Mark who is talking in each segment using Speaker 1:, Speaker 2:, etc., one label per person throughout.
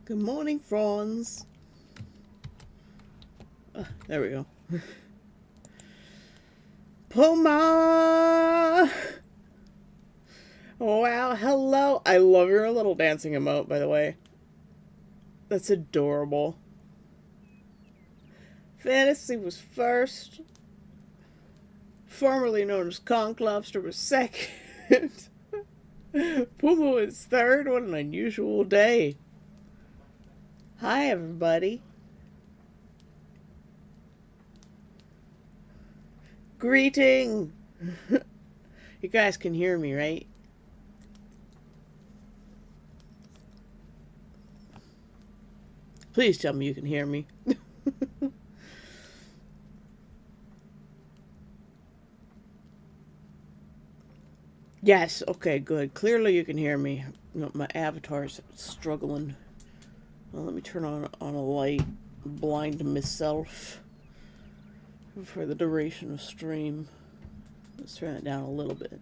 Speaker 1: Good morning, Franz. There we go. Puma! Wow, hello. I love your little dancing emote, by the way. That's adorable. Fantasy was first. Formerly known as Conch Lobster was second. Puma was third. What an unusual day. Hi, everybody. Greeting! You guys can hear me, right? Please tell me you can hear me. Yes, okay, good. Clearly you can hear me. My avatar's struggling. Well, let me turn on a light. Blind myself for the duration of stream. Let's turn it down a little bit.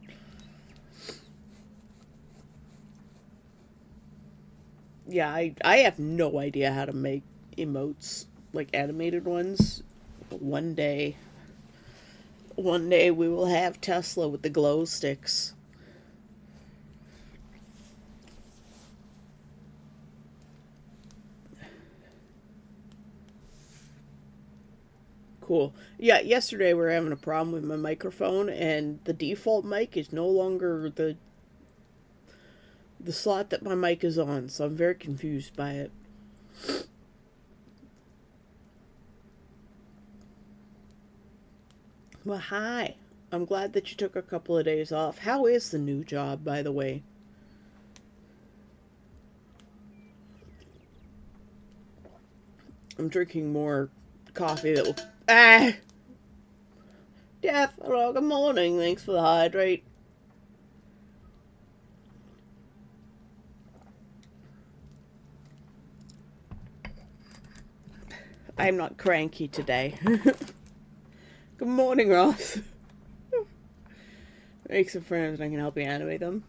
Speaker 1: Yeah, I have no idea how to make emotes, like animated ones. One day we will have Tesla with the glow sticks. Cool. Yeah, yesterday we were having a problem with my microphone, and the default mic is no longer the slot that my mic is on, so I'm very confused by it. Well, hi. I'm glad that you took a couple of days off. How is the new job, by the way? I'm drinking more coffee that will. Ah! Death! Hello, good morning. Thanks for the hydrate. I'm not cranky today. Good morning, Ross. Make some friends and I can help you animate them.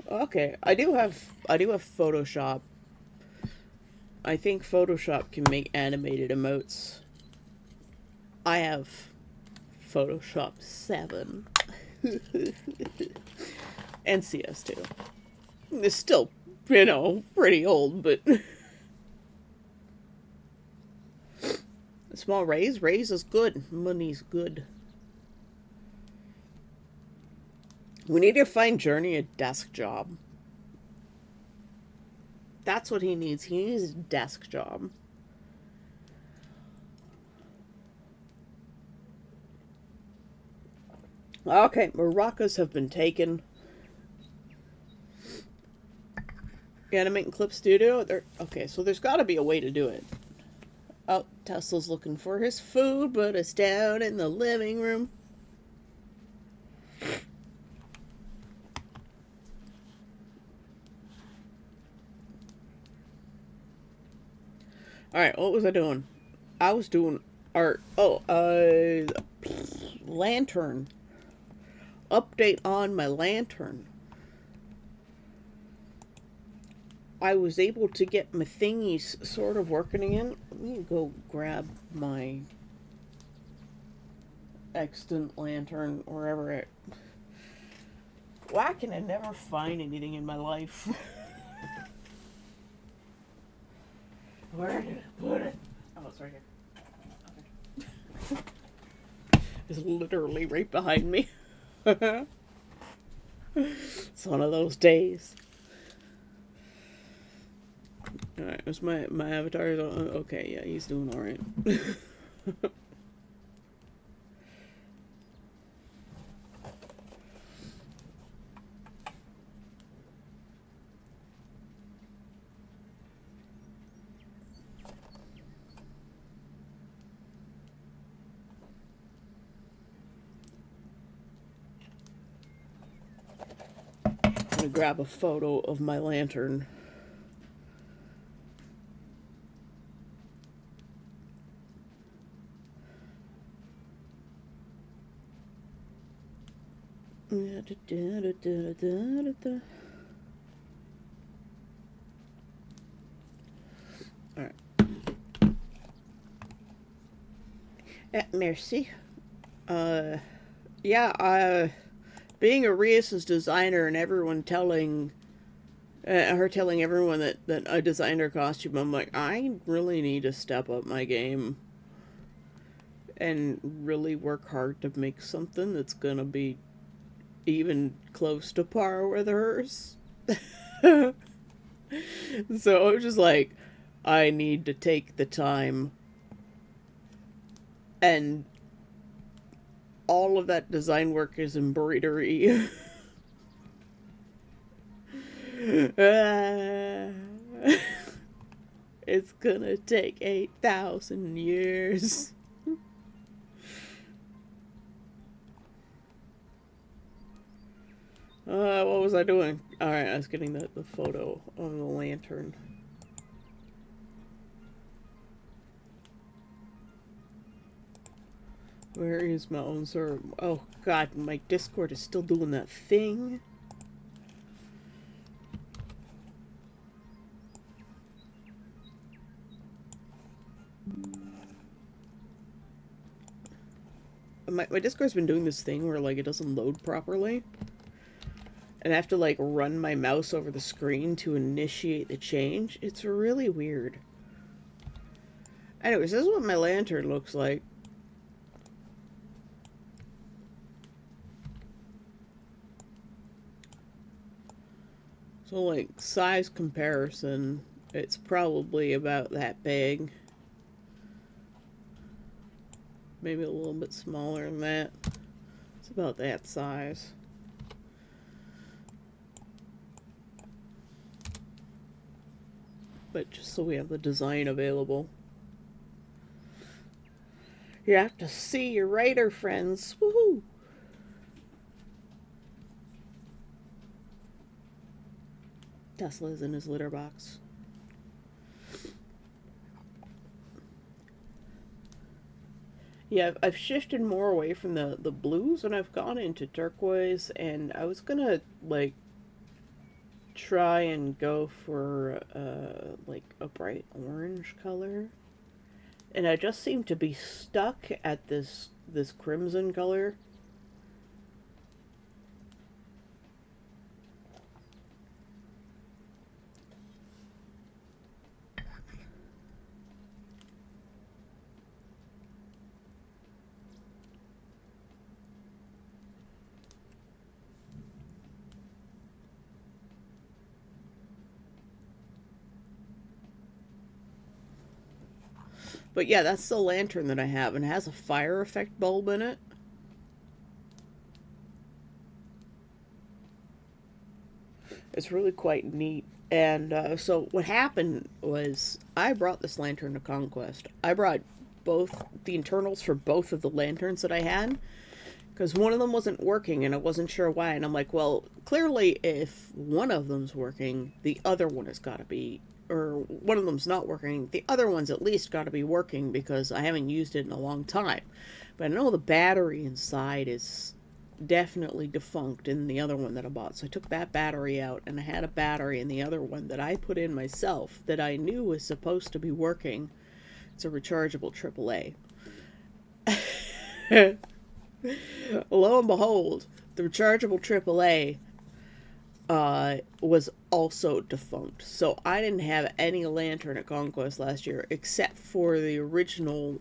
Speaker 1: Okay, I do have Photoshop. I think Photoshop can make animated emotes. I have Photoshop 7. And CS2. It's still, pretty old, but small raise is good. Money's good. We need to find Journey a desk job. That's what he needs. He needs a desk job. Okay, maracas have been taken. Animate Clip Studio? Okay, so there's got to be a way to do it. Oh, Tesla's looking for his food, but it's down in the living room. Alright, what was I doing? I was doing art. Oh, lantern. Update on my lantern. I was able to get my thingies sort of working again. Let me go grab my extant lantern wherever it. Why can I never find anything in my life? Where did I put it? Oh, it's right here. Okay. It's literally right behind me. It's one of those days. Alright, was my avatar is on? Okay, yeah, he's doing alright. I'm gonna grab a photo of my lantern. Merci. Yeah, being a Reis's designer and everyone telling her telling everyone that I designed her costume, I'm like, I really need to step up my game and really work hard to make something that's gonna be even close to par with hers. So I'm just like, I need to take the time, and all of that design work is embroidery. It's gonna take 8,000 years. What was I doing? Alright, I was getting the photo of the lantern. Where is my own server? Oh god, my Discord is still doing that thing. My Discord's been doing this thing where, like, it doesn't load properly. And I have to, like, run my mouse over the screen to initiate the change. It's really weird. Anyways, this is what my lantern looks like. So, like, size comparison, it's probably about that big. Maybe a little bit smaller than that. It's about that size. But just so we have the design available. You have to see your writer friends. Woohoo! Tesla's in his litter box. Yeah, I've shifted more away from the blues and I've gone into turquoise, and I was gonna, like, try and go for like a bright orange color, and I just seem to be stuck at this crimson color. But yeah, that's the lantern that I have, and it has a fire effect bulb in it. It's really quite neat. And so what happened was I brought this lantern to Conquest. I brought both the internals for both of the lanterns that I had, because one of them wasn't working and I wasn't sure why. And I'm like, well, clearly if one of them's working, the other one has got to be, or one of them's not working, the other one's at least got to be working because I haven't used it in a long time. But I know the battery inside is definitely defunct in the other one that I bought. So I took that battery out, and I had a battery in the other one that I put in myself that I knew was supposed to be working. It's a rechargeable AAA. Lo and behold, the rechargeable AAA was also defunct. So I didn't have any lantern at Conquest last year except for the original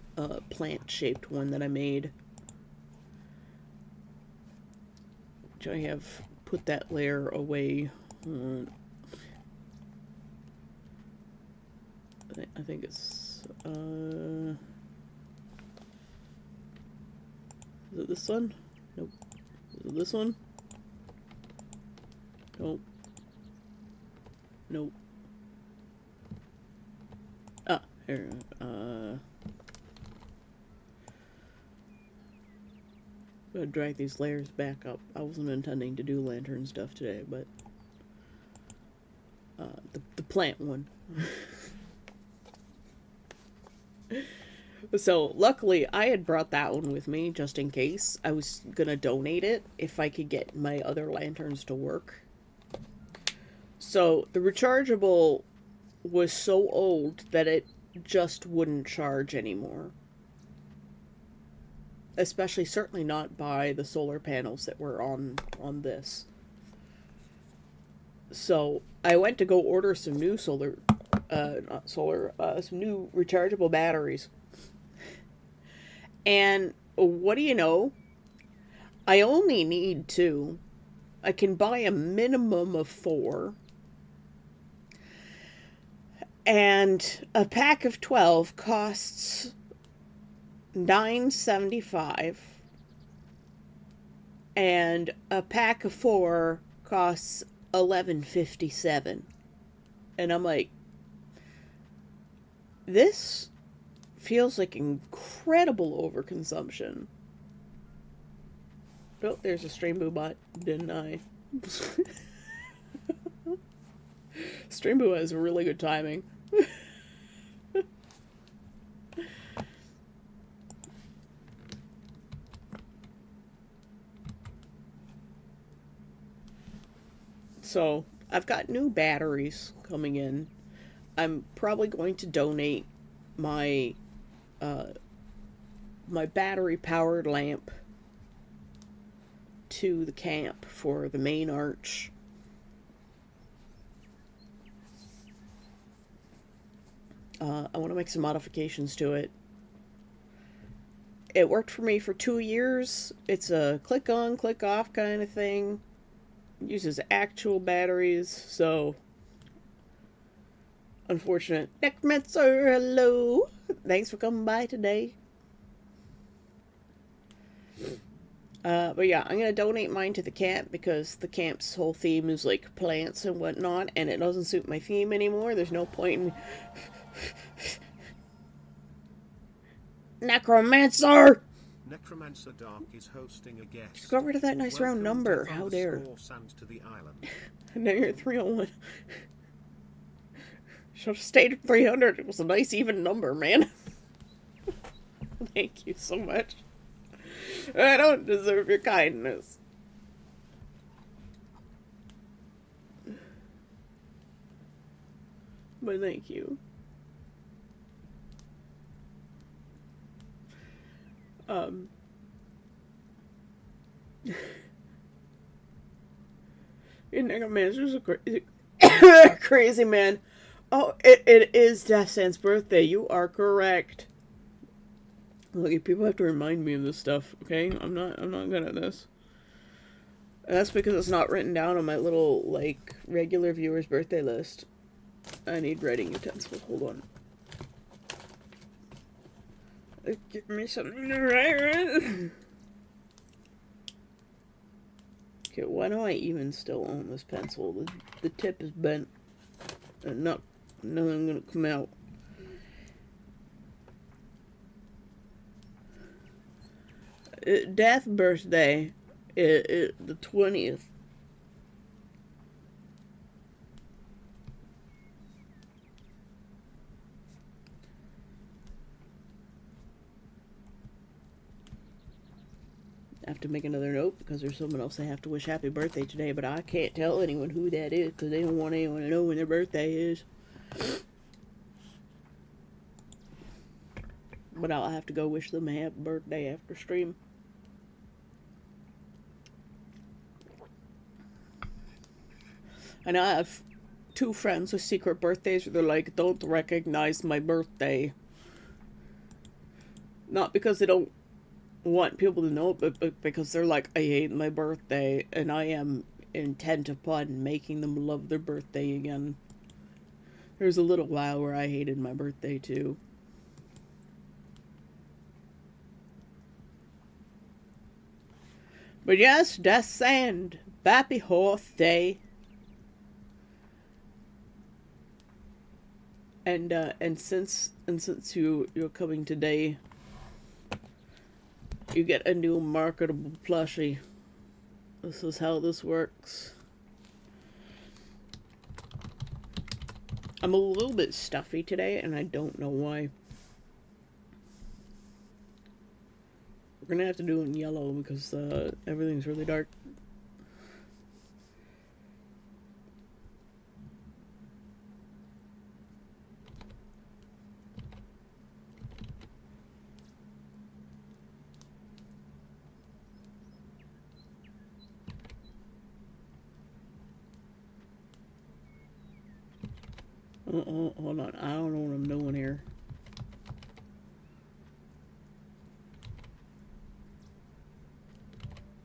Speaker 1: plant-shaped one that I made. Which I have put that layer away. I think it's... is it this one? Nope. Is it this one? Nope. Nope. Ah, here. I'm gonna drag these layers back up. I wasn't intending to do lantern stuff today, but the plant one. So luckily I had brought that one with me just in case. I was gonna donate it if I could get my other lanterns to work. So the rechargeable was so old that it just wouldn't charge anymore. especially certainly not by the solar panels that were on this. So I went to go order some new not solar, some new rechargeable batteries. And what do you know? I only need two. I can buy a minimum of four. And a pack of 12 costs $9.75. And a pack of four costs $11.57. And I'm like, this feels like incredible overconsumption. Oh, there's a Streambo bot, didn't I? Streambo has really good timing. So, I've got new batteries coming in. I'm probably going to donate my my battery powered lamp to the camp for the main arch. I want to make some modifications to it. It worked for me for 2 years. It's a click on, click off kind of thing. It uses actual batteries, so unfortunate. Necromancer, hello. Thanks for coming by today. But yeah, I'm gonna donate mine to the camp because the camp's whole theme is like plants and whatnot, and it doesn't suit my theme anymore. There's no point in Necromancer!
Speaker 2: Necromancer Dark is hosting a guest.
Speaker 1: Just got rid of that nice round number. How dare.
Speaker 2: To the island.
Speaker 1: And now you're at 301. Should have stayed at 300. It was a nice even number, man. Thank you so much. I don't deserve your kindness. But thank you. Your Necromancer's a crazy, crazy man. Oh, it is Deathsand's birthday. You are correct. Look, people have to remind me of this stuff, okay? I'm not good at this. And that's because it's not written down on my little, like, regular viewers' birthday list. I need writing utensils. Hold on. Give me something to write. Okay, why do I even still own this pencil? The tip is bent. And nothing gonna come out. Death birthday is the 20th. I have to make another note because there's someone else I have to wish happy birthday today, but I can't tell anyone who that is because they don't want anyone to know when their birthday is. But I'll have to go wish them a happy birthday after stream. And I have two friends with secret birthdays where they're like, don't recognize my birthday. Not because they don't want people to know, but because they're like, I hate my birthday, and I am intent upon making them love their birthday again. There's a little while where I hated my birthday too. But yes, Deathsand, happy birthday. And since you're coming today, you get a new marketable plushie. This is how this works. I'm a little bit stuffy today, and I don't know why. We're gonna have to do it in yellow because everything's really dark. Hold on. I don't know what I'm doing here.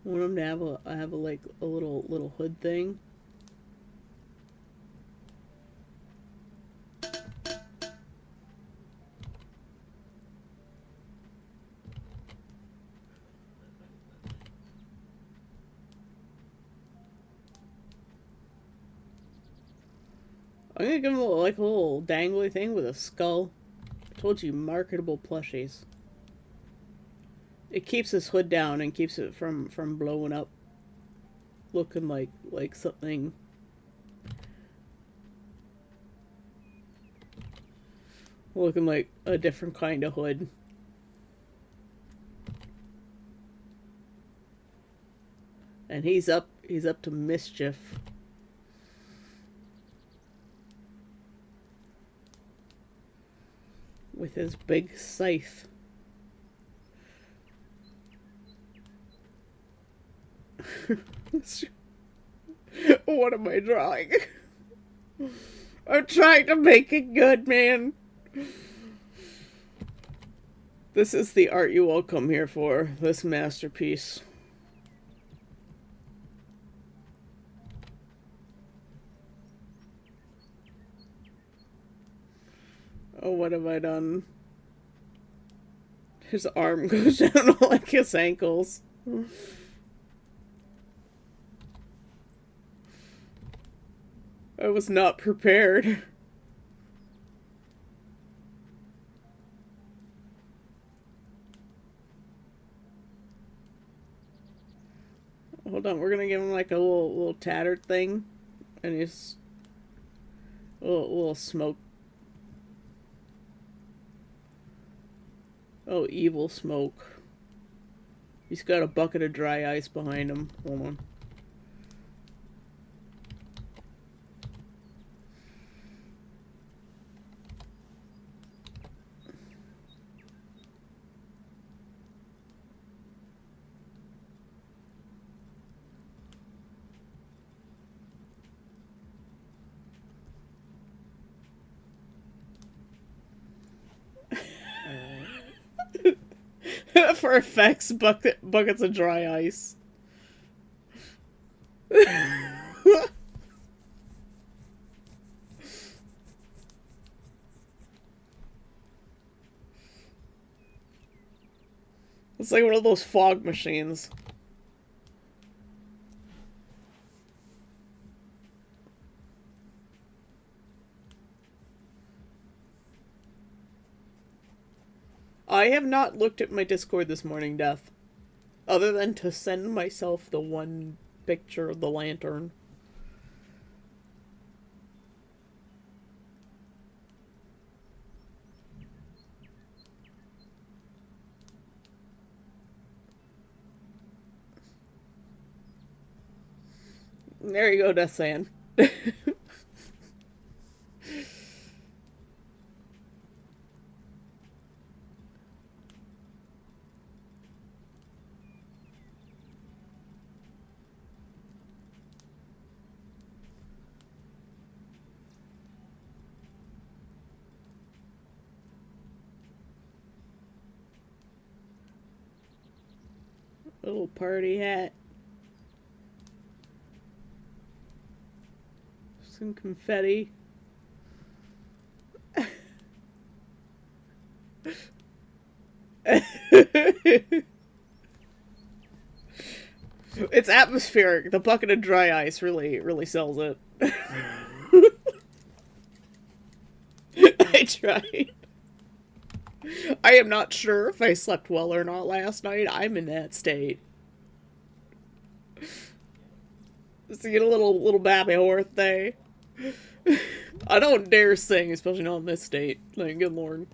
Speaker 1: I want him to have a like a little hood thing. I'm gonna give him like a little dangly thing with a skull. I told you, marketable plushies. It keeps his hood down and keeps it from blowing up, looking like something. Looking like a different kind of hood. And he's up to mischief. With his big scythe. What am I drawing? I'm trying to make it good, man. This is the art you all come here for, this masterpiece. Oh, what have I done? His arm goes down like his ankles. I was not prepared. Hold on, we're gonna give him like a little tattered thing. And he's a little smoke. Oh, evil smoke. He's got a bucket of dry ice behind him. Hold on. For effects, buckets of dry ice. It's like one of those fog machines. I have not looked at my Discord this morning, Death. Other than to send myself the one picture of the lantern. There you go, Death Sand. Little party hat. Some confetti. It's atmospheric. The bucket of dry ice really sells it. I tried. I am not sure if I slept well or not last night. I'm in that state. So you get a little Babby Horth day. I don't dare sing, especially not in this state. Like, good lord.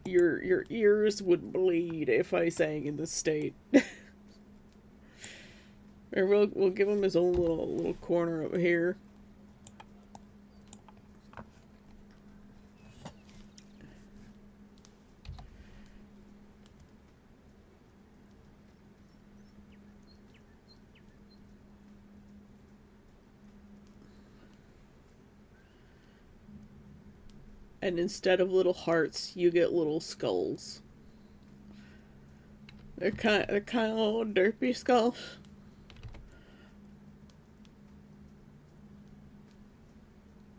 Speaker 1: Your ears would bleed if I sang in this state. Or we'll give him his own little corner over here. And instead of little hearts, you get little skulls. They're kind of little derpy skulls.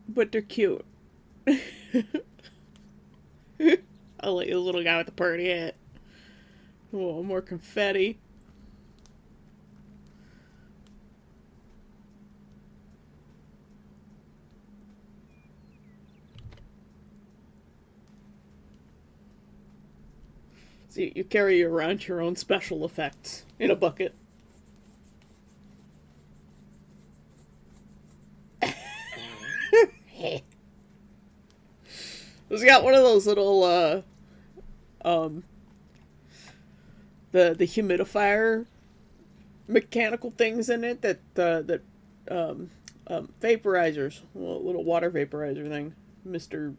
Speaker 1: But they're cute. I like the little guy with the party hat. Oh, more confetti. So you carry around your own special effects in a bucket. It's got one of those little the humidifier mechanical things in it that vaporizers, little water vaporizer thing, Mister,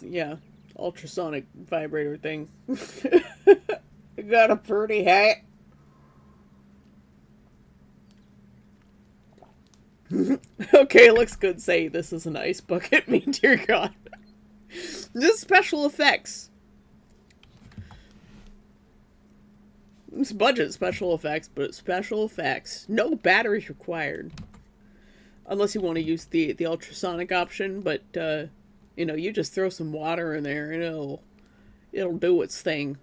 Speaker 1: yeah, ultrasonic vibrator thing. Got a pretty hat. Okay, looks good. Say this is an ice bucket. Me, dear God. Just special effects. It's budget special effects, but special effects. No batteries required. Unless you want to use the ultrasonic option, but you know, you just throw some water in there and it'll do its thing.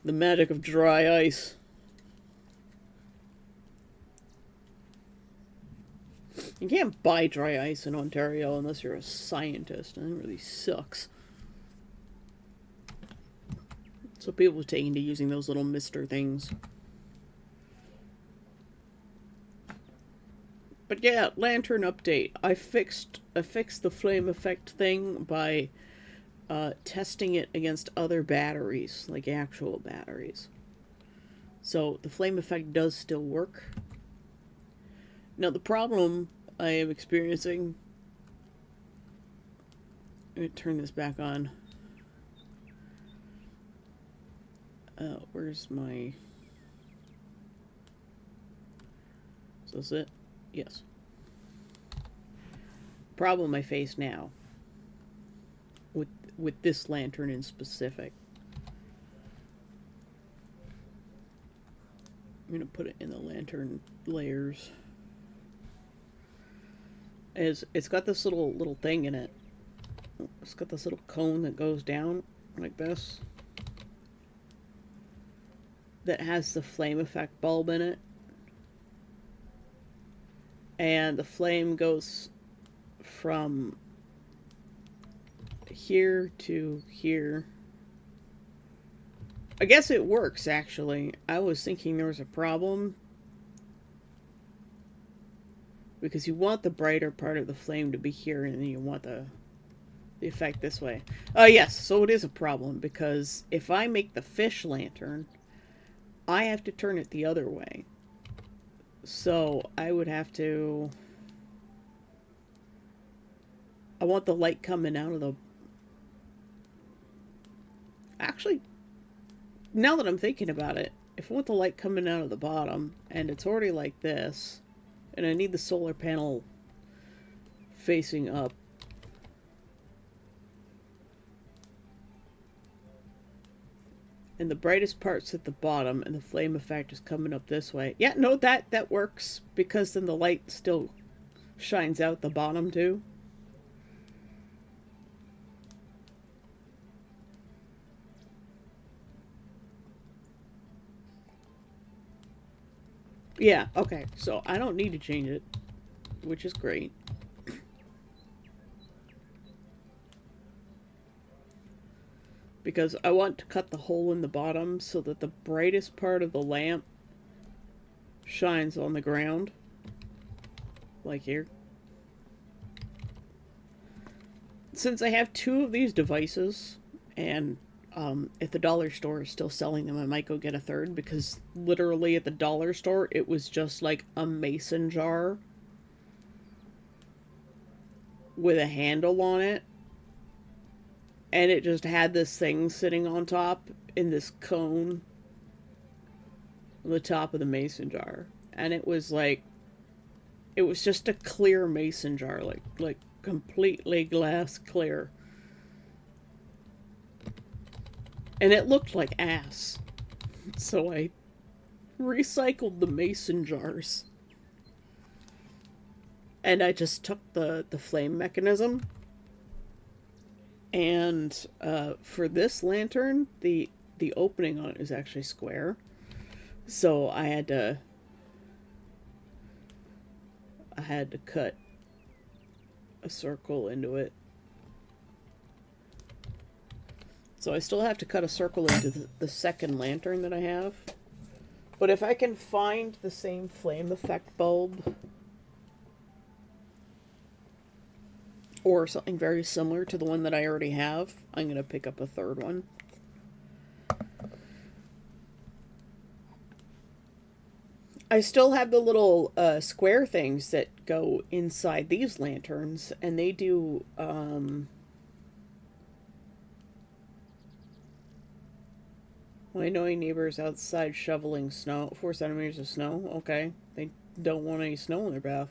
Speaker 1: The magic of dry ice. You can't buy dry ice in Ontario unless you're a scientist, and it really sucks. So people are taking to using those little mister things. But yeah, lantern update. I fixed the flame effect thing by testing it against other batteries, like actual batteries. So the flame effect does still work. Now the problem I am experiencing... Let me turn this back on. Where's my... Is this it? Yes. Problem I face now with this lantern in specific. I'm gonna put it in the lantern layers. It's got this little thing in it. It's got this little cone that goes down like this. That has the flame effect bulb in it. And the flame goes from here to here. I guess it works, actually. I was thinking there was a problem. Because you want the brighter part of the flame to be here, and then you want the effect this way. Yes, so it is a problem, because if I make the fish lantern, I have to turn it the other way. So I would have to... I want the light coming out of the... Actually, now that I'm thinking about it, if I want the light coming out of the bottom, and it's already like this, and I need the solar panel facing up, and the brightest part's at the bottom, and the flame effect is coming up this way. Yeah, no, that works, because then the light still shines out the bottom too. Yeah, okay, so I don't need to change it, which is great. Because I want to cut the hole in the bottom so that the brightest part of the lamp shines on the ground. Like here. Since I have two of these devices, and if the dollar store is still selling them, I might go get a third, because literally at the dollar store, it was just like a mason jar with a handle on it. And it just had this thing sitting on top in this cone on the top of the mason jar. And it was like It was just a clear mason jar, like completely glass clear. And it looked like ass. So I recycled the mason jars. And I just took the flame mechanism. And for this lantern, the opening on it is actually square. So I had to cut a circle into it. So I still have to cut a circle into the second lantern that I have. But if I can find the same flame effect bulb, or something very similar to the one that I already have, I'm going to pick up a third one. I still have the little square things that go inside these lanterns, and they do my annoying neighbors outside shoveling snow, 4 centimeters of snow. Okay, they don't want any snow in their bath.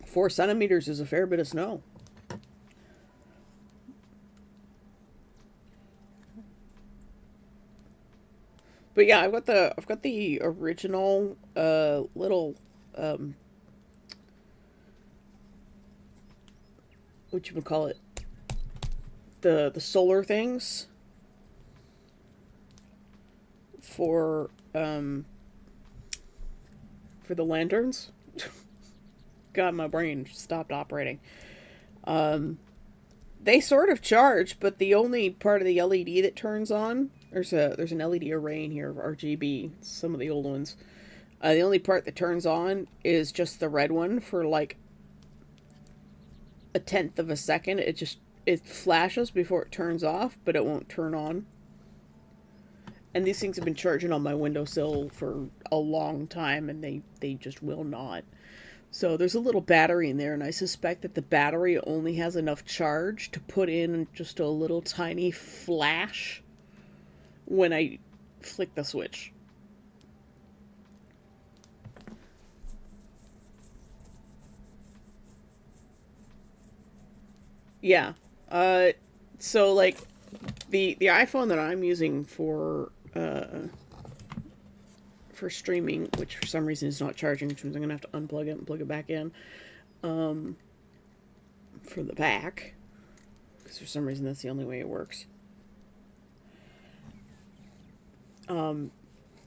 Speaker 1: Four centimeters is a fair bit of snow. But yeah, I've got the original little what you would call it, the solar things for the lanterns. God, my brain stopped operating. They sort of charge, but the only part of the LED that turns on, there's an LED array in here of RGB, some of the old ones. The only part that turns on is just the red one for like a tenth of a second. It flashes before it turns off, but it won't turn on. And these things have been charging on my windowsill for a long time, and they just will not. So there's a little battery in there, and I suspect that the battery only has enough charge to put in just a little tiny flash when I flick the switch. Yeah. So like the iPhone that I'm using for streaming, which for some reason is not charging, which means I'm gonna have to unplug it and plug it back in, for the back, because for some reason that's the only way it works.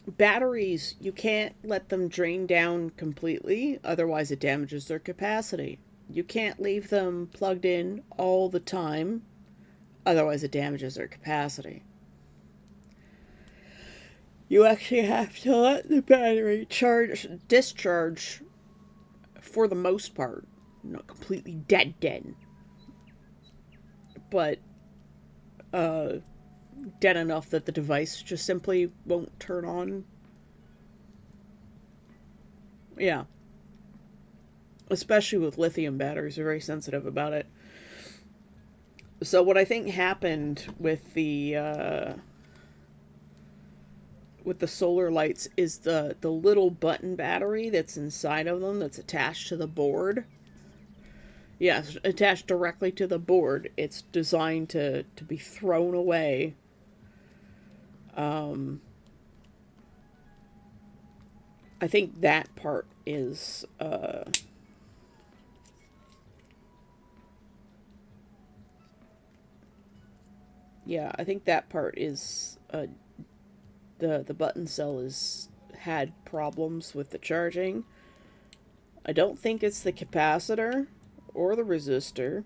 Speaker 1: Batteries, you can't let them drain down completely, otherwise it damages their capacity. You can't leave them plugged in all the time, otherwise it damages their capacity. You actually have to let the battery discharge for the most part. Not completely dead, but dead enough that the device just simply won't turn on. Yeah. Especially with lithium batteries, they're very sensitive about it. So what I think happened with the solar lights is the little button battery that's inside of them that's attached to the board. Yes, attached directly to the board. It's designed to be thrown away. I think that part is yeah, I think that part is the button cell is had problems with the charging. I don't think it's the capacitor or the resistor.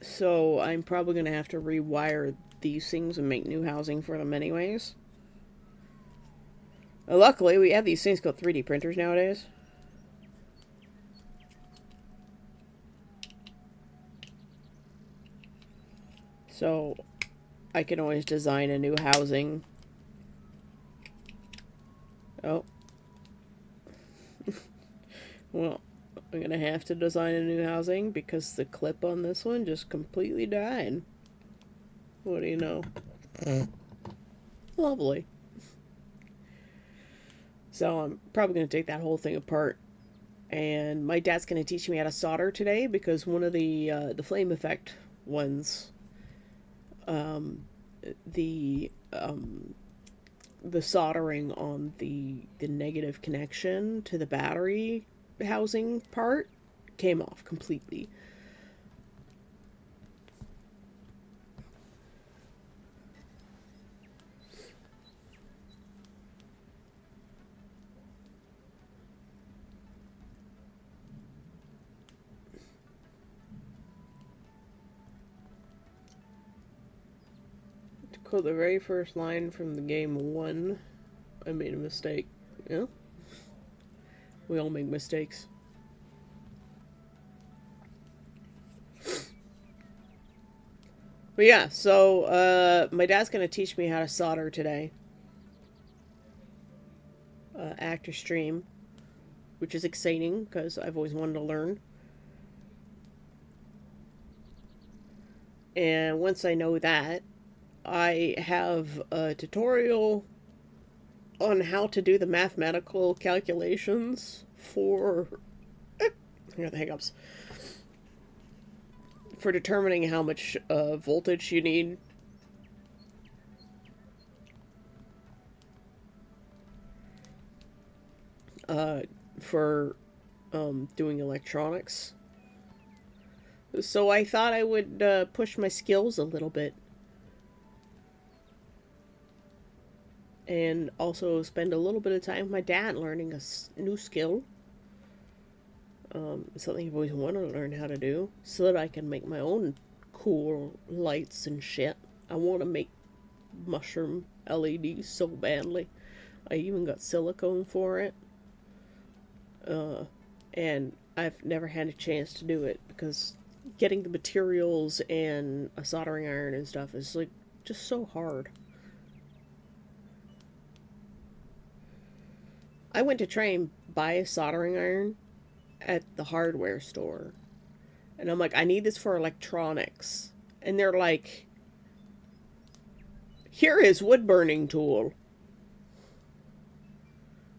Speaker 1: So I'm probably going to have to rewire these things and make new housing for them anyways. Luckily, we have these things called 3D printers nowadays. So I can always design a new housing. Oh. Well, I'm gonna have to design a new housing because the clip on this one just completely died. What do you know? Lovely. So I'm probably gonna take that whole thing apart. And my dad's gonna teach me how to solder today because one of the flame effect ones, the the soldering on the negative connection to the battery housing part came off completely. To quote the very first line from the game 1, I made a mistake. Yeah? We all make mistakes. But yeah, so my dad's gonna teach me how to solder today. Actor stream, which is exciting because I've always wanted to learn. And once I know that, I have a tutorial on how to do the mathematical calculations for I got the hiccups for determining how much voltage you need for doing electronics. So I thought I would push my skills a little bit. And also spend a little bit of time with my dad learning a new skill. Something I've always wanted to learn how to do so that I can make my own cool lights and shit. I want to make mushroom LEDs so badly. I even got silicone for it. And I've never had a chance to do it because getting the materials and a soldering iron and stuff is like just so hard. I went to try and buy a soldering iron at the hardware store. And I'm like, I need this for electronics. And they're like, here is wood burning tool.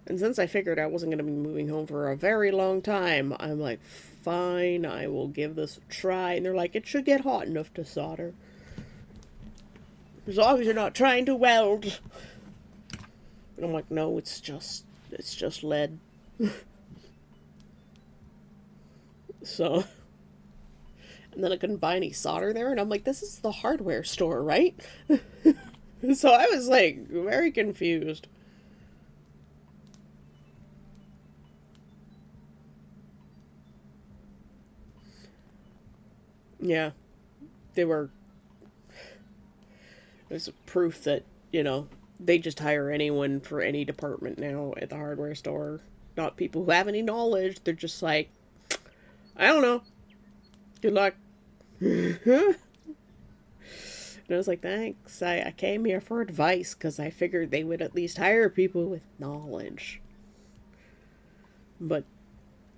Speaker 1: And since I figured I wasn't going to be moving home for a very long time, I'm like, fine, I will give this a try. And they're like, it should get hot enough to solder. As long as you're not trying to weld. And I'm like, no, it's just lead. So, and then I couldn't buy any solder there, and I'm like, this is the hardware store, right? So I was like, very confused. Yeah, they were. There's proof that, they just hire anyone for any department now at the hardware store. Not people who have any knowledge. They're just like, I don't know. Good luck. And I was like, thanks. I came here for advice because I figured they would at least hire people with knowledge. But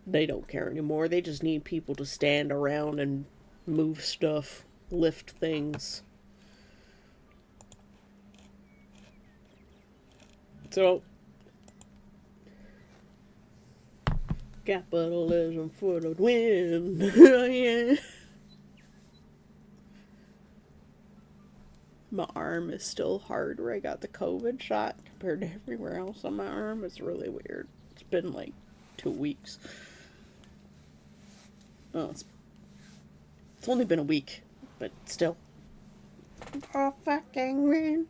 Speaker 1: they don't care anymore. They just need people to stand around and move stuff, lift things. So, capitalism for the win. Yeah. My arm is still hard where I got the COVID shot compared to everywhere else on my arm. It's really weird. It's been like 2 weeks. Oh, it's only been a week, but still. Oh, fucking win.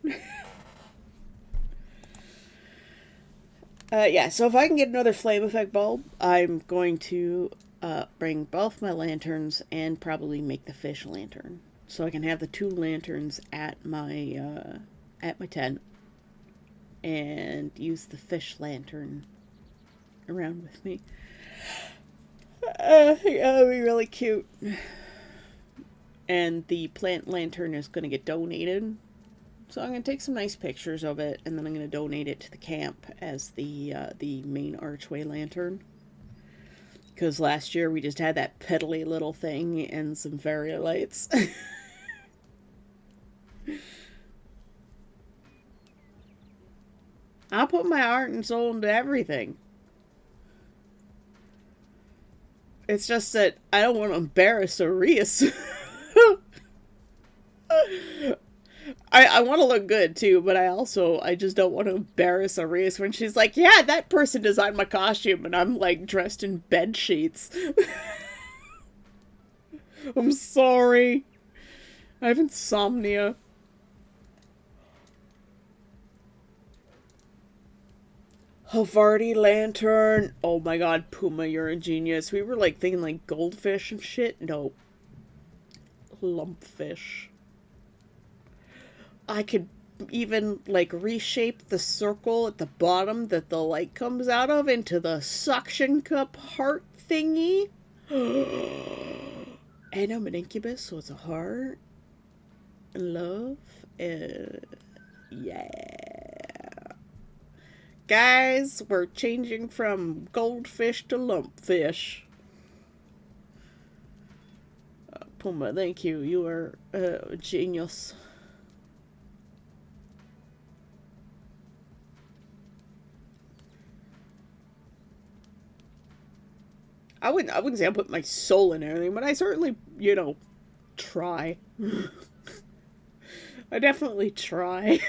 Speaker 1: Yeah, so if I can get another flame effect bulb, I'm going to bring both my lanterns and probably make the fish lantern. So I can have the 2 lanterns at my tent and use the fish lantern around with me. I think that would be really cute. And the plant lantern is going to get donated. So I'm going to take some nice pictures of it, and then I'm going to donate it to the camp as the main archway lantern. Because last year we just had that peddly little thing and some fairy lights. I put my heart and soul into everything. It's just that I don't want to embarrass Arias. I want to look good too, but I just don't want to embarrass Arias when she's like, yeah, that person designed my costume, and I'm like dressed in bed sheets. I'm sorry. I have insomnia. Havarti lantern. Oh my god, Puma, you're a genius. We were like thinking like goldfish and shit. No. Lumpfish. I could even like reshape the circle at the bottom that the light comes out of into the suction cup heart thingy. And I'm an incubus, so it's a heart. Love. Yeah. Guys, we're changing from goldfish to lumpfish. Puma, thank you. You are a genius. I wouldn't say I put my soul in everything, but I certainly, try. I definitely try.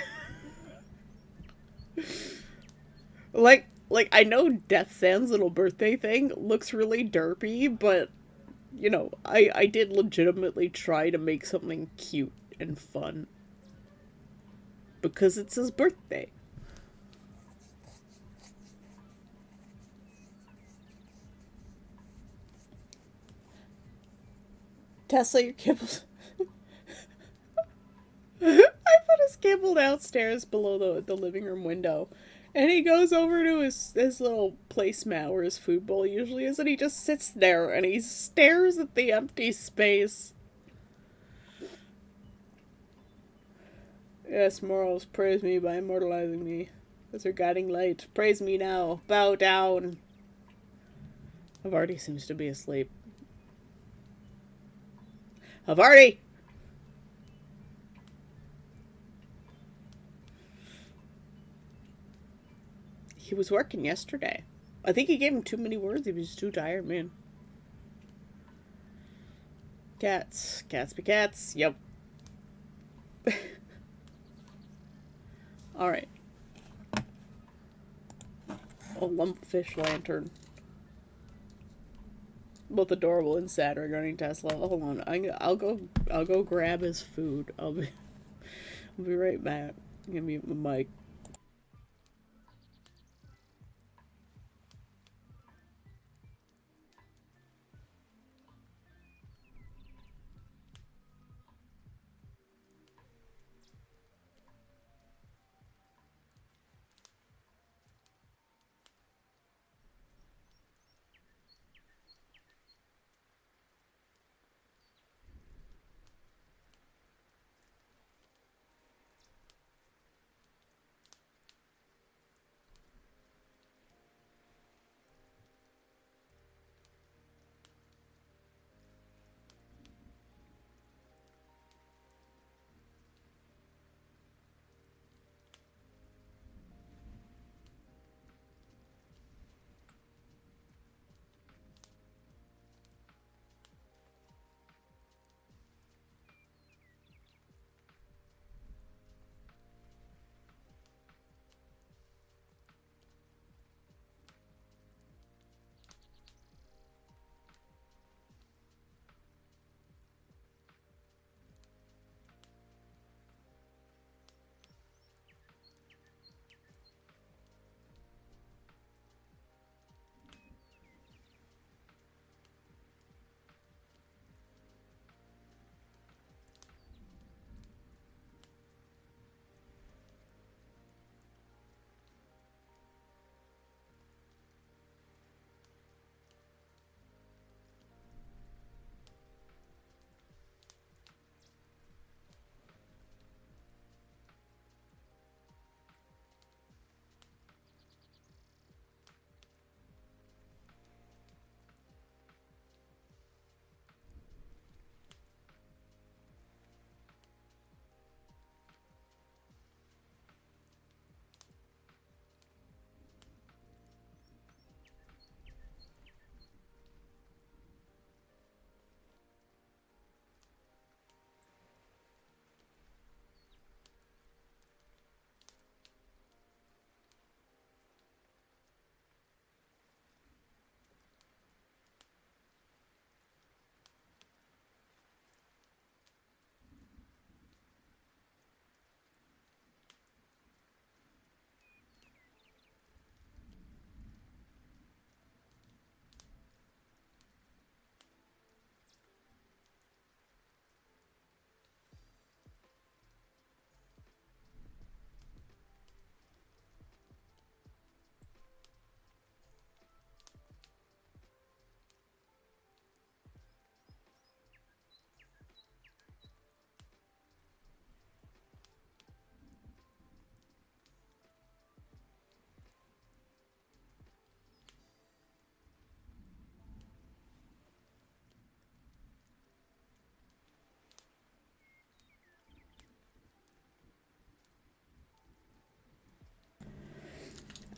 Speaker 1: like I know Death Sand's little birthday thing looks really derpy, but I did legitimately try to make something cute and fun because it's his birthday. Tesla, your kibbles. I put his kibble downstairs below the living room window. And he goes over to his little placemat where his food bowl usually is, and he just sits there and he stares at the empty space. Yes, morals, praise me by immortalizing me as her guiding light. Praise me now. Bow down. Havarti seems to be asleep. Havarti! He was working yesterday. I think he gave him too many words. He was too tired, man. Cats. Cats be cats. Yep. Alright. A lumpfish lantern. Both adorable and sad regarding Tesla. Hold on. I'll go grab his food. I'll be right back. Give me my mic.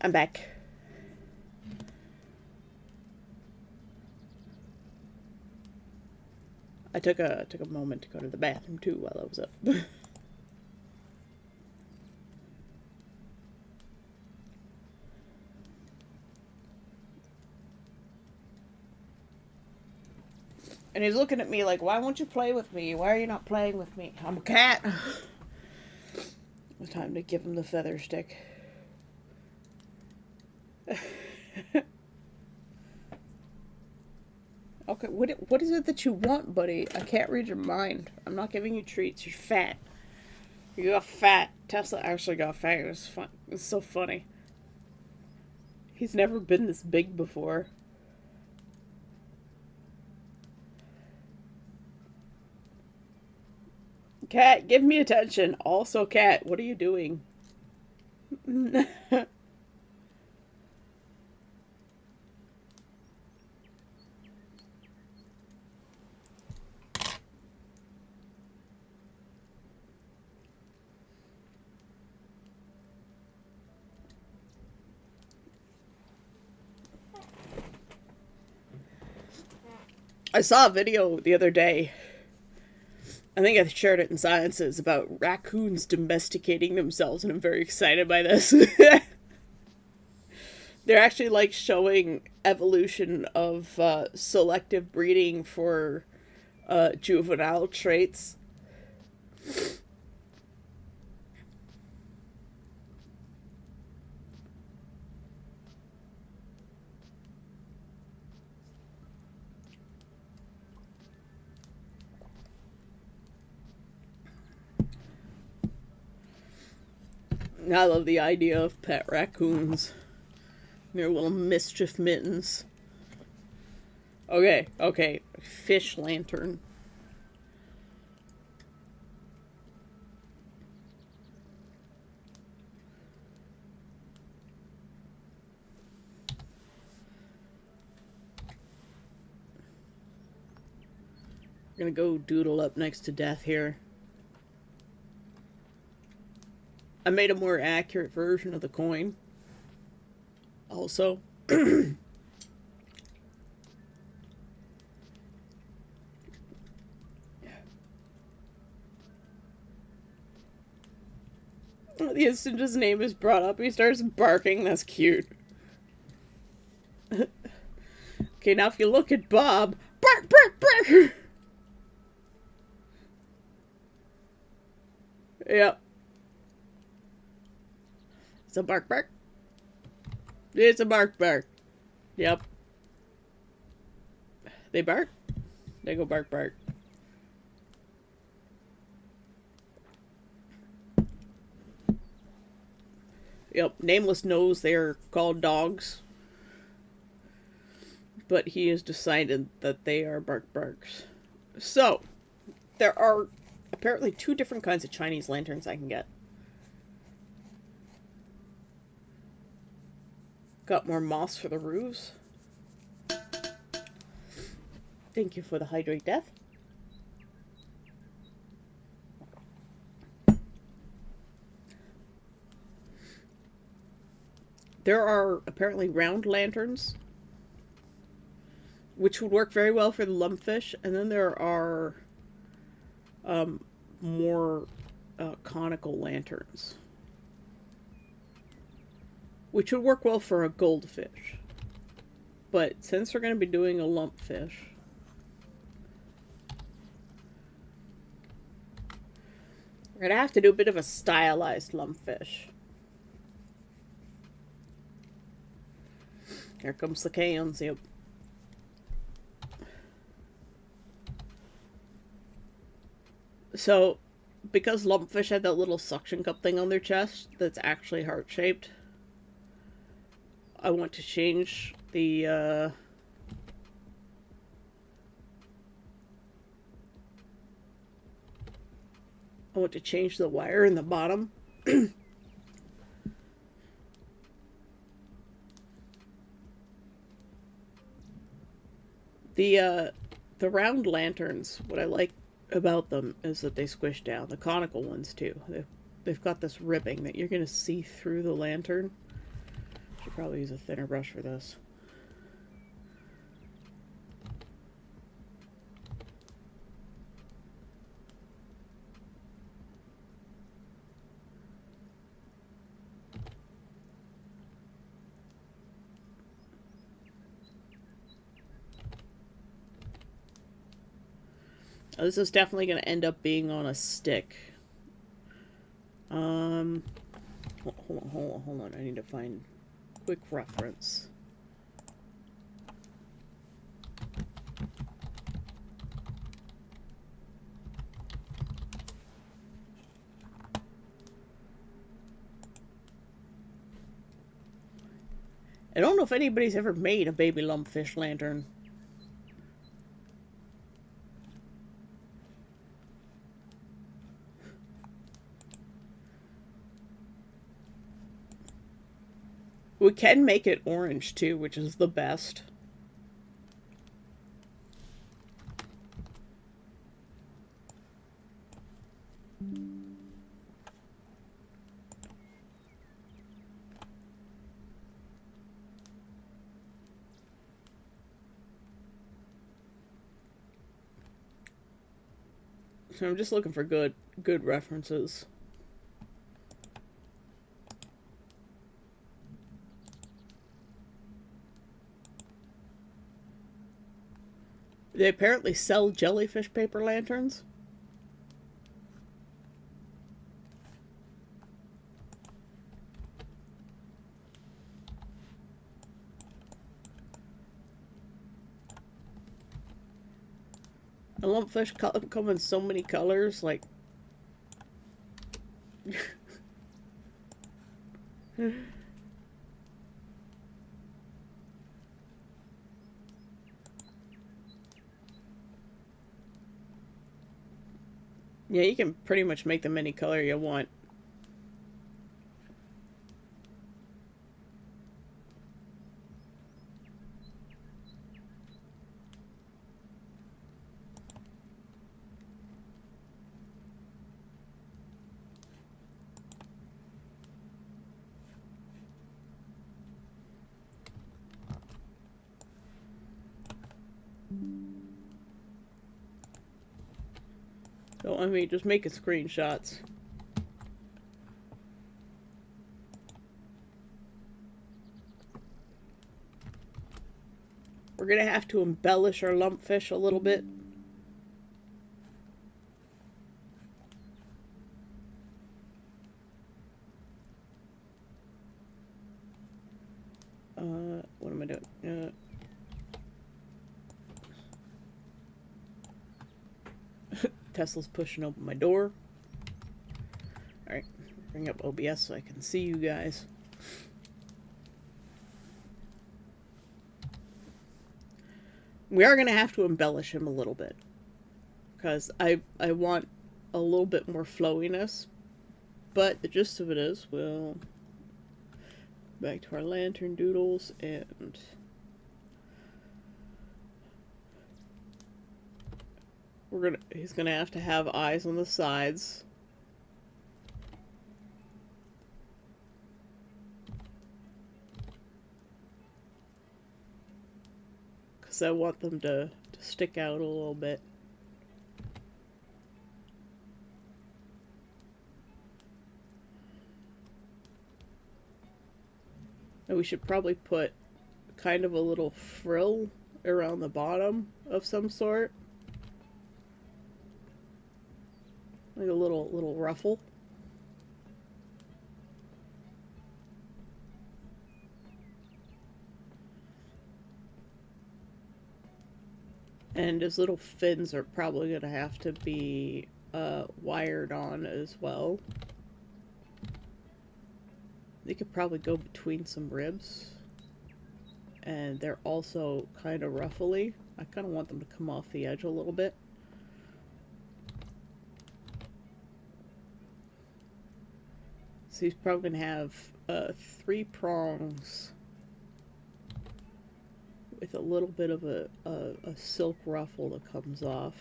Speaker 1: I'm back. I took a moment to go to the bathroom too while I was up. And he's looking at me like, why won't you play with me? Why are you not playing with me? I'm a cat. It's time to give him the feather stick. Okay, what is it that you want, buddy? I can't read your mind. I'm not giving you treats. You're fat. You got fat. Tesla actually got fat. It was fun. It's so funny. He's never been this big before. Cat, give me attention. Also, cat, what are you doing? I saw a video the other day. I think I shared it in Sciences about raccoons domesticating themselves, and I'm very excited by this. They're actually like showing evolution of selective breeding for juvenile traits. I love the idea of pet raccoons. Their little mischief mittens. Okay. Fish lantern. We're gonna go doodle up next to death here. I made a more accurate version of the coin. Also. The instant his name is brought up, he starts barking. That's cute. Okay, now if you look at Bob, bark, bark, bark. Yep. It's a bark, bark. It's a bark, bark. Yep. They bark. They go bark, bark. Yep, Nameless knows they're called dogs. But he has decided that they are bark barks. So, there are apparently 2 different kinds of Chinese lanterns I can get. Got more moss for the roofs. Thank you for the hydrate death. There are apparently round lanterns, which would work very well for the lumpfish. And then there are more conical lanterns, which would work well for a goldfish. But since we're going to be doing a lumpfish, we're going to have to do a bit of a stylized lumpfish. Here comes the cans, yep. So, because lumpfish had that little suction cup thing on their chest that's actually heart-shaped, I want to change the, wire in the bottom. The round lanterns, what I like about them is that they squish down. The conical ones too. They've got this ribbing that you're going to see through the lantern. Should probably use a thinner brush for this. Oh, this is definitely going to end up being on a stick. Hold on. I need to find quick reference. I don't know if anybody's ever made a baby lumpfish lantern. We can make it orange too, which is the best. So I'm just looking for good references. They apparently sell jellyfish paper lanterns. A lumpfish come in so many colors, like... Yeah, you can pretty much make them any color you want. So, I mean, just making screenshots. We're gonna have to embellish our lumpfish a little bit. What am I doing? Tesla's pushing open my door. Alright, bring up OBS so I can see you guys. We are going to have to embellish him a little bit. Because I want a little bit more flowiness. But the gist of it is, we'll... back to our lantern doodles and... he's gonna have to have eyes on the sides. Because I want them to stick out a little bit. And we should probably put kind of a little frill around the bottom of some sort. Like a little ruffle. And his little fins are probably going to have to be wired on as well. They could probably go between some ribs. And they're also kind of ruffly. I kind of want them to come off the edge a little bit. So he's probably going to have 3 prongs with a little bit of a silk ruffle that comes off.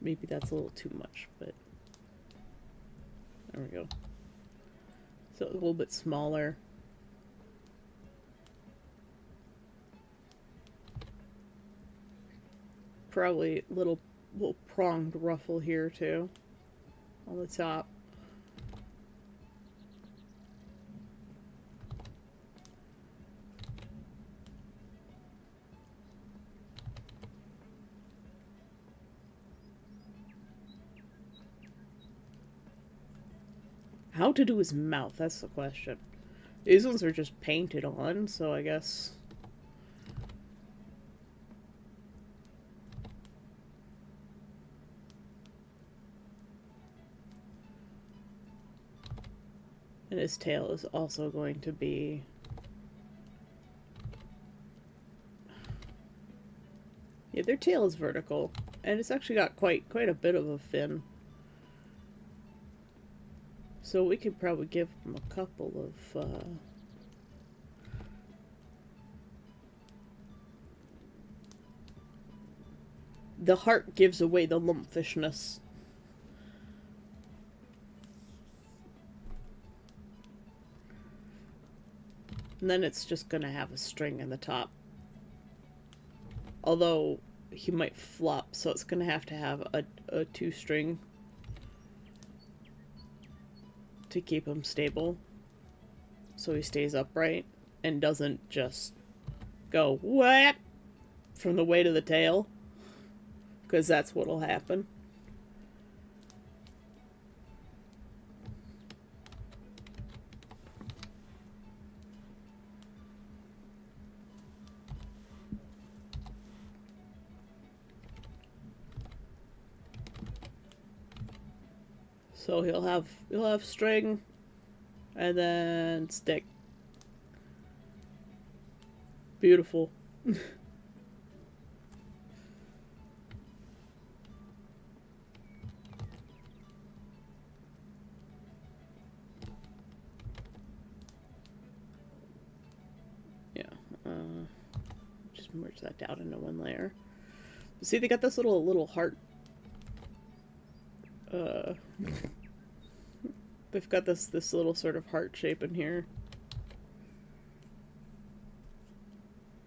Speaker 1: Maybe that's a little too much, but... There we go. So a little bit smaller. Probably a little pronged ruffle here too on the top. How to do his mouth, that's the question. These ones are just painted on, so I guess... And his tail is also going to be... Yeah, their tail is vertical. And it's actually got quite a bit of a fin. So we could probably give them a couple of, The heart gives away the lumpfishness. And then it's just gonna have a string in the top. Although, he might flop, so it's gonna have to have a two-string to keep him stable, so he stays upright and doesn't just go whap from the weight of the tail, because that's what'll happen. So he'll have string and then stick. Beautiful. Yeah. Just merge that down into one layer. See, they got this little heart. They've got this little sort of heart shape in here.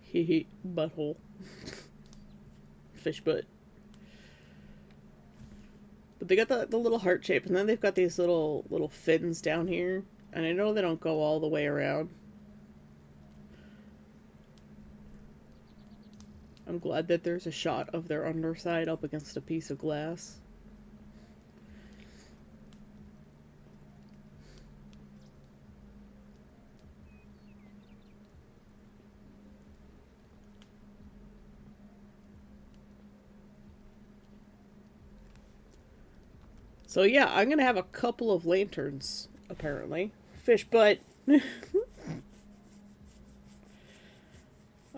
Speaker 1: Hee butthole. Fish butt. But they got the little heart shape, and then they've got these little fins down here. And I know they don't go all the way around. I'm glad that there's a shot of their underside up against a piece of glass. So yeah, I'm gonna have a couple of lanterns, apparently. Fish butt.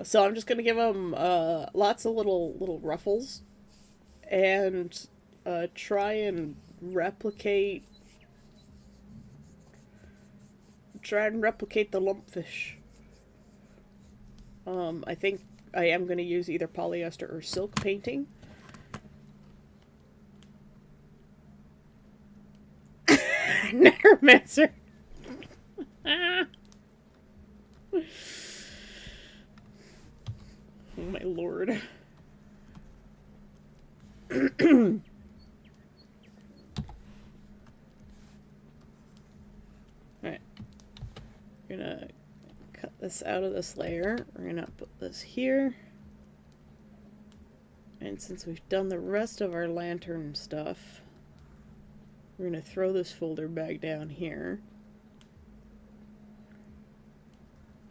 Speaker 1: So I'm just gonna give them lots of little ruffles, and try and replicate the lumpfish. I think I am gonna use either polyester or silk painting. Necromancer. Oh my lord. Alright. We're gonna cut this out of this layer. We're gonna put this here. And since we've done the rest of our lantern stuff, we're going to throw this folder back down here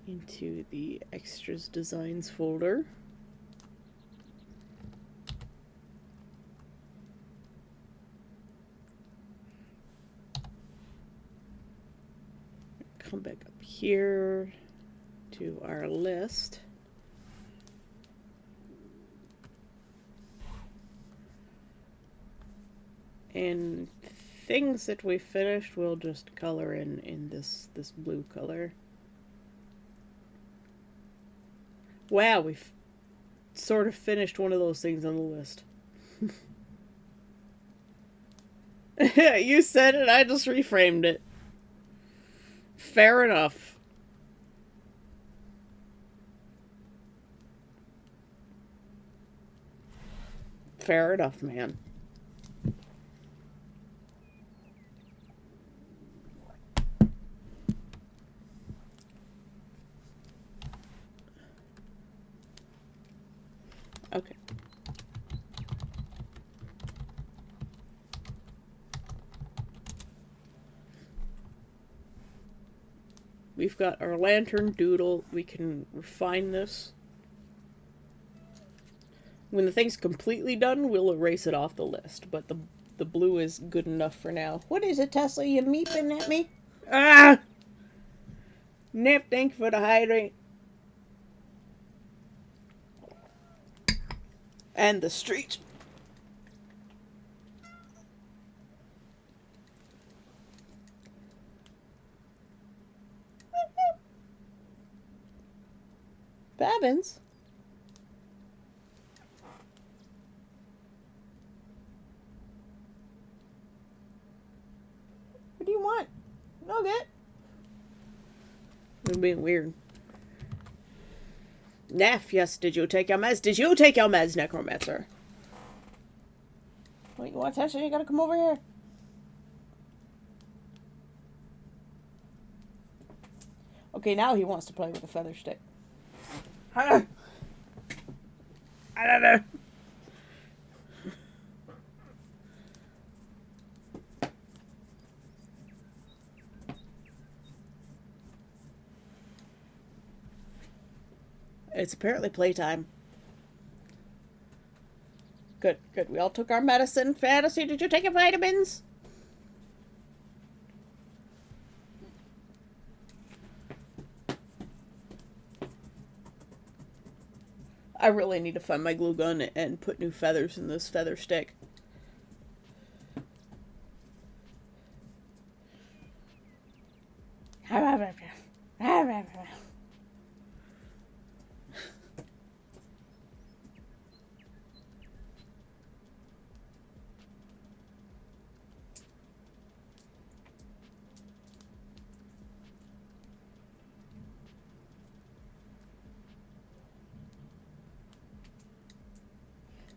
Speaker 1: into the extras designs folder. Come back up here to our list. And things that we finished, we'll just color in this blue color. Wow, we've sort of finished one of those things on the list. You said it, I just reframed it. Fair enough. Fair enough, man. Okay. We've got our lantern doodle. We can refine this. When the thing's completely done, we'll erase it off the list. But the blue is good enough for now. What is it, Tesla? You meeping at me? Ah! Nip, thank you for the hydrate. And the street. Babbins? What do you want? Nugget? You're being weird. Neff, yes, did you take your meds? Did you take your meds, Necromancer? What, you want attention? You gotta come over here. Okay, now he wants to play with a feather stick. I don't know. It's apparently playtime. Good, good. We all took our medicine. Fantasy, did you take your vitamins? I really need to find my glue gun and put new feathers in this feather stick.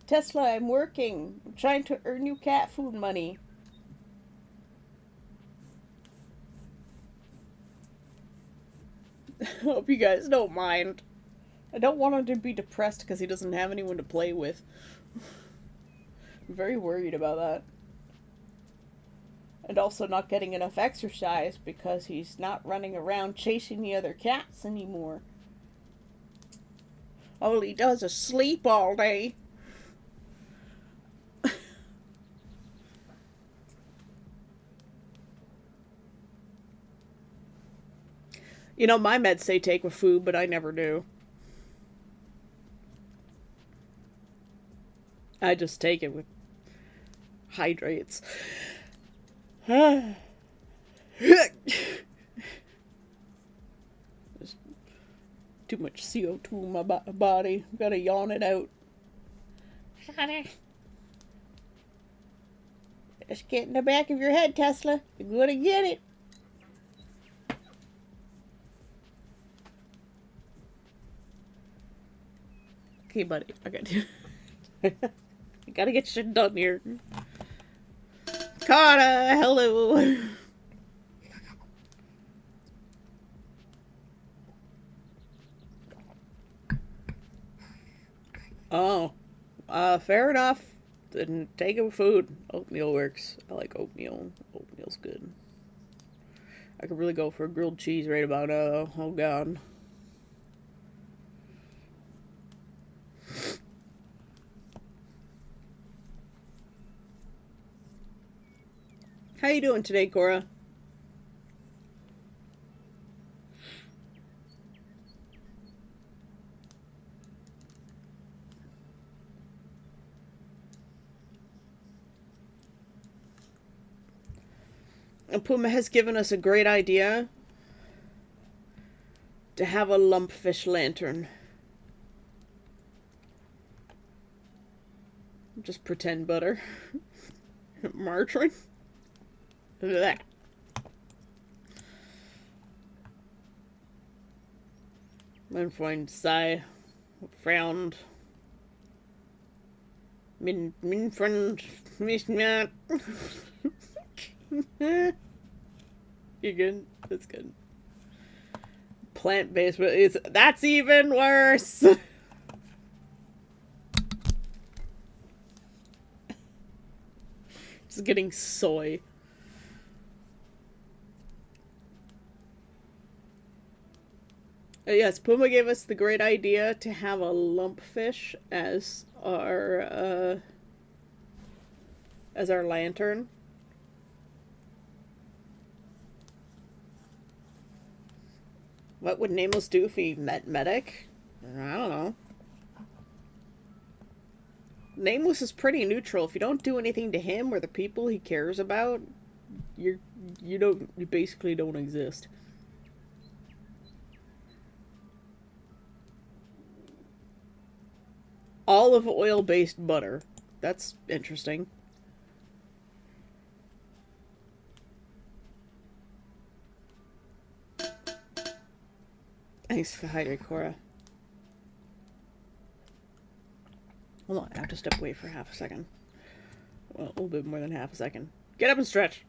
Speaker 1: Tesla, I'm working. I'm trying to earn you cat food money. Hope you guys don't mind. I don't want him to be depressed because he doesn't have anyone to play with. I'm very worried about that. And also not getting enough exercise because he's not running around chasing the other cats anymore. All he does is sleep all day. You know, my meds say take with food, but I never do. I just take it with hydrates. There's too much CO2 in my body. Gotta yawn it out. Just get in the back of your head, Tesla. You're gonna get it. Okay, buddy. Okay. I gotta get shit done here. Carter, hello. Oh, fair enough. Then take it with food. Oatmeal works. I like oatmeal. Oatmeal's good. I could really go for a grilled cheese right about now. Oh god. How you doing today, Cora? Puma has given us a great idea to have a lumpfish lantern. Just pretend butter. Margarine. Blech. Mein Freund sigh, frowned. Mein Freund mich mehr. You good? That's good. Plant-based, but that's even worse. Just getting soy. Yes, Puma gave us the great idea to have a lumpfish as our lantern. What would Nameless do if he met Medic? I don't know. Nameless is pretty neutral. If you don't do anything to him or the people he cares about, you basically don't exist. Olive oil based butter. That's interesting. Thanks for the hydrate, Cora. Hold on, I have to step away for half a second. Well, a little bit more than half a second. Get up and stretch.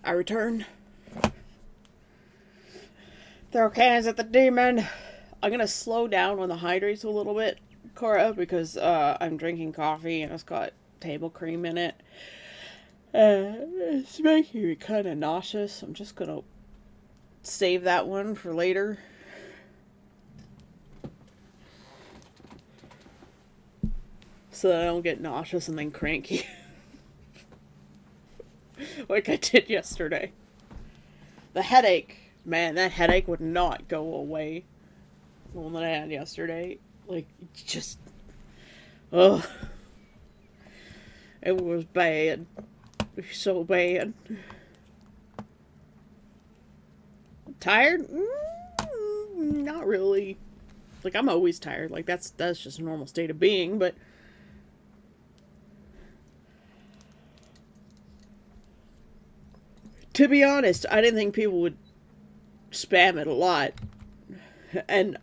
Speaker 1: I return. Throw cans at the demon. I'm gonna slow down on the hydrates a little bit, Cora, because I'm drinking coffee and it's got table cream in it. It's making me kind of nauseous. I'm just gonna save that one for later. So that I don't get nauseous and then cranky. Like I did yesterday. The headache. Man, that headache would not go away. The one that I had yesterday. Like, just... Ugh. It was bad. It was so bad. Tired? Not really. Like, I'm always tired. Like, that's just a normal state of being, but... To be honest, I didn't think people would spam it a lot. And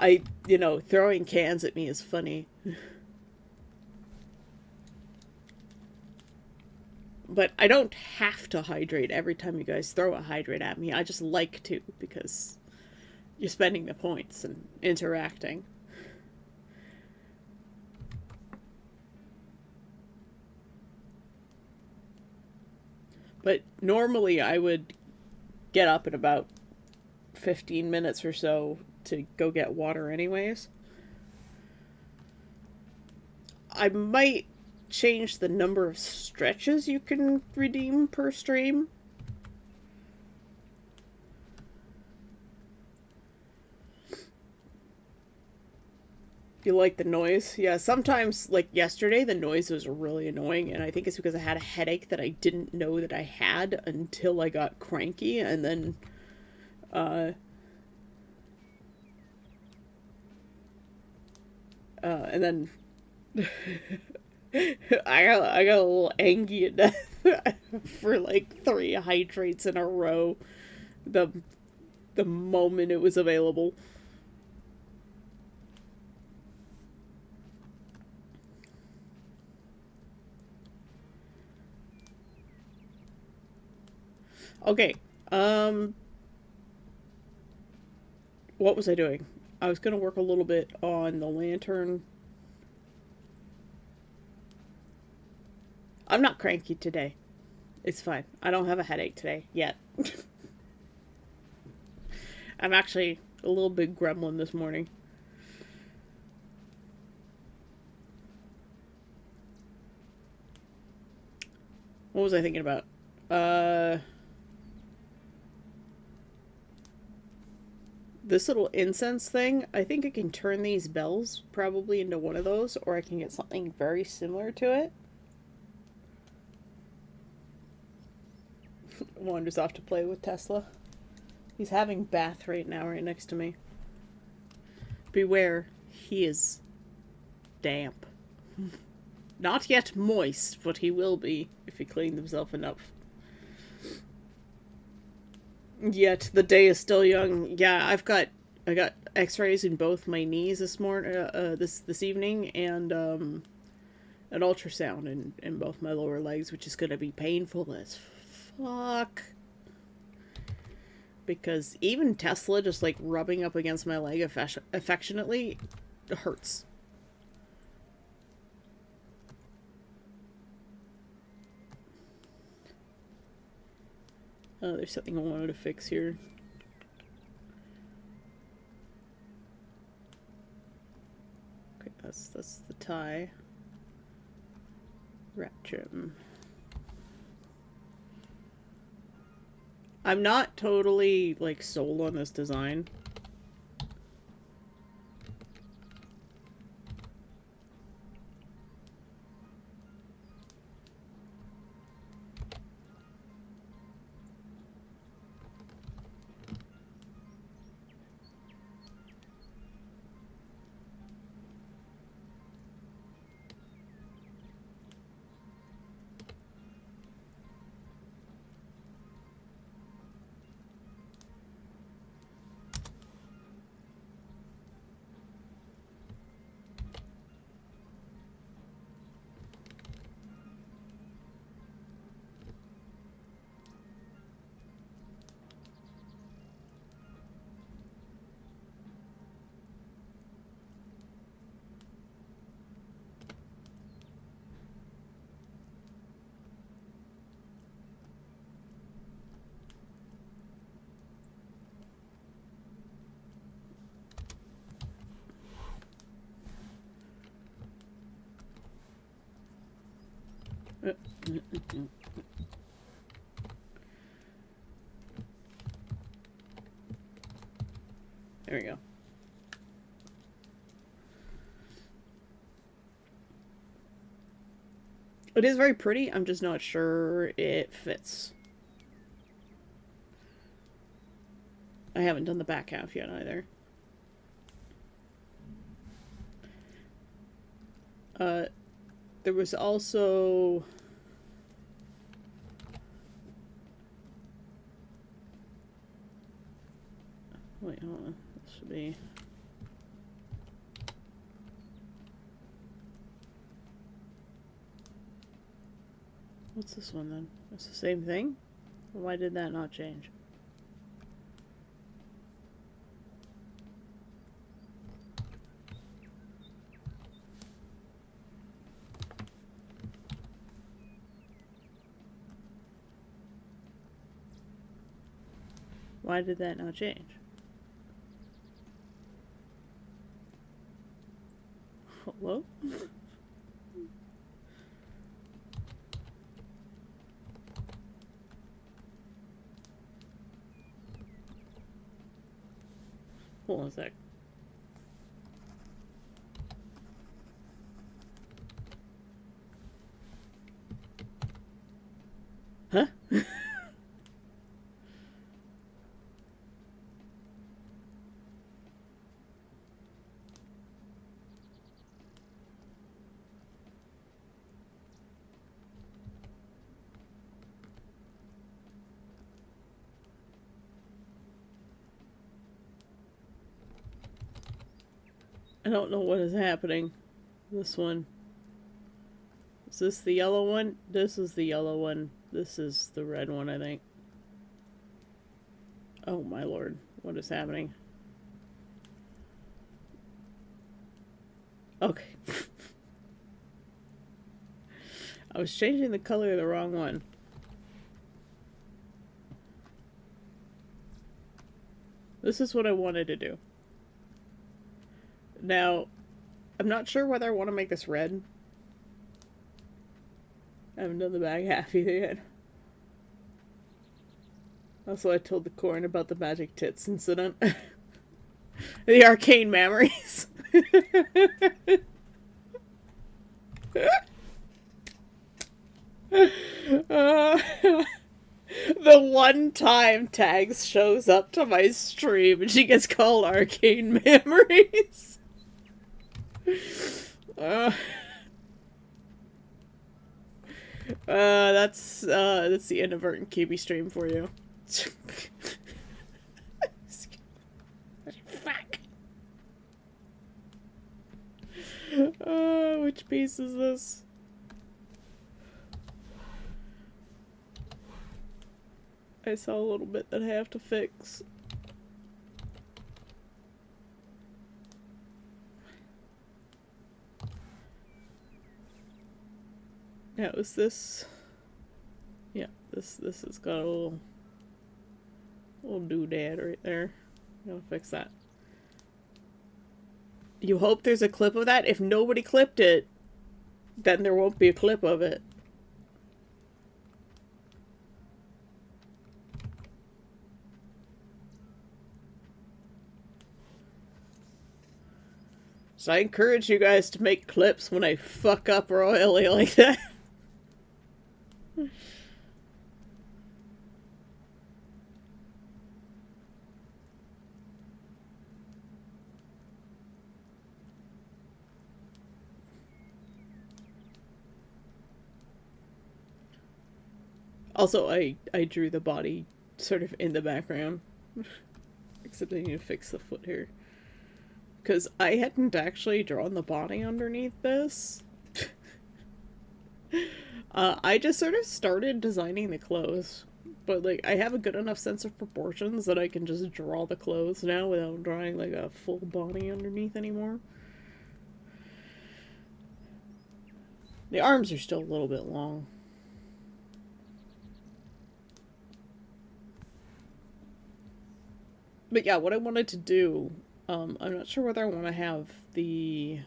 Speaker 1: throwing cans at me is funny. But I don't have to hydrate every time you guys throw a hydrate at me. I just like to, because you're spending the points and interacting. But normally I would get up in about 15 minutes or so to go get water anyways. I might change the number of stretches you can redeem per stream. You like the noise? Yeah, sometimes, like yesterday, the noise was really annoying, and I think it's because I had a headache that I didn't know that I had until I got cranky, and then Uh, and then I got a little angry at death for like 3 hydrates in a row. The the moment it was available. Okay. What was I doing? I was gonna work a little bit on the lantern. I'm not cranky today. It's fine. I don't have a headache today yet. I'm actually a little bit gremlin this morning. What was I thinking about? This little incense thing, I think I can turn these bells probably into one of those, or I can get something very similar to it. Wanders off to play with Tesla. He's having bath right now, right next to me. Beware, he is damp. Not yet moist, but he will be if he cleans himself enough. Yet the day is still young. Yeah, I got X-rays in both my knees this evening, and an ultrasound in both my lower legs, which is gonna be painful as fuck. Because even Tesla just like rubbing up against my leg affectionately hurts. There's something I wanted to fix here. Okay, that's the tie. Wrap trim. I'm not totally like sold on this design. There we go. It is very pretty. I'm just not sure it fits. I haven't done the back half yet either. There was also... Wait, hold on. This should be... What's this one then? It's the same thing? Why did that not change? Why did that not change? Hello? Hold on a sec. Huh? I don't know what is happening. This one. Is this the yellow one? This is the yellow one. This is the red one, I think. Oh my lord. What is happening? Okay. I was changing the color of the wrong one. This is what I wanted to do. Now, I'm not sure whether I want to make this red. I haven't done the back half either yet. Also, I told the corn about the magic tits incident. The arcane memories. The one time Tags shows up to my stream and she gets called Arcane Memories. That's the inadvertent Kiwi stream for you. Fuck. Which piece is this? I saw a little bit that I have to fix. Now is this? Yeah, this has got a little doodad right there. Gotta fix that. You hope there's a clip of that? If nobody clipped it, then there won't be a clip of it. So I encourage you guys to make clips when I fuck up royally like that. Also, I drew the body sort of in the background. Except I need to fix the foot here. Because I hadn't actually drawn the body underneath this. I just sort of started designing the clothes. But, like, I have a good enough sense of proportions that I can just draw the clothes now without drawing, like, a full body underneath anymore. The arms are still a little bit long. But yeah, what I wanted to do, I'm not sure whether I want to have the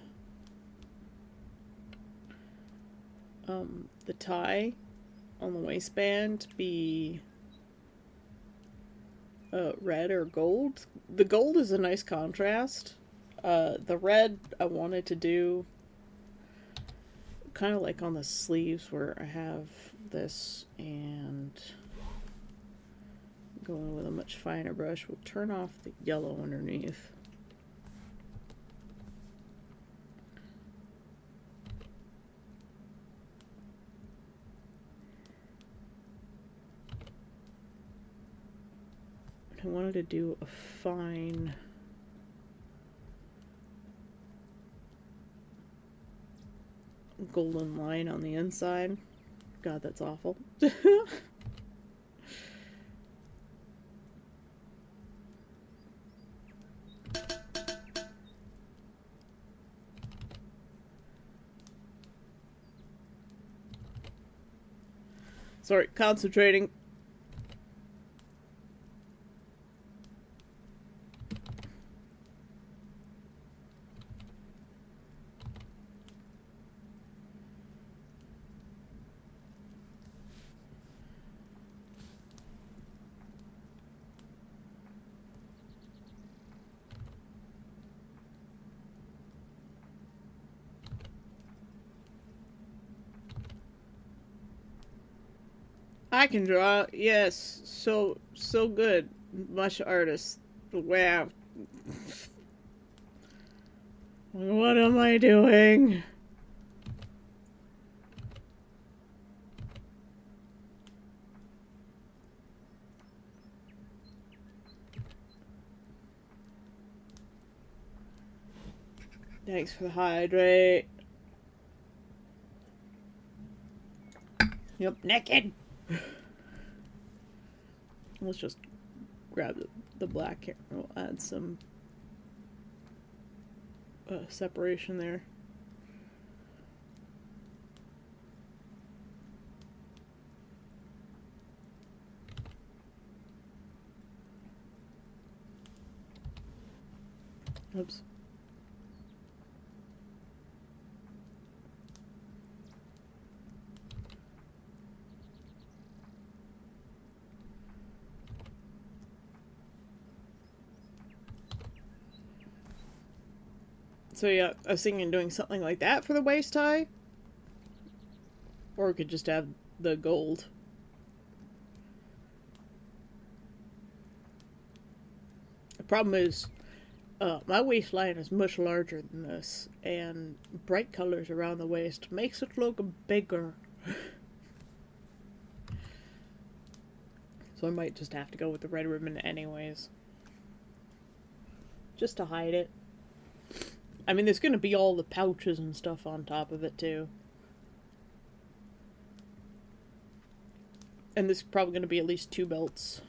Speaker 1: tie on the waistband be red or gold. The gold is a nice contrast. The red I wanted to do kind of like on the sleeves where I have this and going with a much finer brush. We'll turn off the yellow underneath. I wanted to do a fine golden line on the inside. God, that's awful. Sorry, concentrating. I can draw, yes, so good. Much artist. Wow. What am I doing? Thanks for the hydrate. Yep, naked. Let's just grab the black here. We'll add some separation there. Oops. So yeah, I was thinking of doing something like that for the waist tie. Or we could just have the gold. The problem is, my waistline is much larger than this, and bright colors around the waist makes it look bigger. So I might just have to go with the red ribbon anyways. Just to hide it. I mean, there's gonna be all the pouches and stuff on top of it too. And there's probably gonna be at least 2 belts.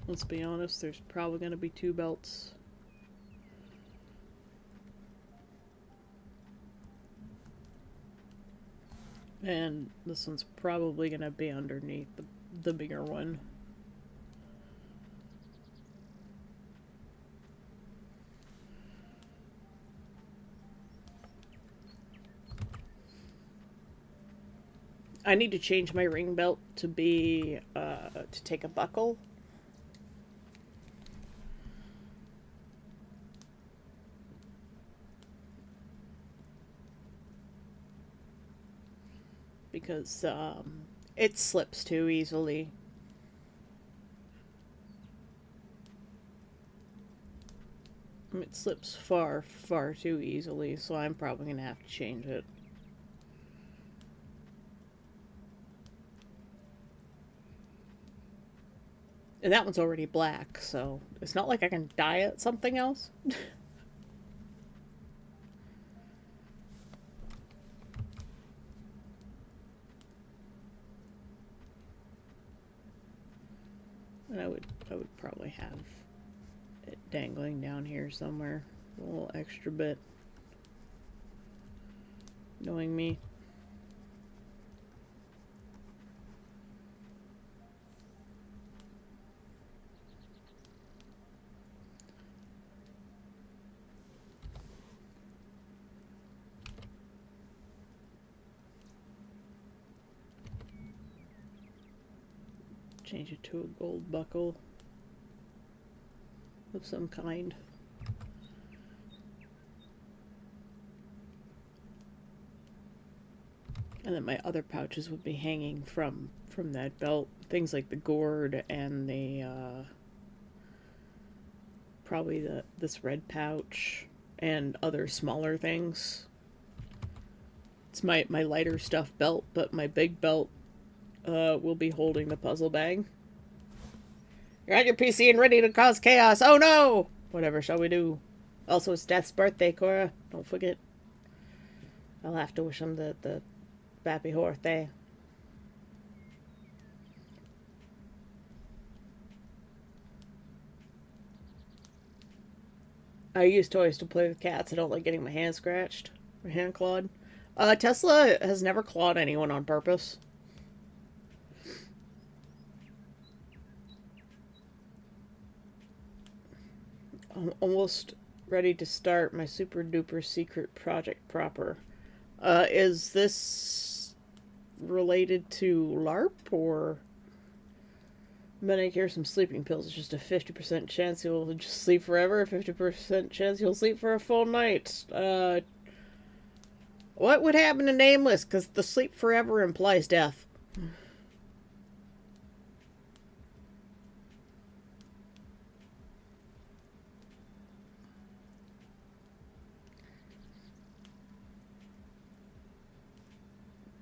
Speaker 1: Let's be honest, there's probably going to be 2 belts. And this one's probably going to be underneath the bigger one. I need to change my ring belt to be, to take a buckle. Because, it slips too easily. It slips far, far too easily, so I'm probably going to have to change it. And that one's already black, so it's not like I can dye it something else. And I would probably have it dangling down here somewhere. A little extra bit. Knowing me. Change it to a gold buckle of some kind. And then my other pouches would be hanging from that belt. Things like the gourd and the probably this red pouch and other smaller things. It's my lighter stuff belt, but my big belt will be holding the puzzle bag. You're on your PC and ready to cause chaos. Oh no! Whatever shall we do? Also, it's Death's birthday, Cora. Don't forget. I'll have to wish him the happy birthday. I use toys to play with cats. I don't like getting my hand scratched or hand clawed. Tesla has never clawed anyone on purpose. I'm almost ready to start my super duper secret project proper. Is this related to LARP or? I'm gonna hear some sleeping pills. It's just a 50% chance you'll just sleep forever, a 50% chance you'll sleep for a full night. What would happen to Nameless? Because the sleep forever implies death.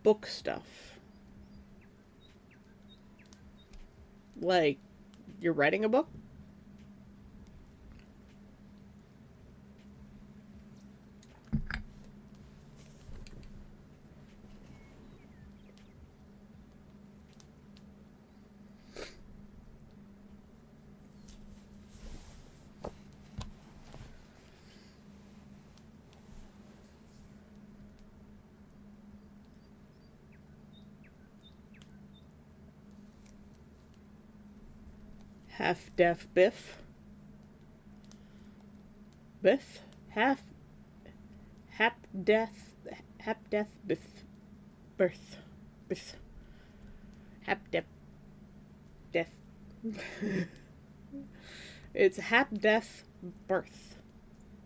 Speaker 1: book stuff. Like, you're writing a book? Half-deaf Biff. Biff? Half-deaf Biff. Birth. Biff. Half-deaf. Deaf. It's half-deaf birth.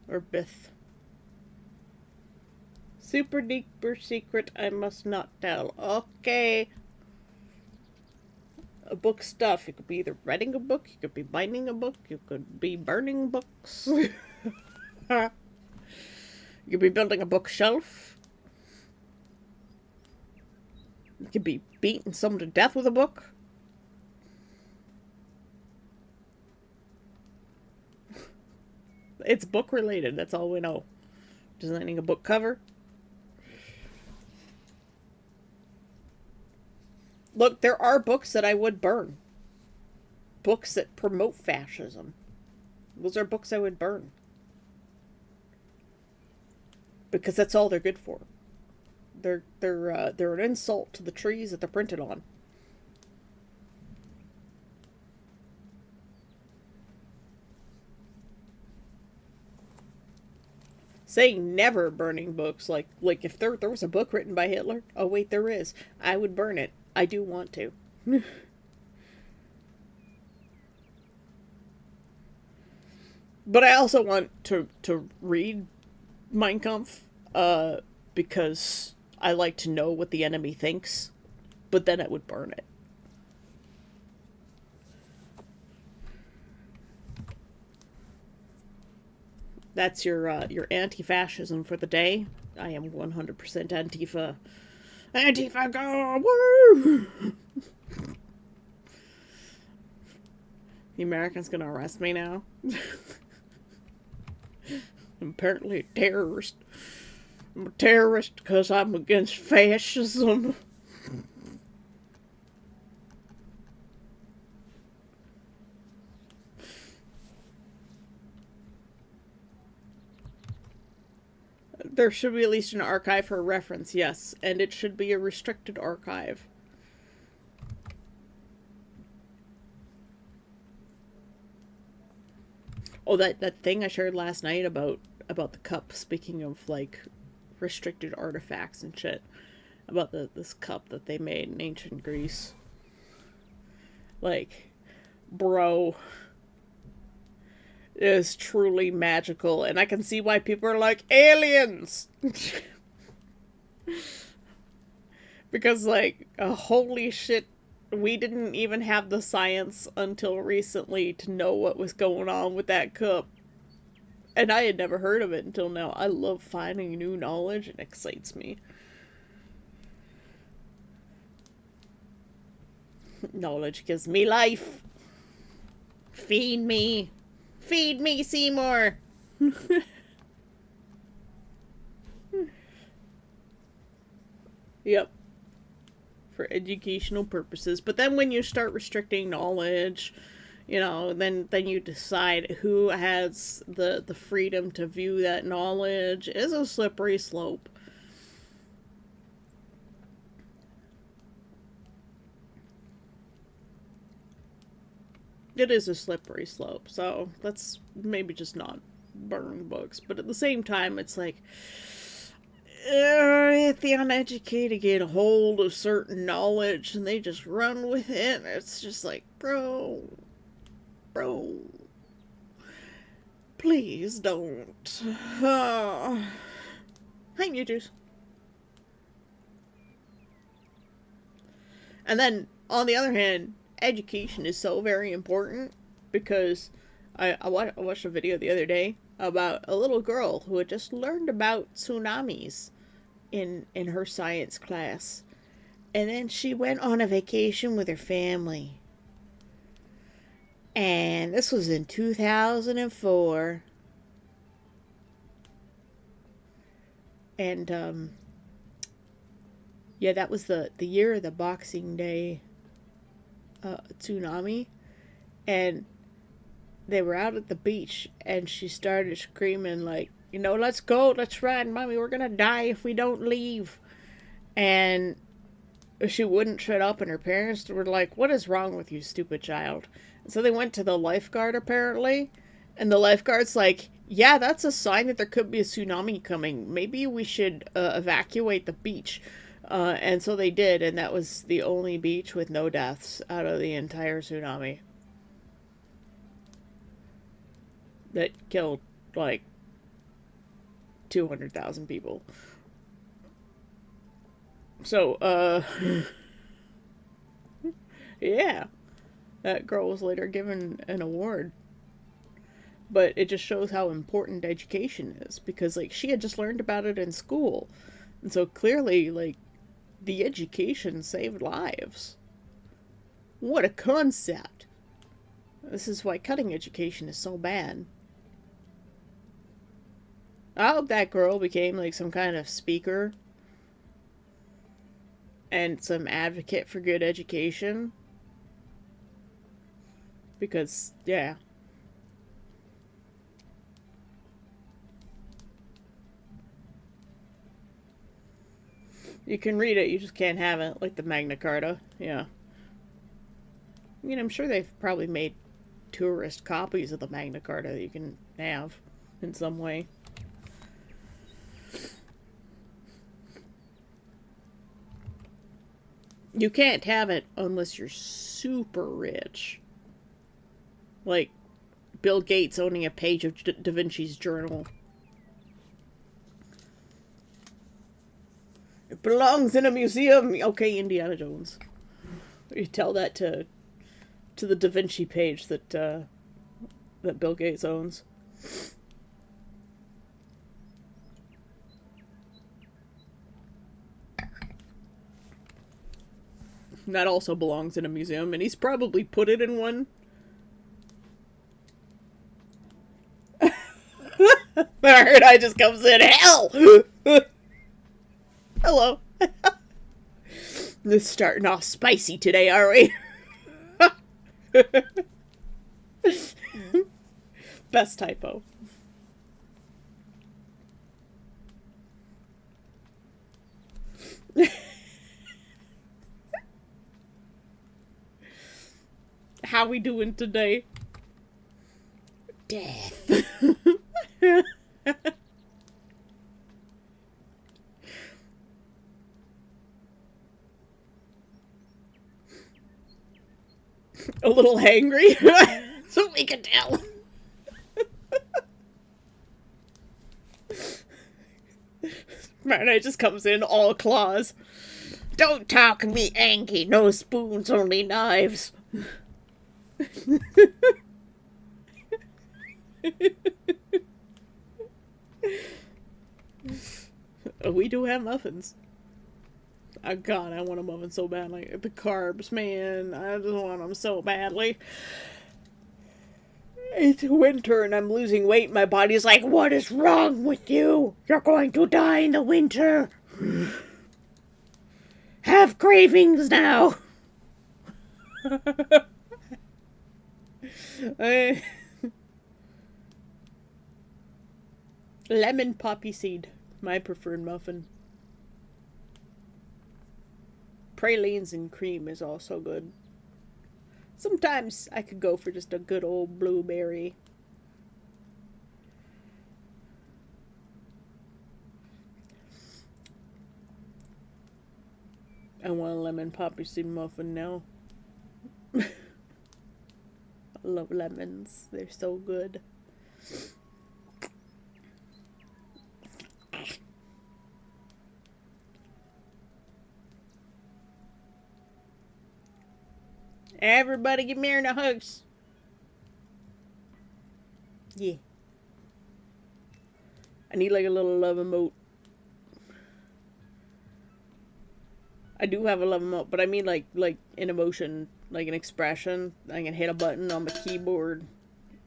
Speaker 1: Or Biff. Super deeper secret I must not tell. Okay. A book stuff. You could be either writing a book, you could be binding a book, you could be burning books. You could be building a bookshelf. You could be beating someone to death with a book. It's book related, that's all we know. Designing a book cover. Look, there are books that I would burn. Books that promote fascism. Those are books I would burn. Because that's all they're good for. They're an insult to the trees that they're printed on. Saying never burning books, like if there was a book written by Hitler, oh wait, there is, I would burn it. I do want to. But I also want to read Mein Kampf, because I like to know what the enemy thinks, but then I would burn it. That's your anti-fascism for the day. I am 100% Antifa. Antifa, go! Woo! The Americans gonna arrest me now? I'm apparently a terrorist. I'm a terrorist because I'm against fascism. There should be at least an archive for reference, yes. And it should be a restricted archive. Oh, that thing I shared last night about the cup, speaking of, like, restricted artifacts and shit. About this cup that they made in ancient Greece. Like, bro, it is truly magical, and I can see why people are like, aliens! Because, like, holy shit, we didn't even have the science until recently to know what was going on with that cup. And I had never heard of it until now. I love finding new knowledge, it excites me. Knowledge gives me life. Feed me. Feed me, Seymour! Yep. For educational purposes. But then when you start restricting knowledge, you know, then you decide who has the freedom to view that knowledge. Is a slippery slope. It is a slippery slope, so let's maybe just not burn books. But at the same time, it's like, if the uneducated get a hold of certain knowledge and they just run with it, it's just like, bro, please don't. Hi, Mewtwo's. And then, on the other hand, education is so very important, because I watched a video the other day about a little girl who had just learned about tsunamis in her science class. And then she went on a vacation with her family. And this was in 2004. And yeah, that was the year of the Boxing Day tsunami. And they were out at the beach, and she started screaming like, let's go, let's run, mommy, we're gonna die if we don't leave. And she wouldn't shut up, and her parents were like, what is wrong with you, stupid child? And so they went to the lifeguard, apparently, and the lifeguard's like, yeah, that's a sign that there could be a tsunami coming. Maybe we should evacuate the beach. And so they did, and that was the only beach with no deaths out of the entire tsunami. That killed, like, 200,000 people. So, yeah. That girl was later given an award. But it just shows how important education is. Because, like, she had just learned about it in school. And so clearly, like, the education saved lives. What a concept. This is why cutting education is so bad. I hope that girl became, like, some kind of speaker and some advocate for good education. Because, yeah. You can read it, you just can't have it, like the Magna Carta. Yeah. I mean, I'm sure they've probably made tourist copies of the Magna Carta that you can have in some way. You can't have it unless you're super rich. Like Bill Gates owning a page of Da Vinci's journal. It belongs in a museum. Okay, Indiana Jones. You tell that to the Da Vinci page that that Bill Gates owns. That also belongs in a museum, and he's probably put it in one. Alright, I just comes in. Hell! Hello. This starting off spicy today, are we? Best typo. How we doing today? Death. A little hangry? So we can tell. Marna just comes in all claws. Don't talk me, Angie. No spoons, only knives. We do have muffins. Oh God, I want a muffin so bad. Like the carbs, man. I just want them so badly. It's winter and I'm losing weight. My body's like, what is wrong with you? You're going to die in the winter. Have cravings now. Lemon poppy seed, my preferred muffin. Pralines and cream is also good. Sometimes I could go for just a good old blueberry. I want a lemon poppy seed muffin now. I love lemons. They're so good. Everybody give Marina hugs. Yeah. I need like a little love emote. I do have a love emote, but I mean like an emotion, like an expression. I can hit a button on the keyboard.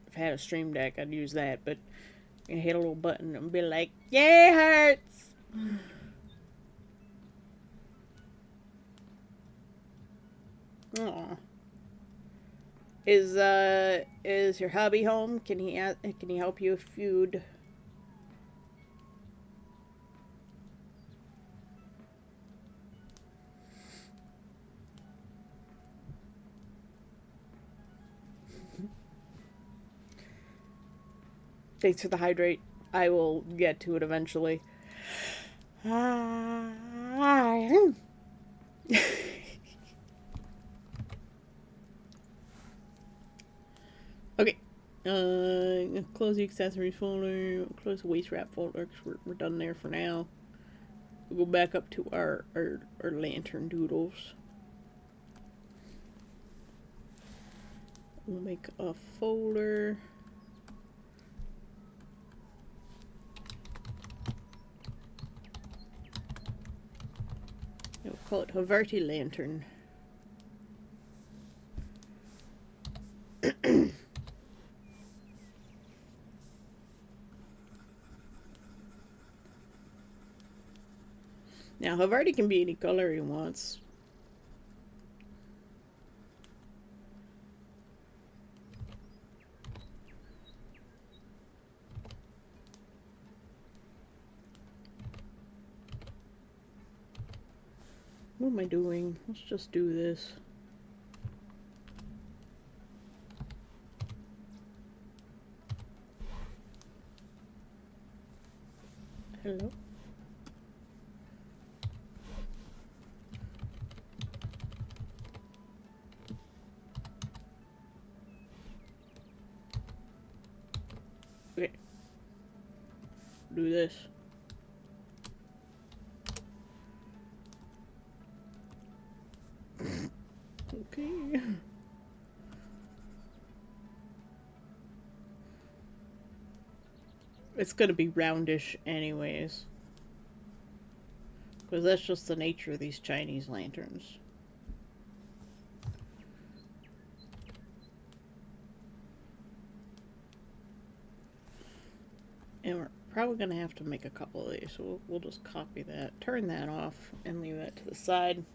Speaker 1: If I had a stream deck, I'd use that, but I can hit a little button and be like, "Yay, hearts!" Aw. Is your hubby home? Can he help you with food? Thanks for the hydrate. I will get to it eventually. Okay. Close the accessories folder. Close the waste wrap folder because we're done there for now. We'll go back up to our lantern doodles. We'll make a folder. We'll call it Havarti Lantern. Now, Havarti can be any color he wants. What am I doing? Let's just do this. Hello? Okay. Do this. Okay. It's gonna be roundish anyways. Because that's just the nature of these Chinese lanterns. And we're probably going to have to make a couple of these, so we'll just copy that, turn that off, and leave that to the side.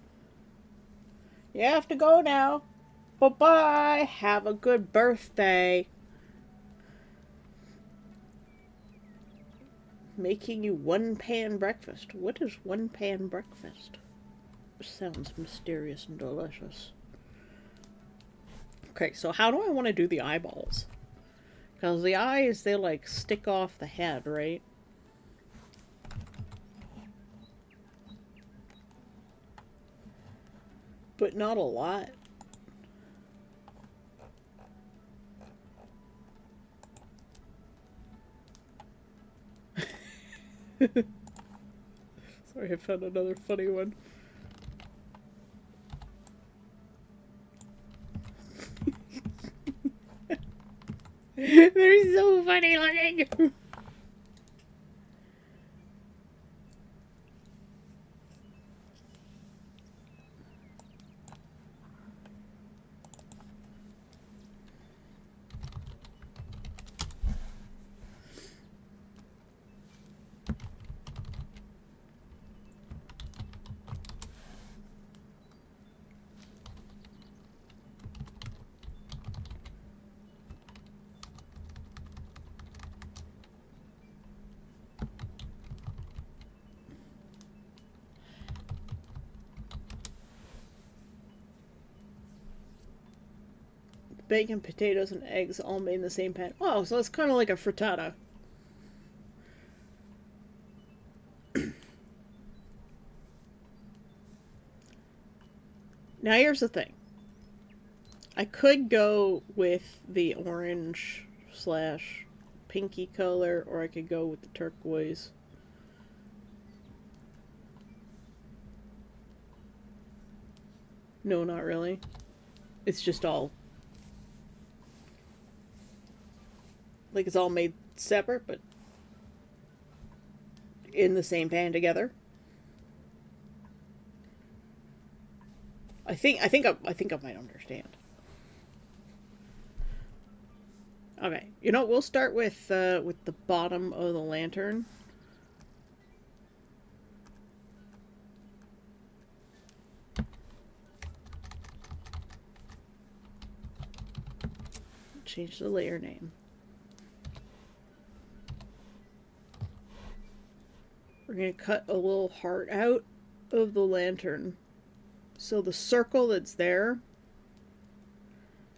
Speaker 1: You have to go now. Bye-bye. Have a good birthday. Making you one-pan breakfast. What is one-pan breakfast? Sounds mysterious and delicious. Okay, so how do I want to do the eyeballs? Because the eyes, they like stick off the head, right? But not a lot. Sorry, I found another funny one. They're so funny looking. Bacon, potatoes, and eggs all made in the same pan. Oh, so it's kind of like a frittata. Now here's the thing. I could go with the orange slash pinky color, or I could go with the turquoise. No, not really. It's just all... like it's all made separate, but in the same pan together. I might understand. Okay, you know, we'll start with the bottom of the lantern. Change the layer name. We're going to cut a little heart out of the lantern. So the circle that's there,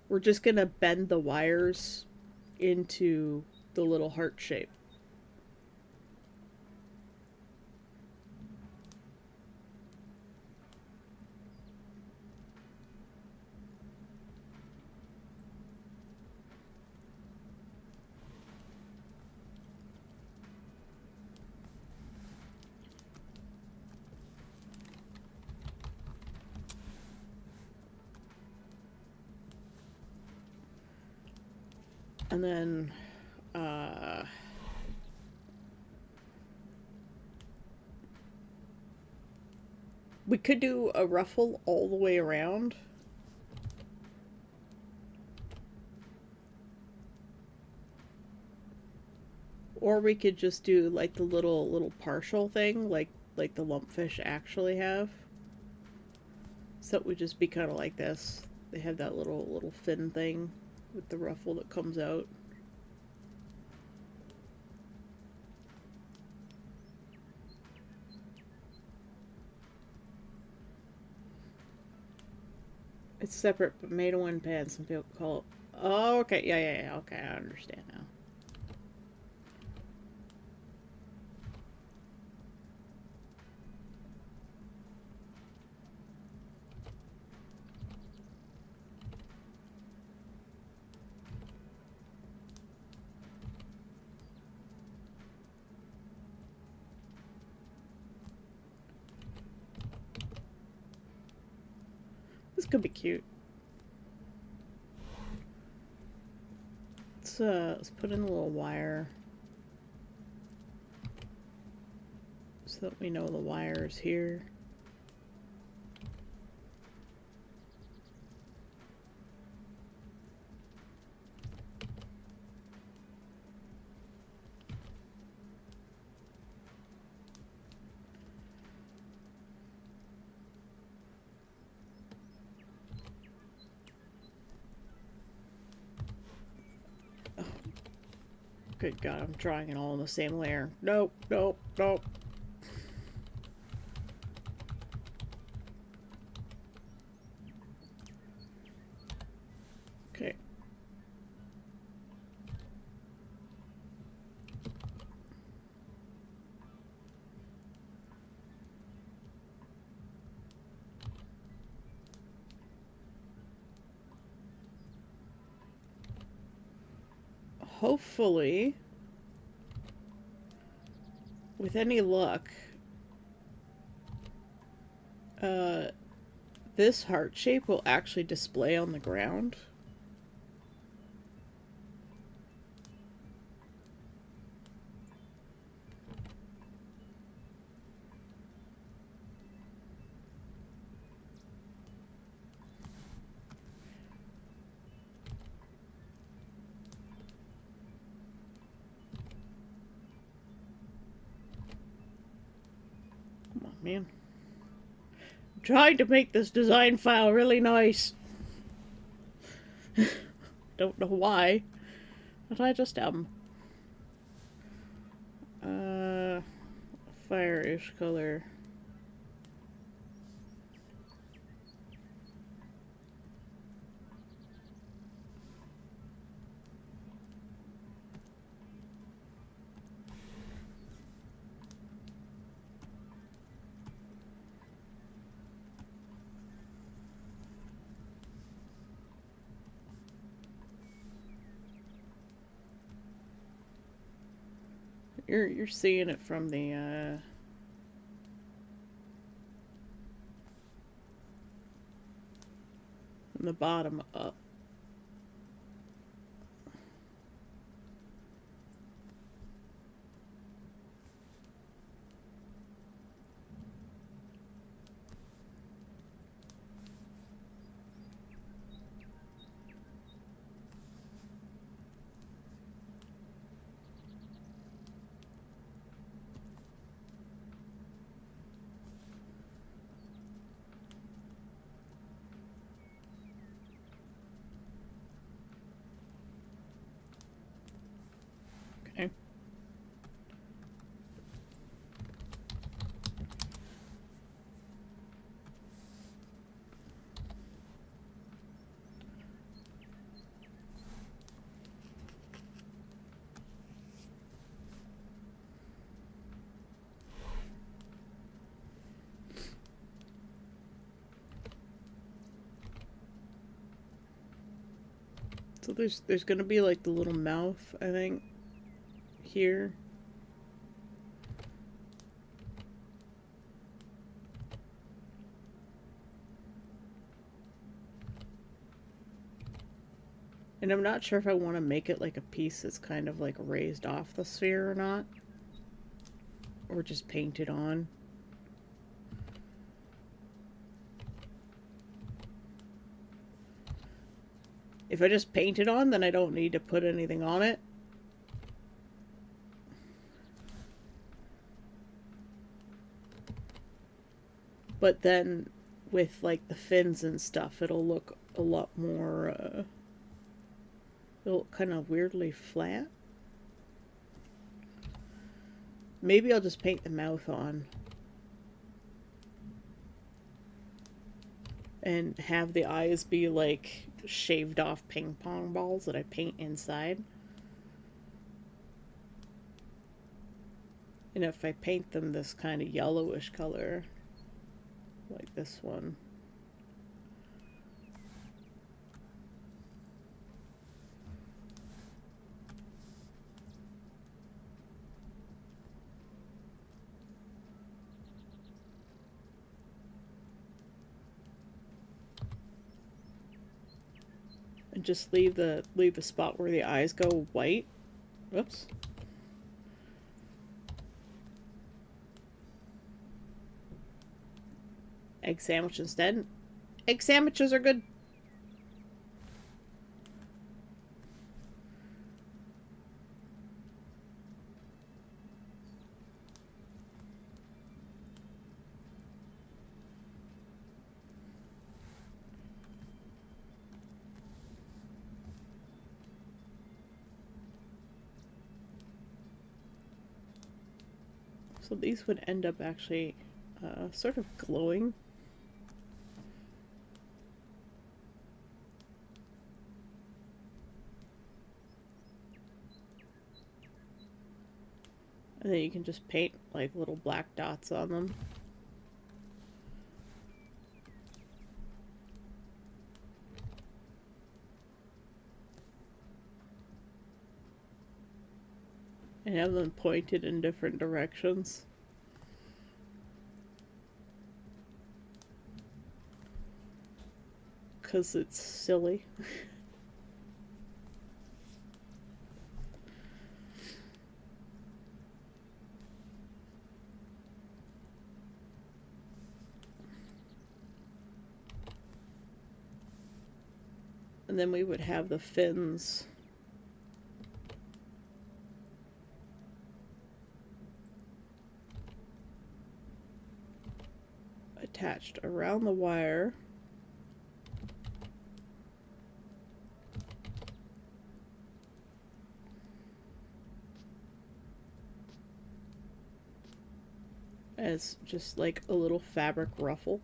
Speaker 1: we're just going to bend the wires into the little heart shape. And then we could do a ruffle all the way around. Or we could just do like the little partial thing, like the lumpfish actually have. So it would just be kind of like this. They have that little fin thing with the ruffle that comes out. It's separate, but made in one pan. Some people call it. Oh, okay. Yeah. Okay, I understand now. This could be cute. Let's put in a little wire so that we know the wire is here. Good God, I'm drawing it all in the same layer. Nope. Okay. Hopefully, with any luck, this heart shape will actually display on the ground. Come on, man. I'm trying to make this design file really nice. Don't know why, but I just am. Fire-ish color. You're seeing it from the bottom up. So there's gonna be like the little mouth, I think, here. And I'm not sure if I want to make it like a piece that's kind of like raised off the sphere or not. Or just paint it on. If I just paint it on, then I don't need to put anything on it. But then with like the fins and stuff, it'll look a lot more, it'll look kind of weirdly flat. Maybe I'll just paint the mouth on. And have the eyes be like shaved off ping pong balls that I paint inside. And if I paint them this kind of yellowish color, like this one, and just leave the spot where the eyes go white. Whoops. Egg sandwich instead. Egg sandwiches are good. So these would end up actually sort of glowing. And then you can just paint like little black dots on them. And have them pointed in different directions. Because it's silly. And then we would have the fins attached around the wire. As just like a little fabric ruffle.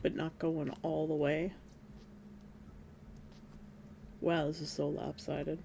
Speaker 1: But not going all the way. Wow, this is so lopsided.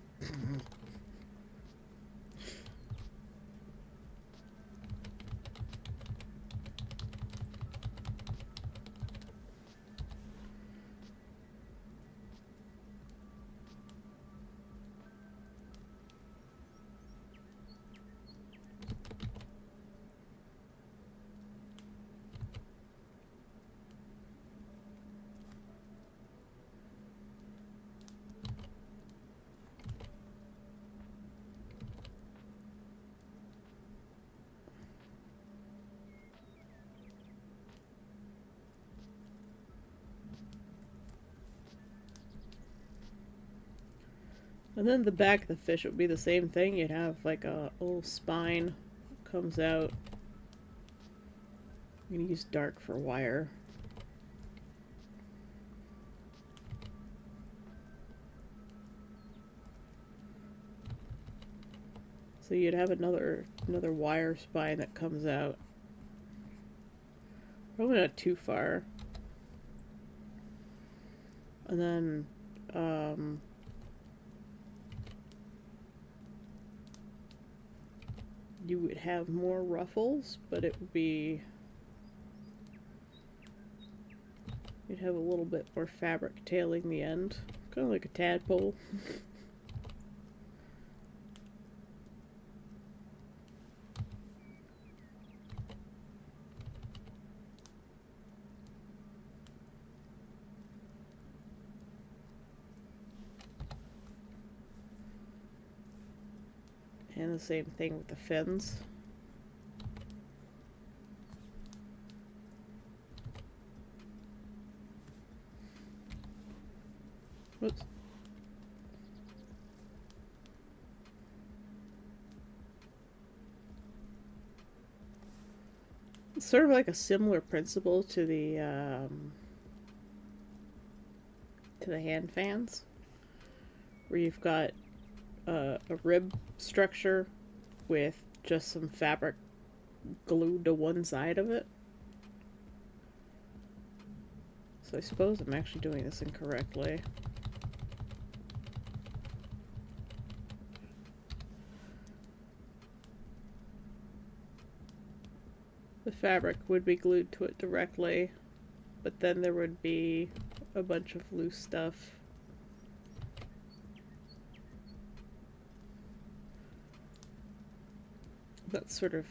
Speaker 1: And then the back of the fish would be the same thing. You'd have like a little spine comes out. I'm gonna use dark for wire. So you'd have another wire spine that comes out. Probably not too far. And then you would have more ruffles, but it would be... You'd have a little bit more fabric tailing the end. Kind of like a tadpole. And the same thing with the fins. Whoops. It's sort of like a similar principle to the hand fans, where you've got a rib structure with just some fabric glued to one side of it. So I suppose I'm actually doing this incorrectly. The fabric would be glued to it directly, but then there would be a bunch of loose stuff that sort of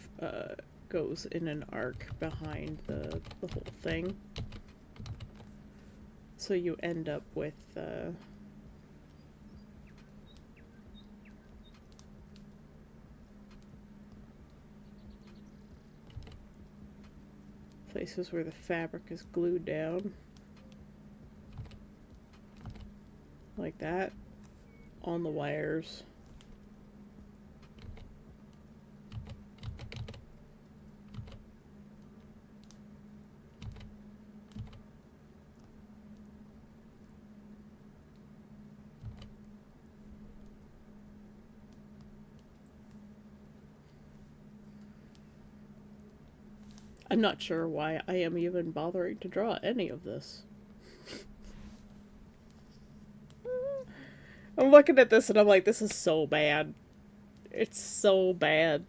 Speaker 1: goes in an arc behind the whole thing. So you end up with places where the fabric is glued down. Like that. On the wires. I'm not sure why I am even bothering to draw any of this. I'm looking at this and I'm like, this is so bad. It's so bad.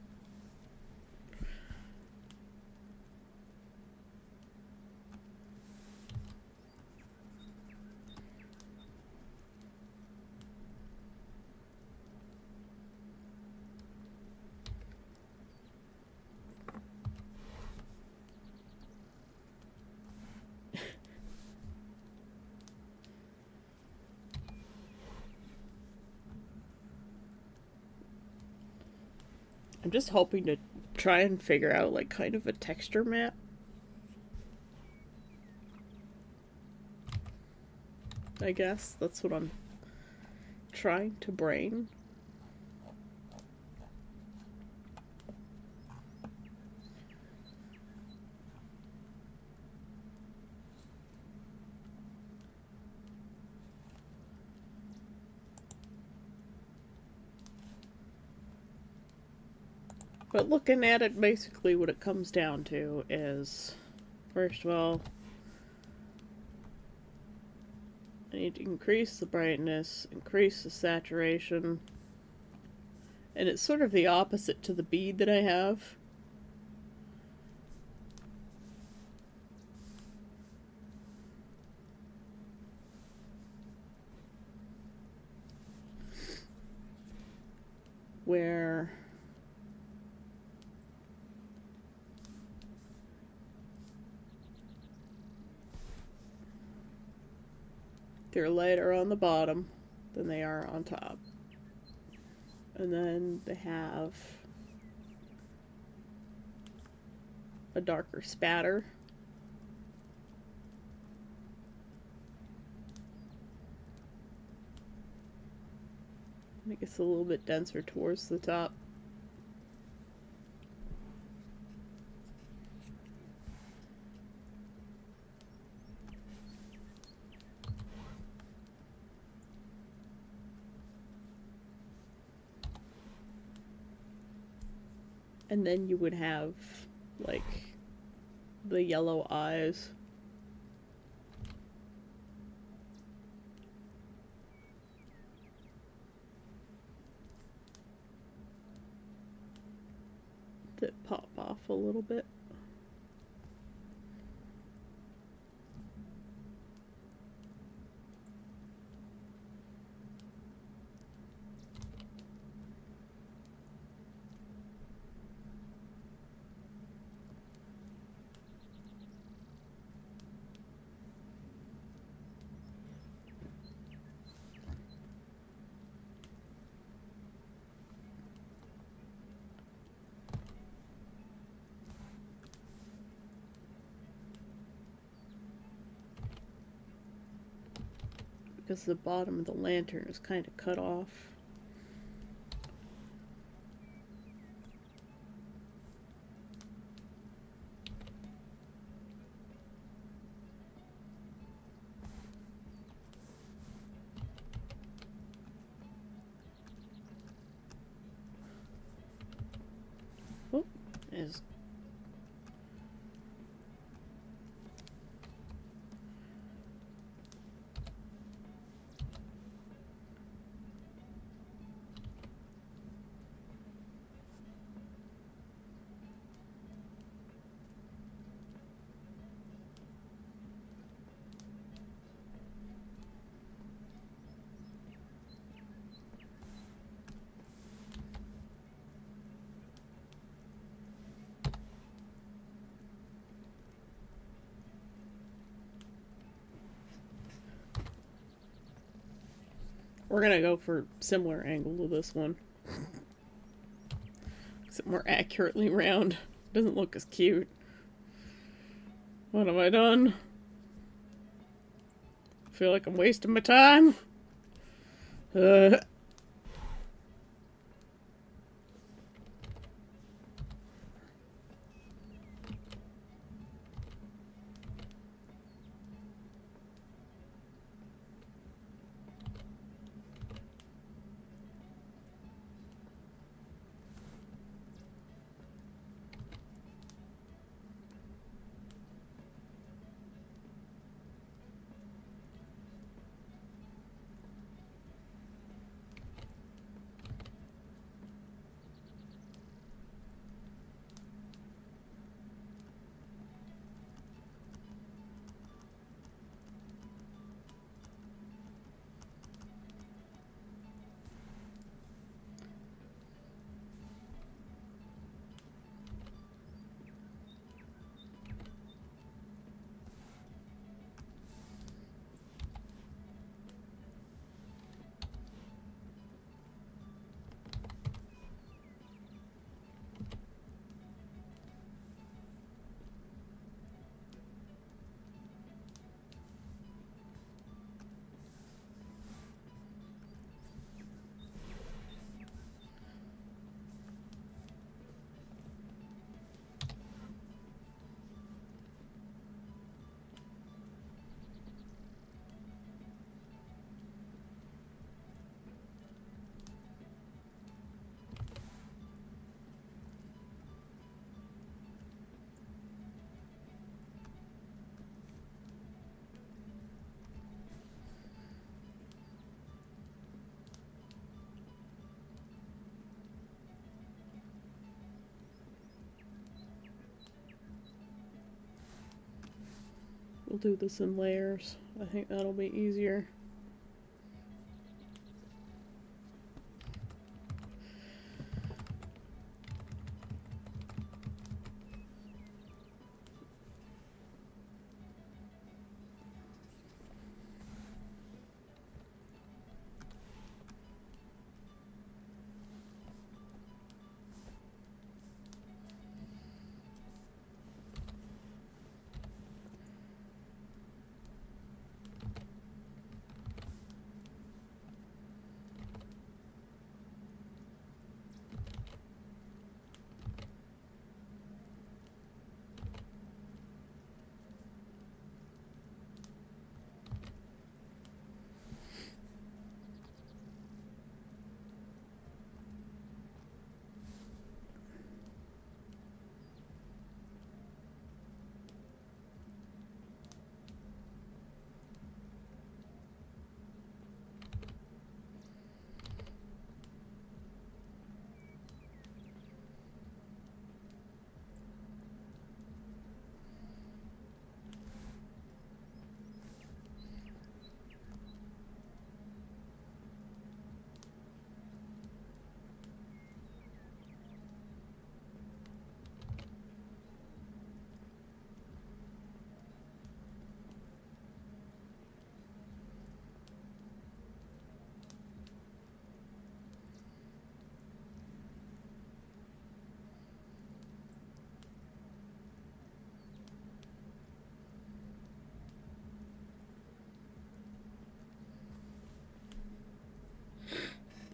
Speaker 1: I'm just hoping to try and figure out like kind of a texture map. I guess that's what I'm trying to brain. But looking at it, basically what it comes down to is, first of all, I need to increase the brightness, increase the saturation, and it's sort of the opposite to the bead that I have. Where they're lighter on the bottom than they are on top. And then they have a darker spatter. I think it's a little bit denser towards the top. And then you would have, like, the yellow eyes. that pop off a little bit. Because the bottom of the lantern is kind of cut off. Oh, is we're gonna go for similar angle to this one. Except more accurately round. Doesn't look as cute. What have I done? Feel like I'm wasting my time. We'll do this in layers. I think that'll be easier.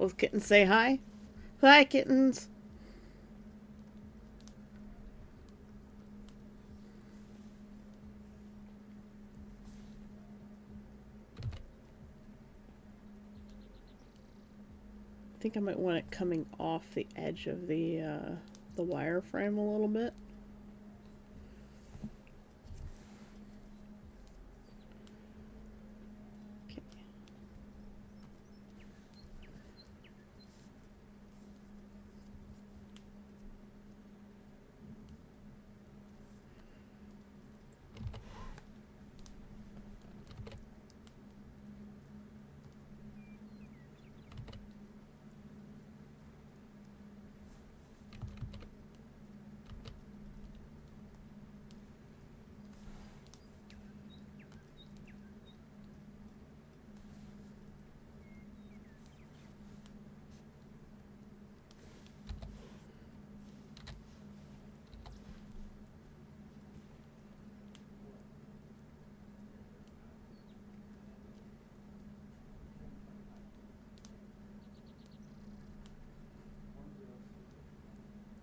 Speaker 1: Both kittens say hi. Hi, kittens. I think I might want it coming off the edge of the wireframe a little bit. Okay.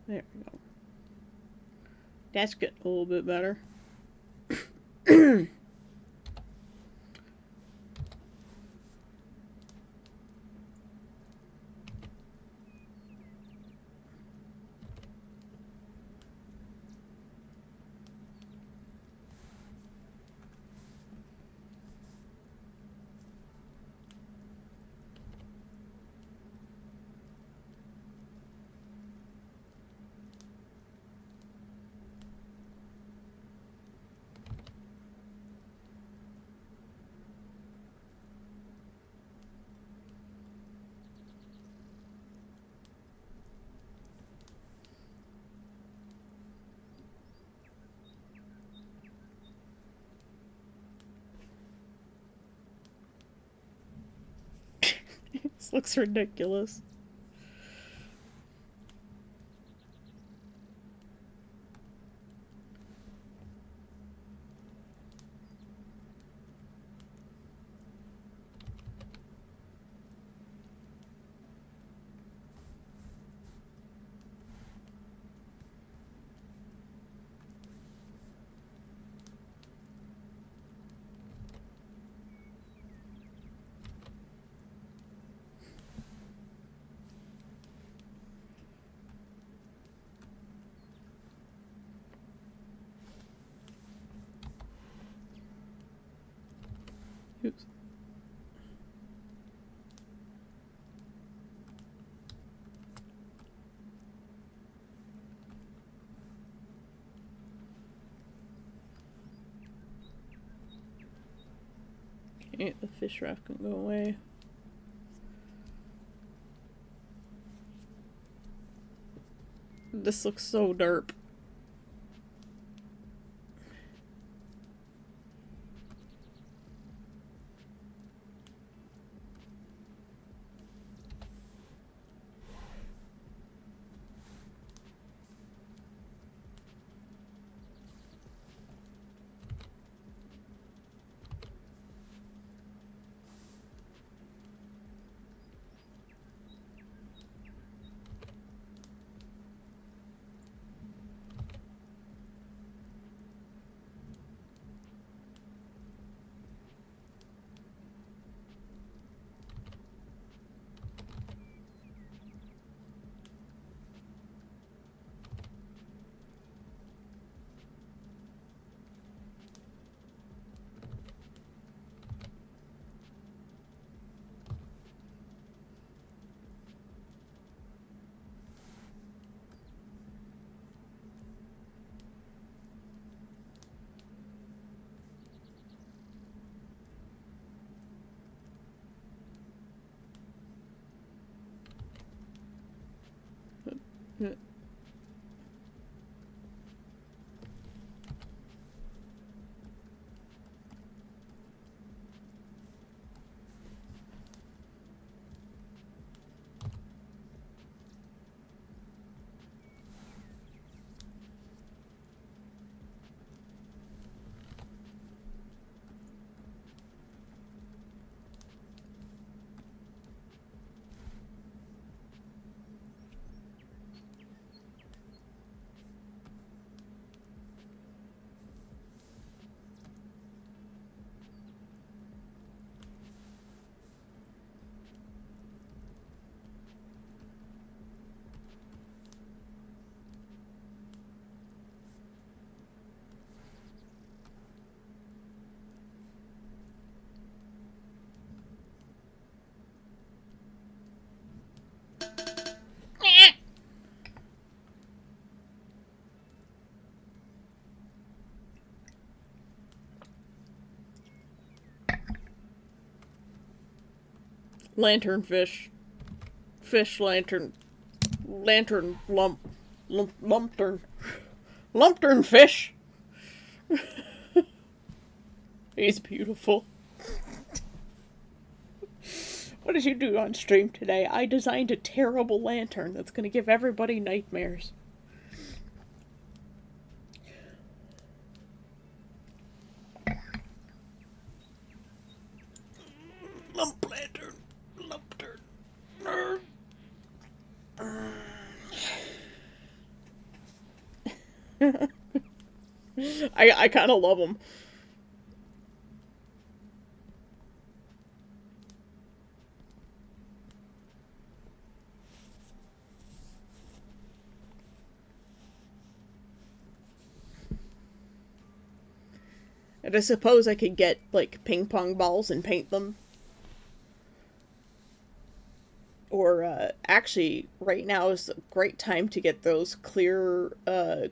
Speaker 1: There we go. That's getting a little bit better. This looks ridiculous. Oops. Okay, the fish wrap can go away. This looks so derp. Lanternfish. Fish lantern. Lantern lumptern. Lumptern fish! He's beautiful. What did you do on stream today? I designed a terrible lantern that's gonna give everybody nightmares. Lump lantern. Lumptern. I kind of love them. And I suppose I could get, like, ping pong balls and paint them. Or, actually, right now is a great time to get those clear,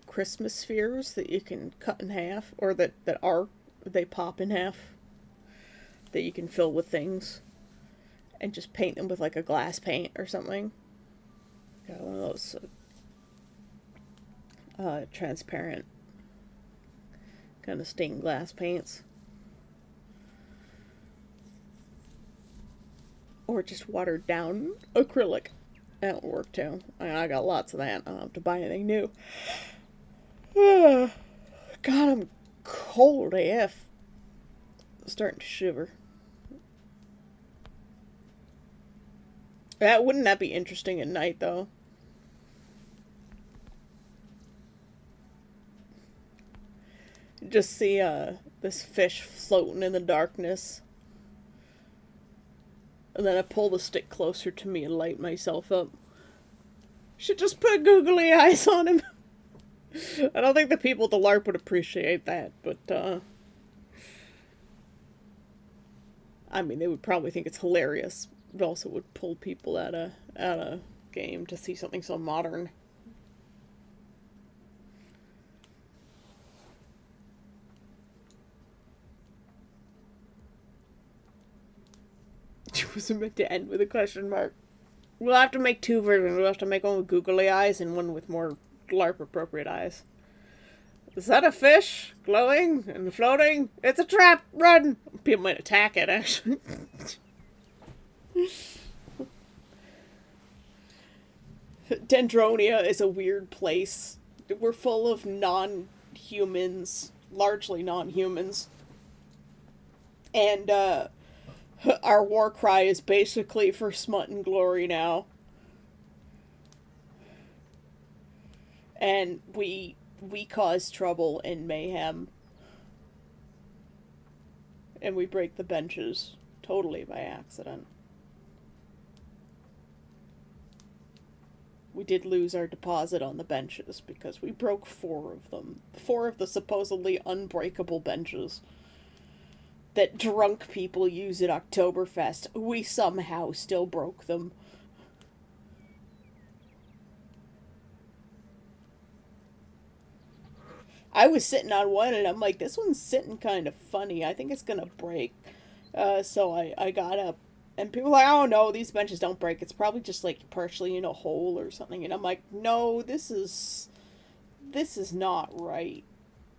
Speaker 1: Christmas spheres that you can cut in half, or they pop in half, that you can fill with things, and just paint them with, like, a glass paint or something. Got one of those, transparent, kind of stained glass paints. Or just watered down acrylic. That would work too. I got lots of that. I don't have to buy anything new. God, I'm cold AF. Starting to shiver. Wouldn't that be interesting at night though? Just see this fish floating in the darkness. And then I pull the stick closer to me and light myself up. Should just put googly eyes on him. I don't think the people at the LARP would appreciate that, but, I mean, they would probably think it's hilarious. It also would pull people out of game to see something so modern. It was meant to end with a question mark. We'll have to make two versions. We'll have to make one with googly eyes and one with more LARP appropriate eyes. Is that a fish? Glowing and floating? It's a trap! Run! People might attack it, actually. Dendronia is a weird place. We're full of non-humans. Largely non-humans. And, our war cry is basically for smut and glory now. And we cause trouble and mayhem. And we break the benches totally by accident. We did lose our deposit on the benches because we broke 4 of them. 4 of the supposedly unbreakable benches that drunk people use at Oktoberfest. We somehow still broke them. I was sitting on one and I'm like, this one's sitting kind of funny. I think it's gonna break. So I got up and people were like, oh no, these benches don't break. It's probably just like partially in a hole or something. And I'm like, no, this is not right.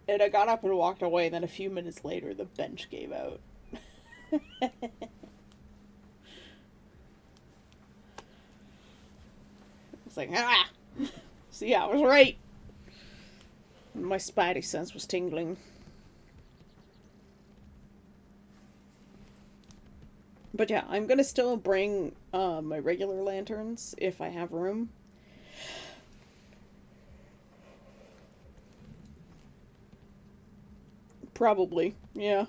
Speaker 1: And I got up and walked away, and then a few minutes later, the bench gave out. It's like, ah! So yeah, I was right. My spidey sense was tingling. But yeah, I'm gonna still bring my regular lanterns if I have room. Probably, yeah.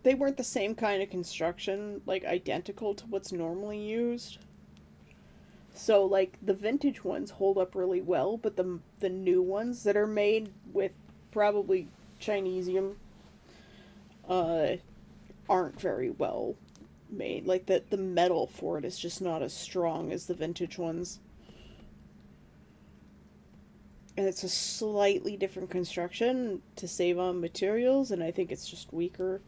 Speaker 1: They weren't the same kind of construction, like identical to what's normally used. So, like, the vintage ones hold up really well, but the new ones that are made with probably Chinesium, aren't very well made. Like, the metal for it is just not as strong as the vintage ones. And it's a slightly different construction to save on materials, and I think it's just weaker.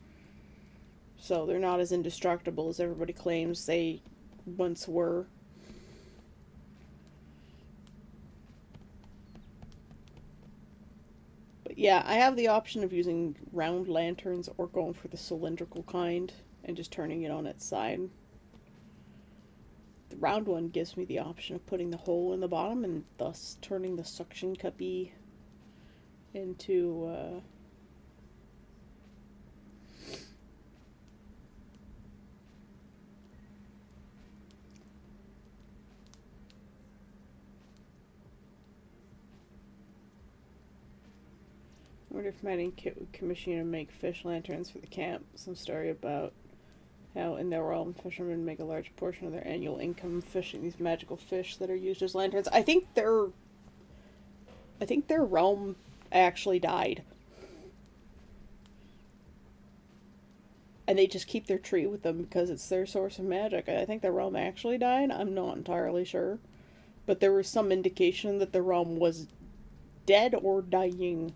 Speaker 1: So they're not as indestructible as everybody claims they once were. But yeah, I have the option of using round lanterns or going for the cylindrical kind and just turning it on its side. The round one gives me the option of putting the hole in the bottom and thus turning the suction cuppy into I wonder if Maddie commissioned you to make fish lanterns for the camp. Some story about how in their realm fishermen make a large portion of their annual income fishing these magical fish that are used as lanterns. I think their realm actually died. And they just keep their tree with them because it's their source of magic. I think the realm actually died. I'm not entirely sure. But there was some indication that the realm was dead or dying.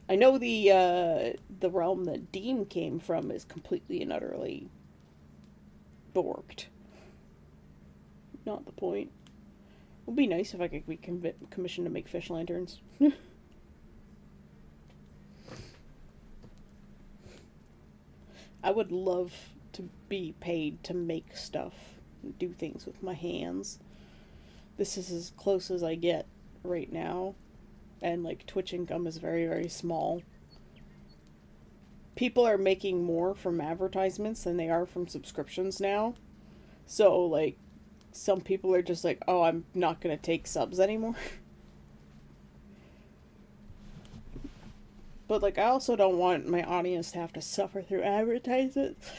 Speaker 1: I know the realm that Dean came from is completely and utterly borked. Not the point. It would be nice if I could be commissioned to make fish lanterns. I would love to be paid to make stuff, do things with my hands. This is as close as I get right now. And like Twitch income is very, very small. People are making more from advertisements than they are from subscriptions now. So like some people are just like, oh, I'm not gonna take subs anymore. But like I also don't want my audience to have to suffer through advertisements.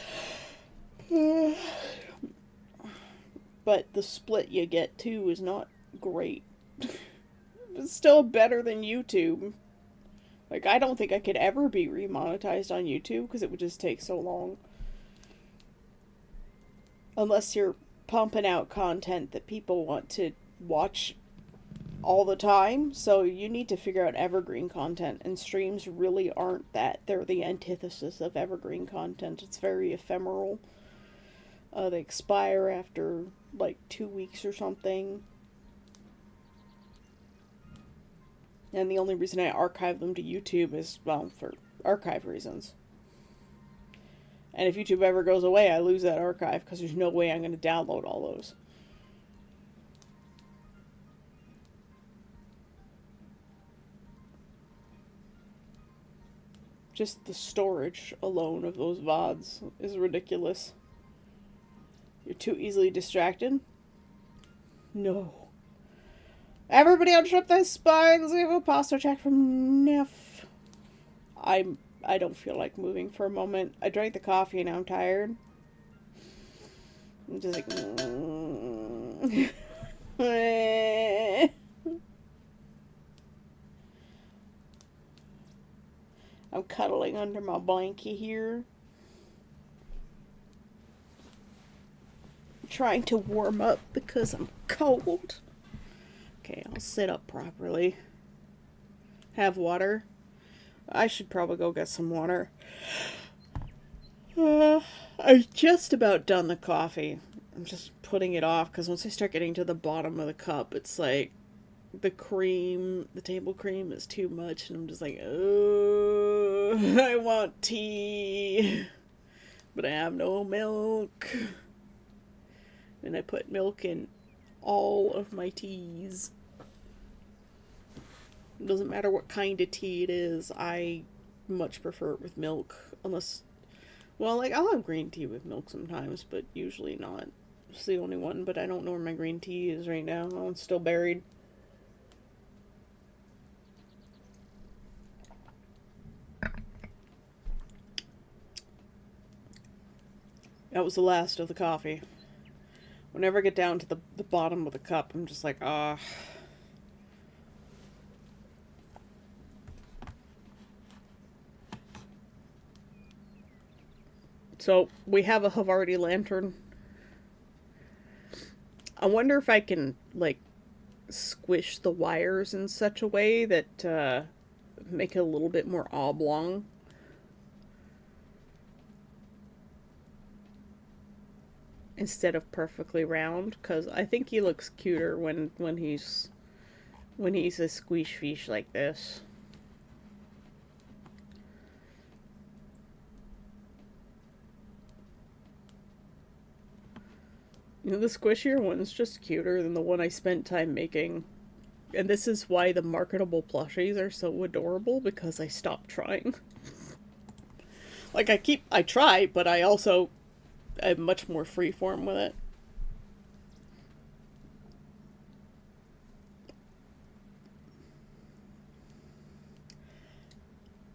Speaker 1: But the split you get too is not great. It's still better than YouTube. Like, I don't think I could ever be remonetized on YouTube because it would just take so long. Unless you're pumping out content that people want to watch all the time. So you need to figure out evergreen content. And streams really aren't that. They're the antithesis of evergreen content. It's very ephemeral. They expire after like 2 weeks or something. And the only reason I archive them to YouTube is, well, for archive reasons. And if YouTube ever goes away, I lose that archive because there's no way I'm going to download all those. Just the storage alone of those VODs is ridiculous. You're too easily distracted? No. Everybody on Trip Thy Spines, we have a posture check from Neff. I don't feel like moving for a moment. I drank the coffee and now I'm tired. I'm just like... I'm cuddling under my blankie here. I'm trying to warm up because I'm cold. Okay, I'll sit up properly. Have water. I should probably go get some water. I'm just about done the coffee. I'm just putting it off because once I start getting to the bottom of the cup, it's like the cream, the table cream is too much, and I'm just like, oh, I want tea, but I have no milk. And I put milk in all of my teas. It doesn't matter what kind of tea it is. I much prefer it with milk. Unless, well, like, I'll have green tea with milk sometimes, but usually not. It's the only one, but I don't know where my green tea is right now. Oh, it's still buried. That was the last of the coffee. Whenever I get down to the bottom of the cup, I'm just like, ah. So, we have a Havarti lantern. I wonder if I can, like, squish the wires in such a way that, make it a little bit more oblong. Instead of perfectly round, because I think he looks cuter when he's a squish fish like this. You know, the squishier one's just cuter than the one I spent time making. And this is why the marketable plushies are so adorable, because I stopped trying. Like, I try, but I also am much more freeform with it.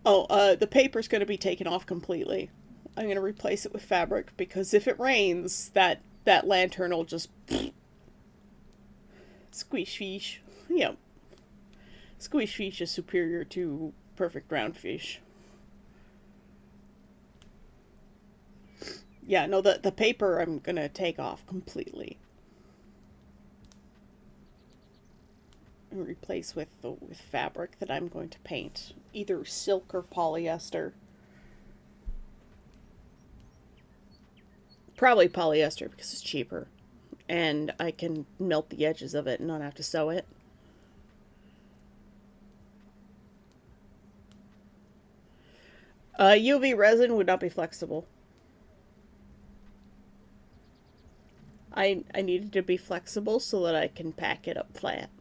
Speaker 1: Oh, the paper's going to be taken off completely. I'm going to replace it with fabric, because if it rains, that lantern will just squish fish. Yeah. Squish fish is superior to perfect round fish. Yeah, no, the paper I'm going to take off completely. And replace with fabric that I'm going to paint. Either silk or polyester. Probably polyester because it's cheaper. And I can melt the edges of it and not have to sew it. UV resin would not be flexible. I needed to be flexible so that I can pack it up flat.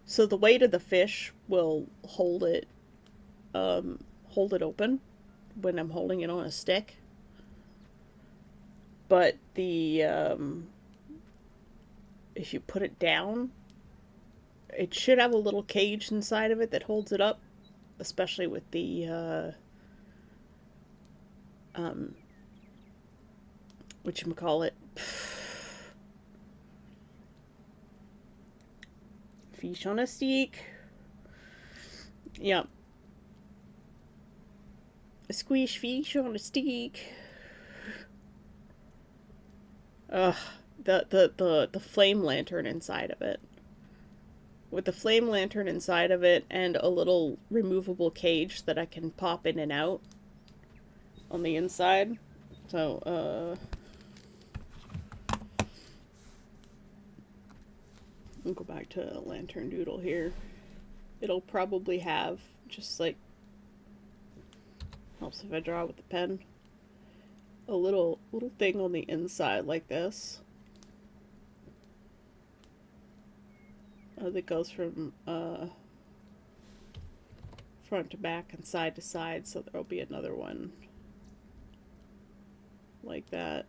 Speaker 1: So the weight of the fish will hold it open when I'm holding it on a stick. But the if you put it down, it should have a little cage inside of it that holds it up, especially with the whatchamacallit, fish on a stick. Yep. A squish fish on a stick. Ugh, the flame lantern inside of it. With the flame lantern inside of it and a little removable cage that I can pop in and out on the inside. So, I'll go back to Lantern Doodle here. It'll probably have just like, helps if I draw with the pen, a little thing on the inside like this. That goes from front to back and side to side, so there'll be another one like that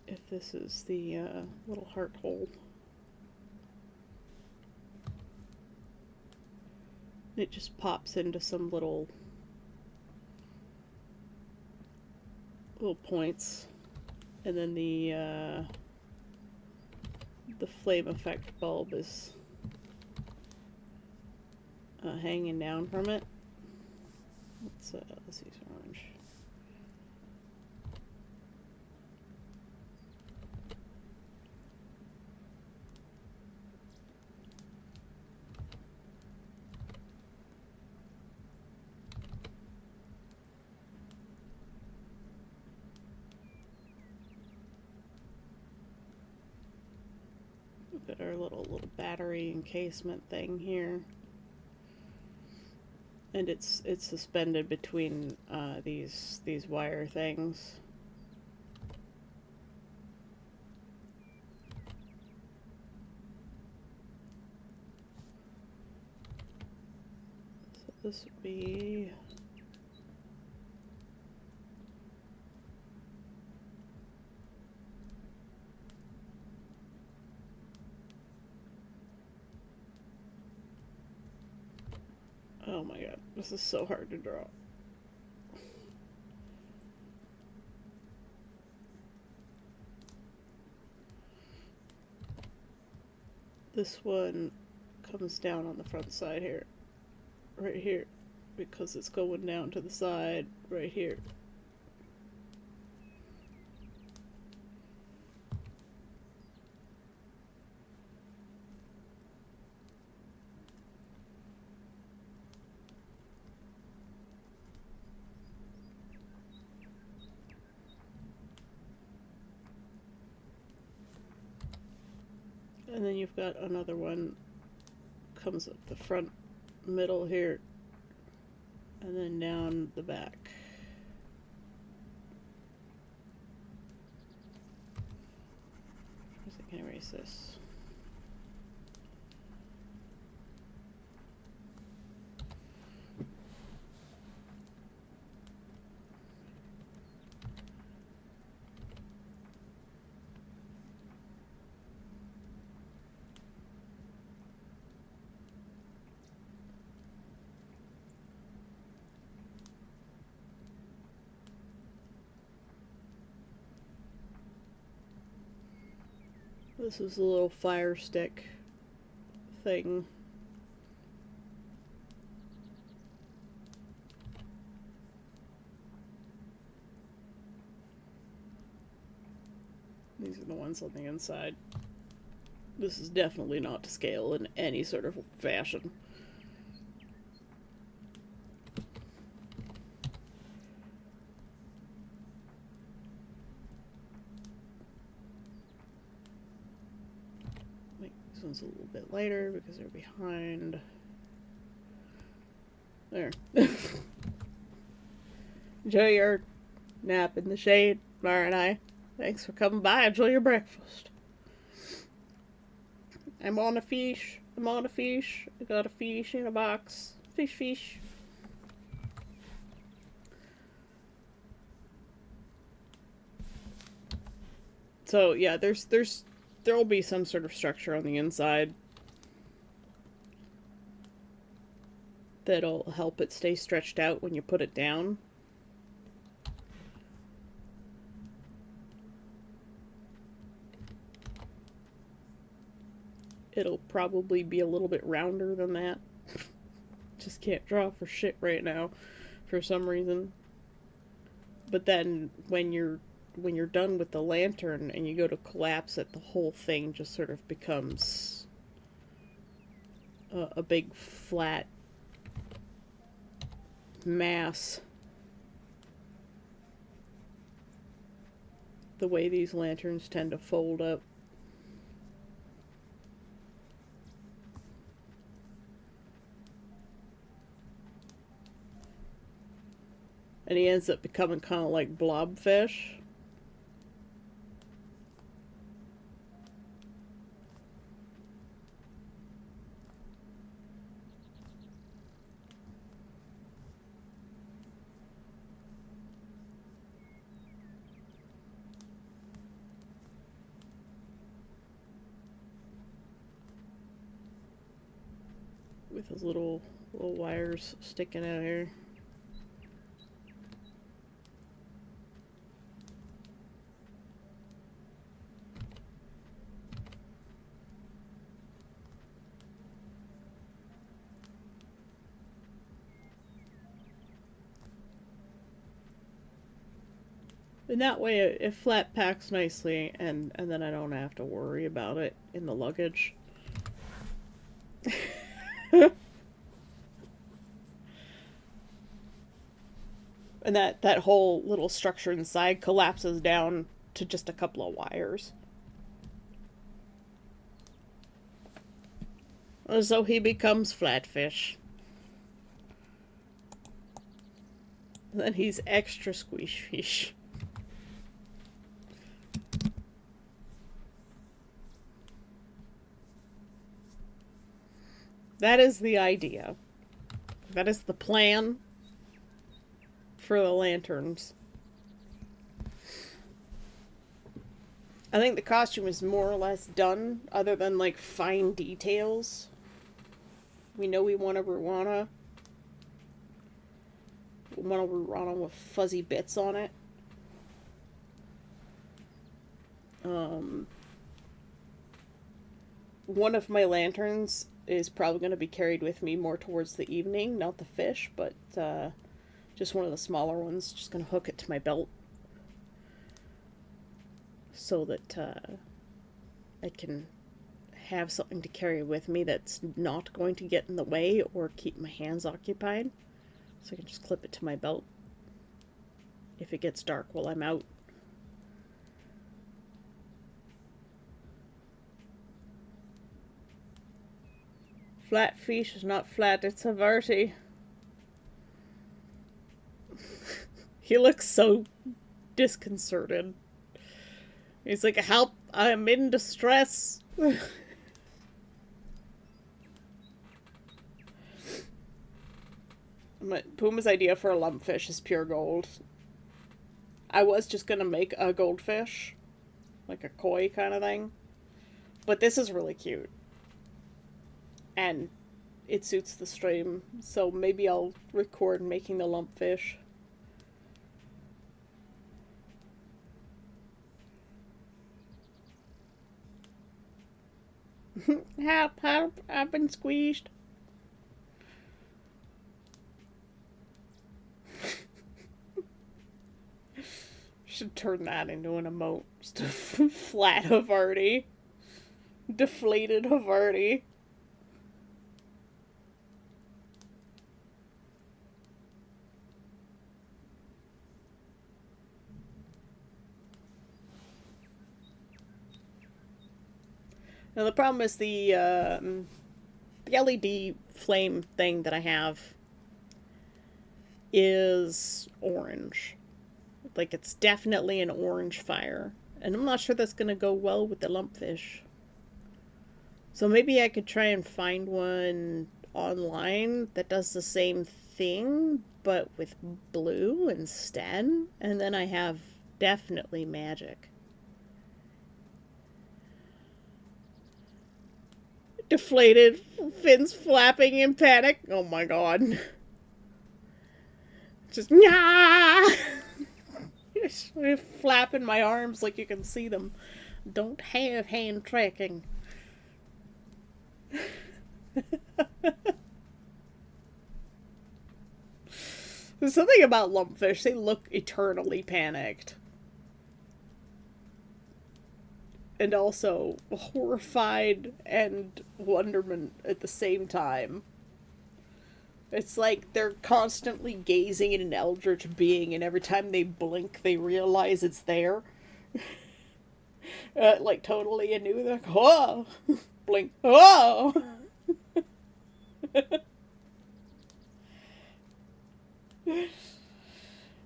Speaker 1: if this is the little heart hole. It just pops into some little points, and then the flame effect bulb is hanging down from it. Let's use orange. Look at our little battery encasement thing here. And it's suspended between these wire things. So this would be oh my god, this is so hard to draw. This one comes down on the front side here, right here, because it's going down to the side right here. And then you've got another one comes up the front middle here and then down the back. I can erase this. This is a little fire stick thing. These are the ones on the inside. This is definitely not to scale in any sort of fashion. This one's a little bit lighter because they're behind. There. Enjoy your nap in the shade, Mara and I. Thanks for coming by. Enjoy your breakfast. I'm on a fish. I'm on a fish. I got a fish in a box. Fish, fish. So yeah, there'll be some sort of structure on the inside that'll help it stay stretched out when you put it down. It'll probably be a little bit rounder than that. Just can't draw for shit right now for some reason. But then when you're done with the lantern and you go to collapse it, the whole thing just sort of becomes a big flat mass. The way these lanterns tend to fold up. And he ends up becoming kind of like blobfish. With his little wires sticking out here. And that way it flat packs nicely, and then I don't have to worry about it in the luggage. And that whole little structure inside collapses down to just a couple of wires. So he becomes Flatfish. Then he's extra squish fish. That is the idea. That is the plan for the lanterns. I think the costume is more or less done, other than like fine details. We know we want a Ruana. We want a Ruana with fuzzy bits on it. One of my lanterns is probably going to be carried with me more towards the evening, not the fish, but just one of the smaller ones. Just going to hook it to my belt so that I can have something to carry with me that's not going to get in the way or keep my hands occupied. So I can just clip it to my belt if it gets dark while I'm out. Flat fish is not flat, it's a verti. He looks so disconcerted. He's like, help, I'm in distress. Puma's idea for a lumpfish is pure gold. I was just gonna make a goldfish, like a koi kind of thing. But this is really cute. And it suits the stream, so maybe I'll record making the lumpfish. Help, help, I've been squeezed. Should turn that into an emote. Just a flat Havarti. Deflated Havarti. Now the problem is the LED flame thing that I have is orange. Like, it's definitely an orange fire. And I'm not sure that's going to go well with the lumpfish. So maybe I could try and find one online that does the same thing, but with blue instead. And then I have definitely magic. Deflated, fins flapping in panic. Oh my god. Just, nah! Just flapping my arms like you can see them. Don't have hand tracking. There's something about lumpfish. They look eternally panicked. And also horrified and wonderment at the same time. It's like they're constantly gazing at an eldritch being, and every time they blink, they realize it's there. Like totally anew. They're like, oh! Blink. Oh!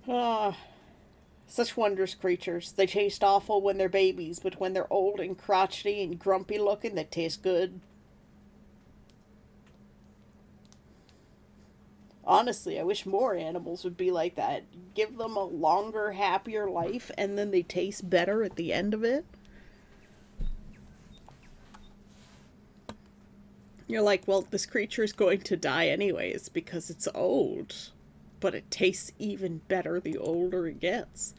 Speaker 1: Ah. Such wondrous creatures. They taste awful when they're babies, but when they're old and crotchety and grumpy looking, they taste good. Honestly, I wish more animals would be like that. Give them a longer, happier life, and then they taste better at the end of it. You're like, well, this creature is going to die anyways because it's old. But it tastes even better the older it gets.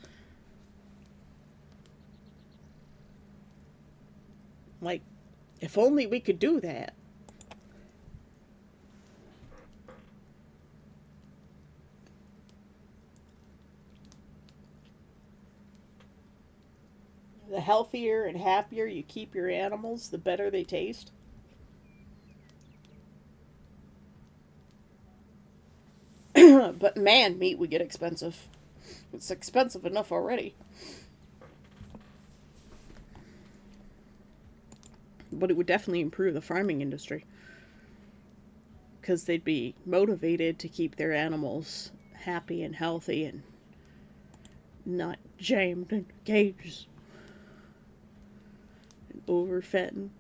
Speaker 1: Like, if only we could do that. The healthier and happier you keep your animals, the better they taste. But man, meat would get expensive. It's expensive enough already. But it would definitely improve the farming industry. Because they'd be motivated to keep their animals happy and healthy and not jammed in cages and overfed.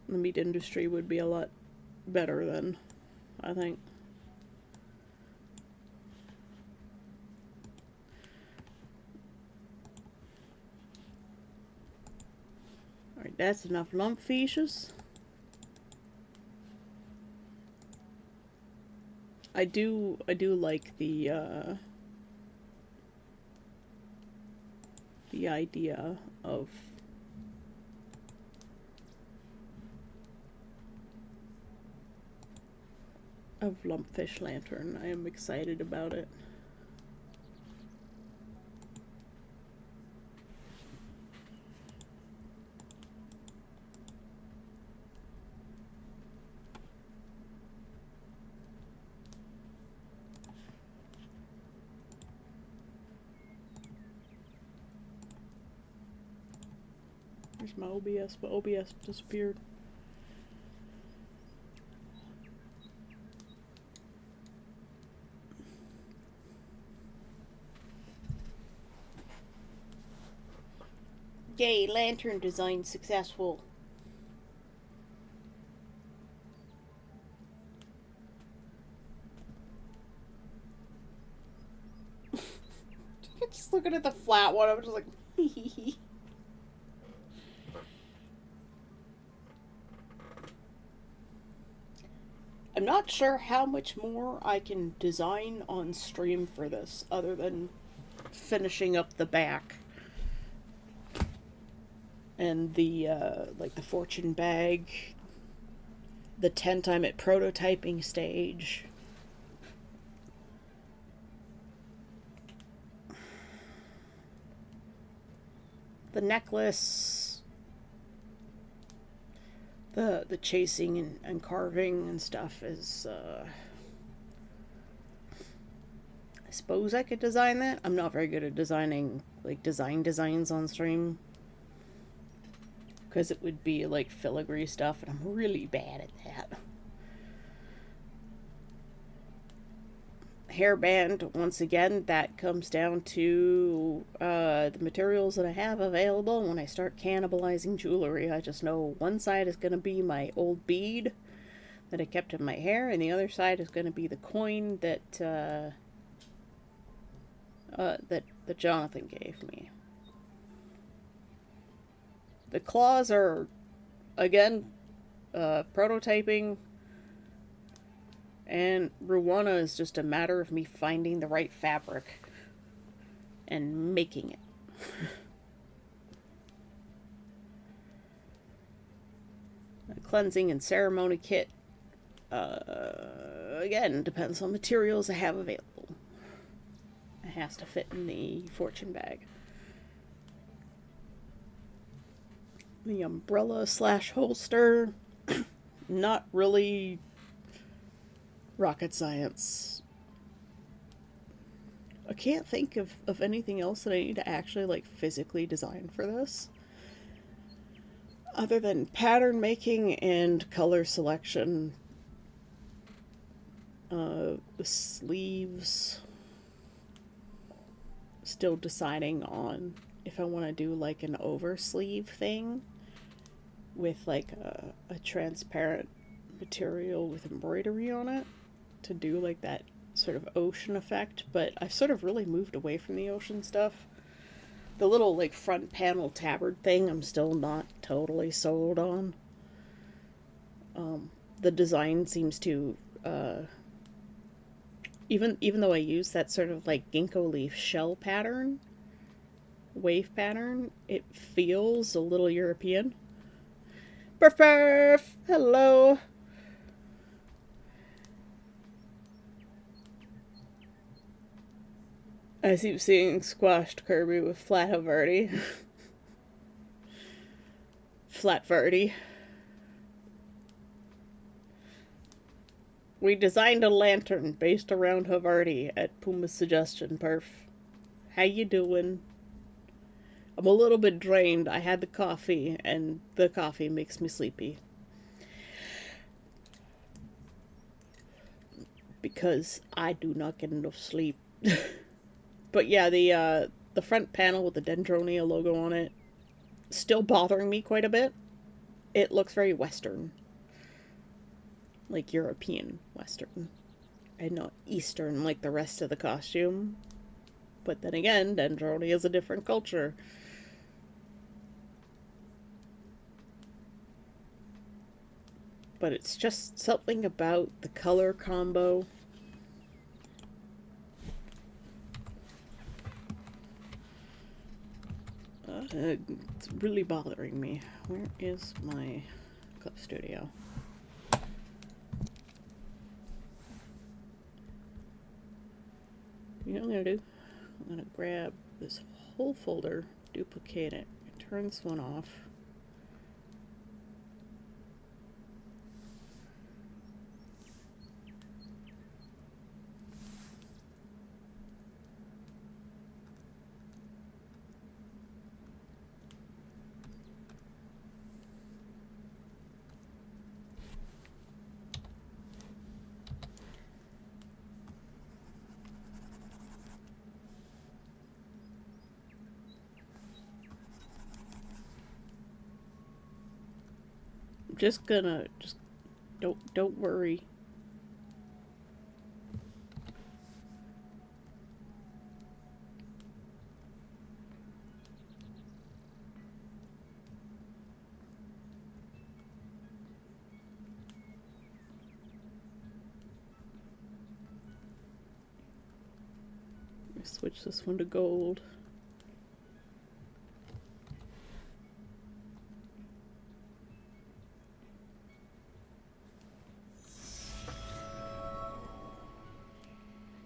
Speaker 1: The meat industry would be a lot better then, I think. Alright, that's enough lumpfishes. I do like the idea of Lumpfish Lantern. I am excited about it. Where's my OBS? My OBS disappeared. Yay, lantern design successful. Just looking at the flat one, I'm just like, I'm not sure how much more I can design on stream for this, other than finishing up the back. And the, like the fortune bag, the tent I'm at prototyping stage. The necklace, the chasing and carving and stuff is, I suppose I could design that. I'm not very good at designing, like, designs on stream. Because it would be, like, filigree stuff, and I'm really bad at that. Hairband, once again, that comes down to the materials that I have available. When I start cannibalizing jewelry, I just know one side is going to be my old bead that I kept in my hair, and the other side is going to be the coin that that Jonathan gave me. The claws are, again, prototyping. And Ruana is just a matter of me finding the right fabric and making it. A cleansing and ceremony kit, again, depends on materials I have available. It has to fit in the fortune bag. The umbrella / holster, not really rocket science. I can't think of anything else that I need to actually, like, physically design for this. Other than pattern making and color selection. The sleeves. Still deciding on if I want to do, like, an oversleeve thing with, like, a transparent material with embroidery on it, to do, like, that sort of ocean effect, but I've sort of really moved away from the ocean stuff. The little, like, front panel tabard thing, I'm still not totally sold on. The design seems to, even though I use that sort of, like, ginkgo leaf shell pattern, wave pattern, it feels a little European. Perf perf! Hello! I keep seeing squashed Kirby with flat Havarti. Flat Verdi. We designed a lantern based around Havarti at Puma's suggestion, Perf. How you doing? I'm a little bit drained. I had the coffee, and the coffee makes me sleepy. Because I do not get enough sleep. But yeah, the front panel with the Dendronia logo on it, still bothering me quite a bit. It looks very Western. Like European Western. And not Eastern like the rest of the costume. But then again, Dendronia is a different culture. But it's just something about the color combo. It's really bothering me. Where is my Clip Studio? You know what I'm gonna do? I'm gonna grab this whole folder, duplicate it, and turn this one off. just gonna don't worry. Switch this one to gold.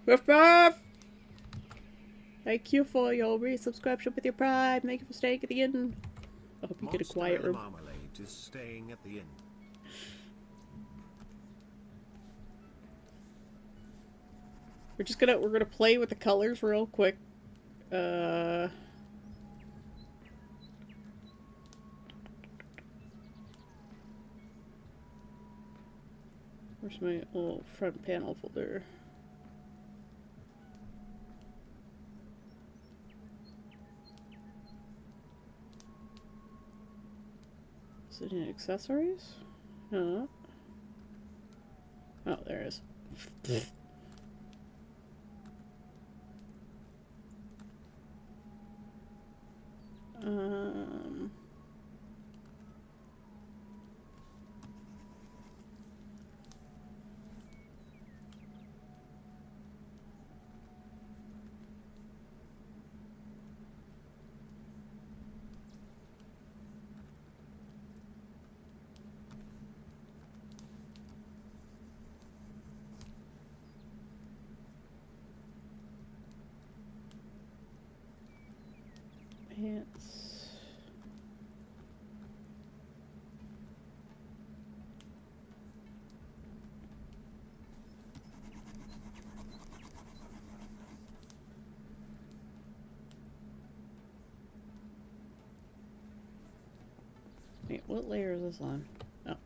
Speaker 1: Ruff ruff! Thank you for your resubscription with your prime. Thank you for staying at the end. I hope you get a quiet room.
Speaker 2: Marmalade is staying at the inn.
Speaker 1: We're gonna play with the colors real quick. Where's my little front panel folder? Is it in accessories? No. Oh, there it is. Pants. Wait, what layer is this on? Oh.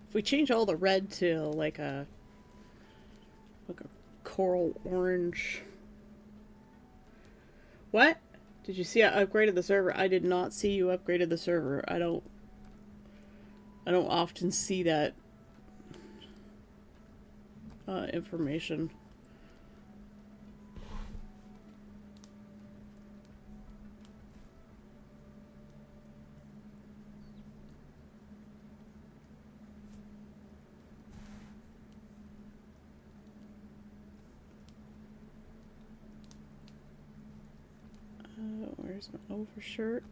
Speaker 1: If we change all the red to like a coral orange. What? Did you see I upgraded the server? I did not see you upgraded the server. I don't often see that information. Where's my overshirt?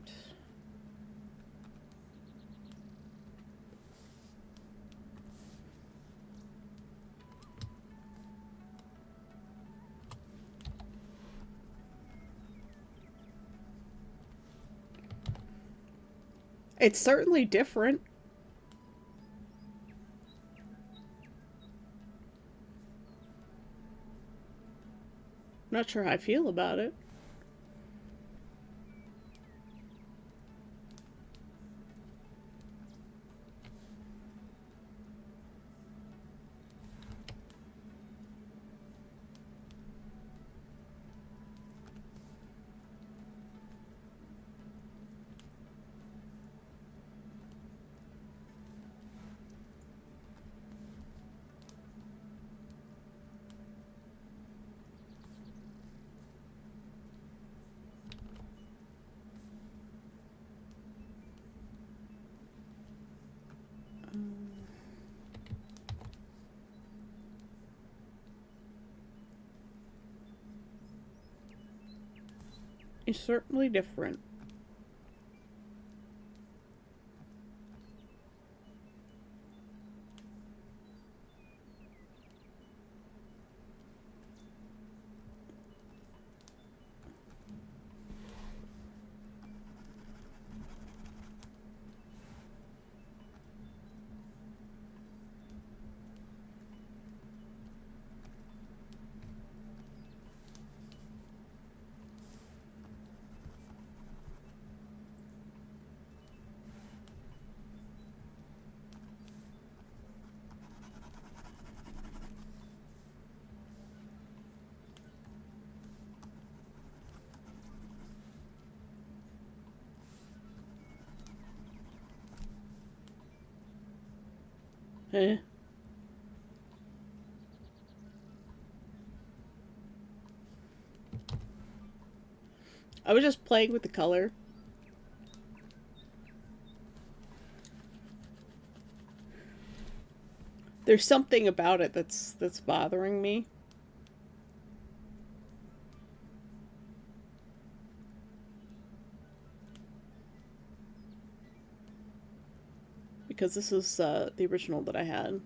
Speaker 1: It's certainly different. Not sure how I feel about it. It's certainly different. Eh. I was just playing with the color. There's something about it that's bothering me. Because this is the original that I had.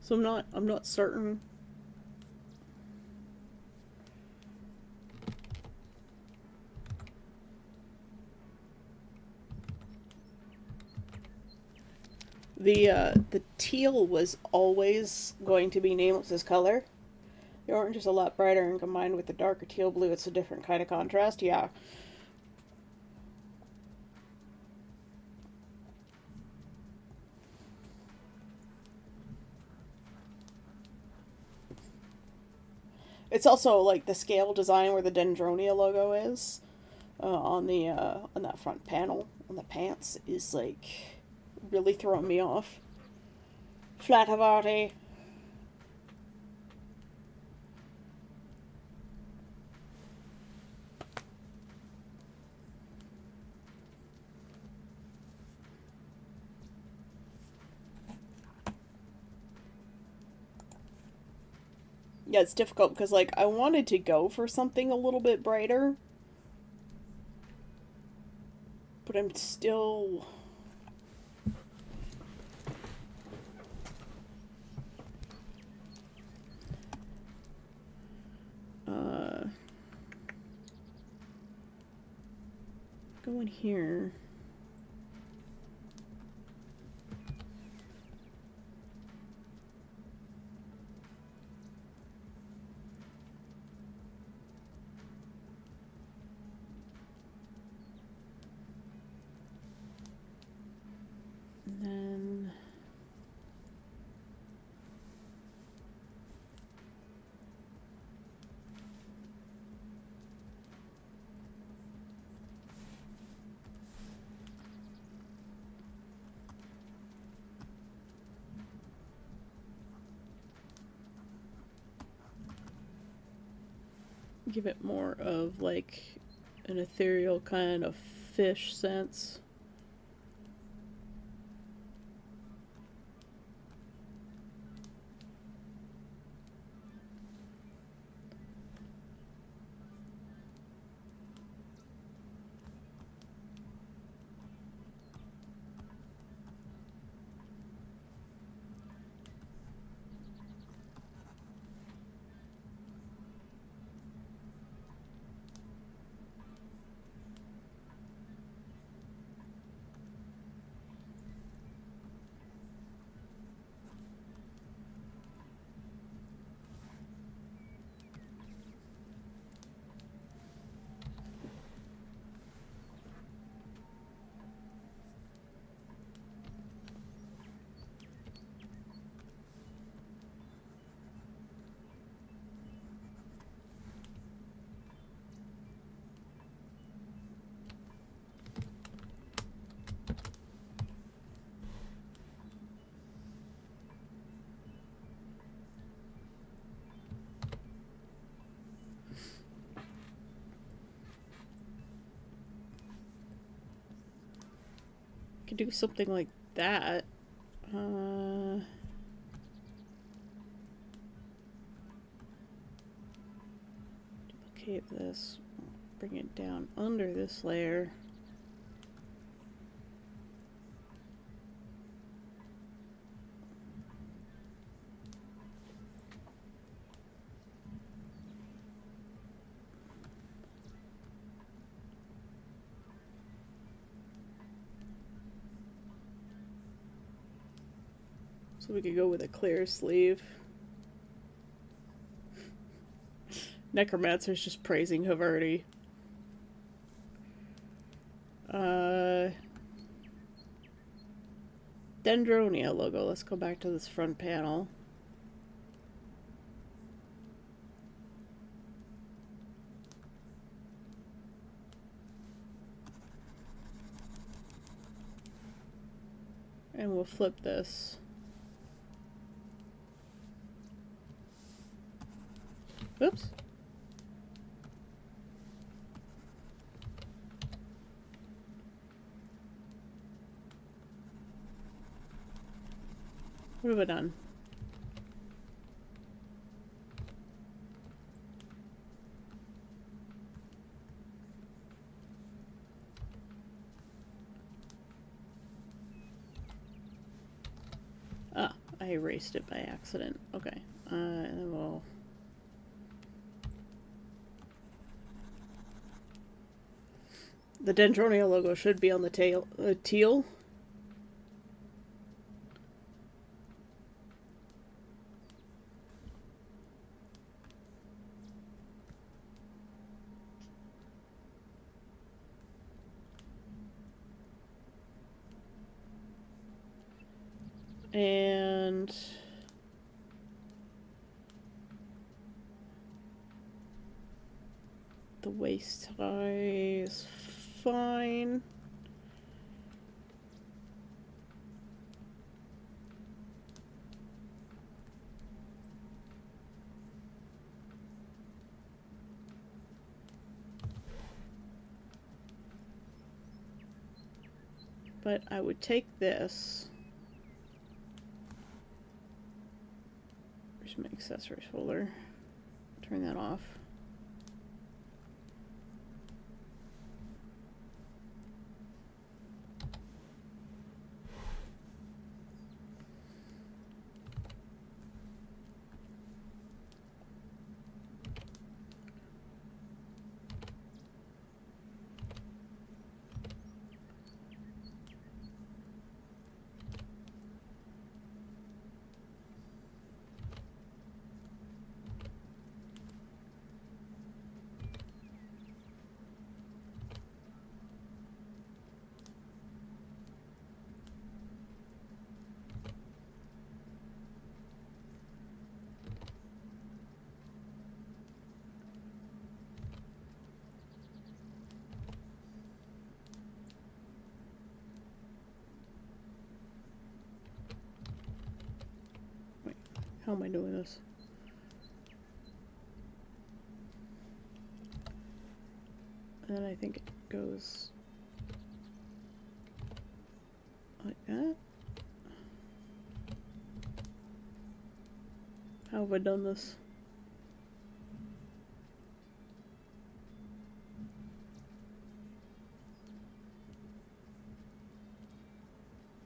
Speaker 1: So I'm not certain. The teal was always going to be Nameless's color. The orange is a lot brighter, and combined with the darker teal blue, it's a different kind of contrast. Yeah. It's also like the scale design where the Dendronia logo is on that front panel on the pants is like really throwing me off. Flatavati. Yeah, it's difficult because like I wanted to go for something a little bit brighter, but I'm still going here. And then give it more of like an ethereal kind of fish sense. Could do something like that. Duplicate this, bring it down under this layer. So we could go with a clear sleeve. Necromancer's just praising Haverty. Dendronia logo. Let's go back to this front panel. And we'll flip this. Oops. What have I done? Ah, I erased it by accident. Okay. And then we'll... The Dendronia logo should be on the tail, teal. And the waist tie is fine. But I would take this. Where's my accessories folder? Turn that off. How am I doing this? And then I think it goes like that. How have I done this?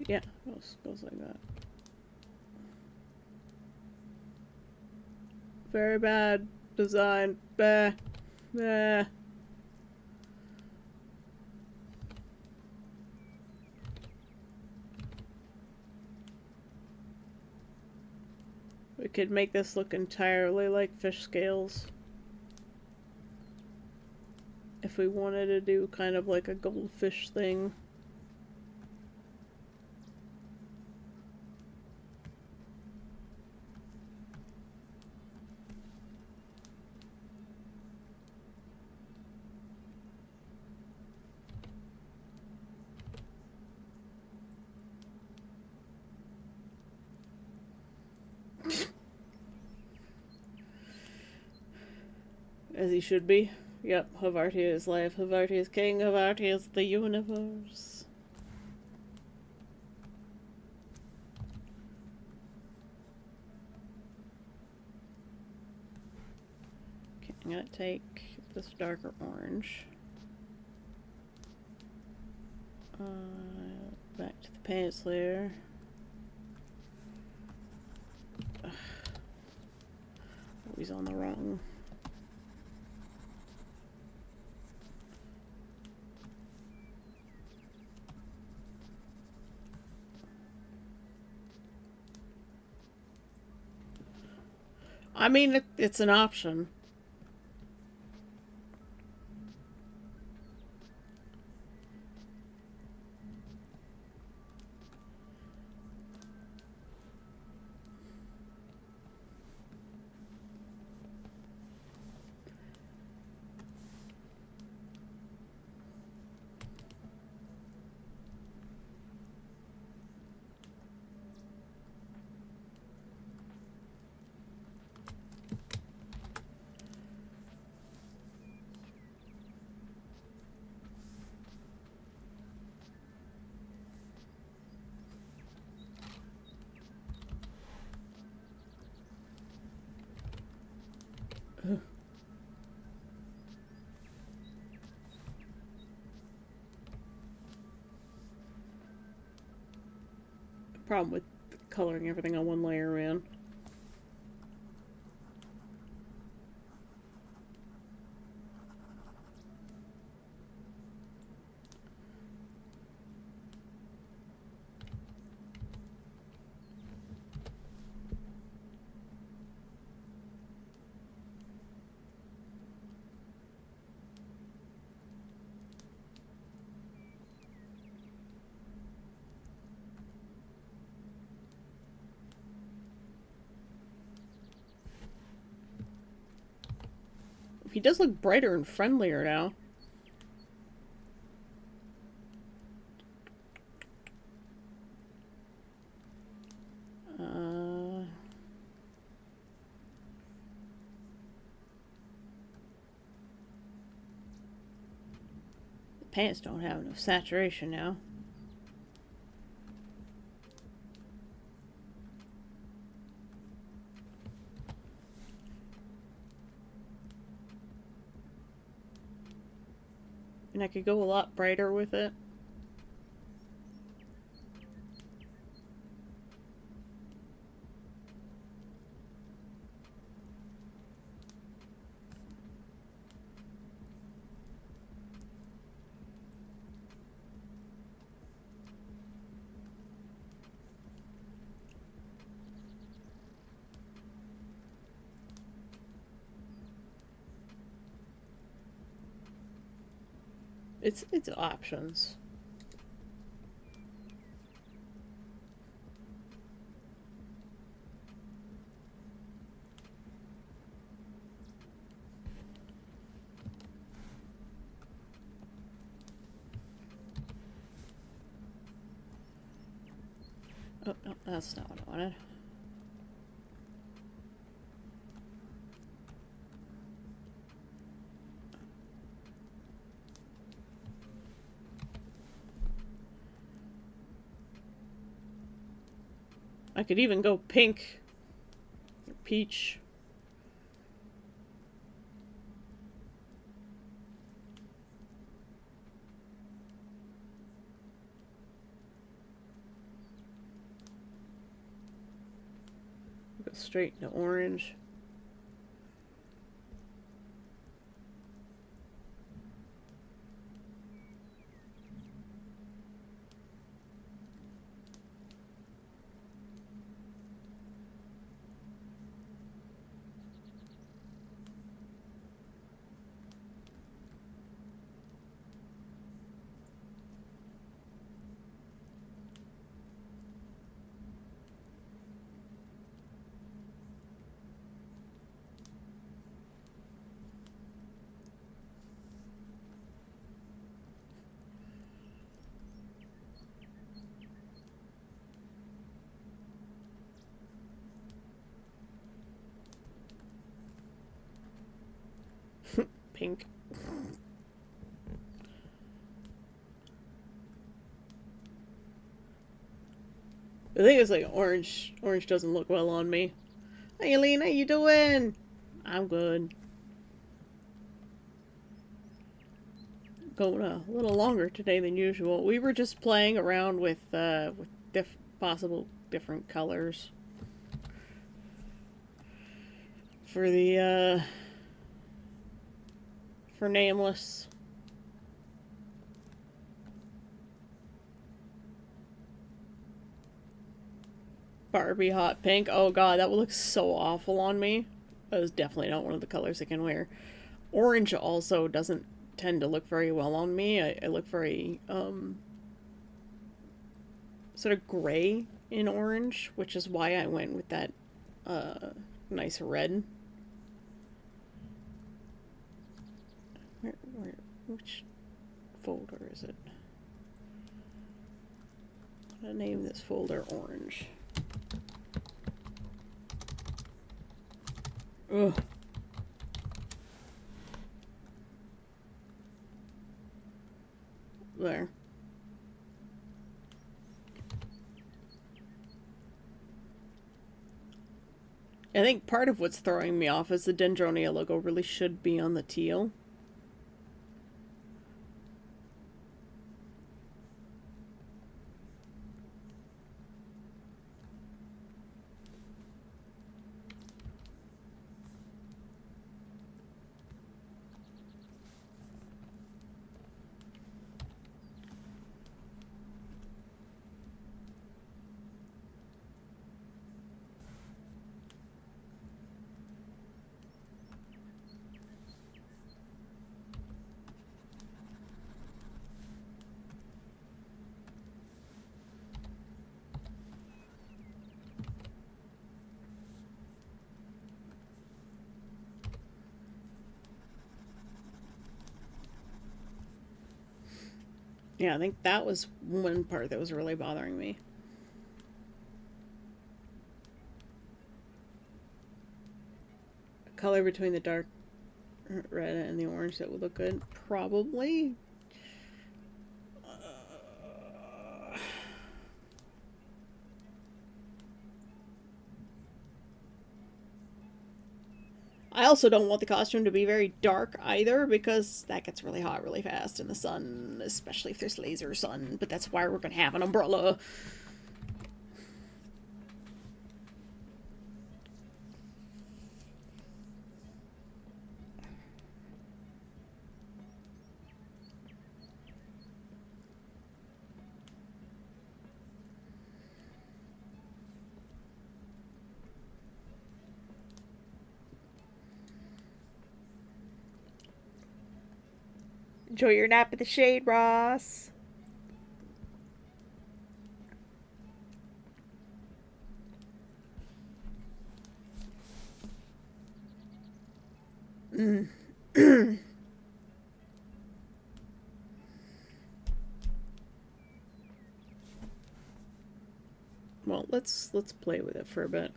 Speaker 1: Yeah, it goes like that. Very bad design. Bah. Bah. We could make this look entirely like fish scales. If we wanted to do kind of like a goldfish thing. As he should be. Yep, Havartia is life, Havartia is king, Havartia is the universe. Okay, I'm gonna take this darker orange. Back to the pants layer. Always on the wrong. I mean, it's an option. problem with coloring everything on one layer, man. He does look brighter and friendlier now. The pants don't have enough saturation now. And I could go a lot brighter with it. It's options. Oh, no, that's not what I wanted. I could even go pink or peach. Go straight into orange. Pink. The thing is, like, orange doesn't look well on me. Hey, Eileen, how you doing? I'm good. Going a little longer today than usual. We were just playing around with possible different colors for the for Nameless. Barbie hot pink. Oh god, that would look so awful on me. That is definitely not one of the colors I can wear. Orange also doesn't tend to look very well on me. I look very sort of gray in orange, which is why I went with that nice red. Which folder is it? I'm gonna name this folder orange. Ugh. There. I think part of what's throwing me off is the Dendronia logo really should be on the teal. Yeah, I think that was one part that was really bothering me. Color between the dark red and the orange that would look good? Probably. I also don't want the costume to be very dark either, because that gets really hot really fast in the sun, especially if there's laser sun. But that's why we're going to have an umbrella.
Speaker 3: Enjoy your nap in the shade, Ross.
Speaker 1: Well, let's play with it for a bit.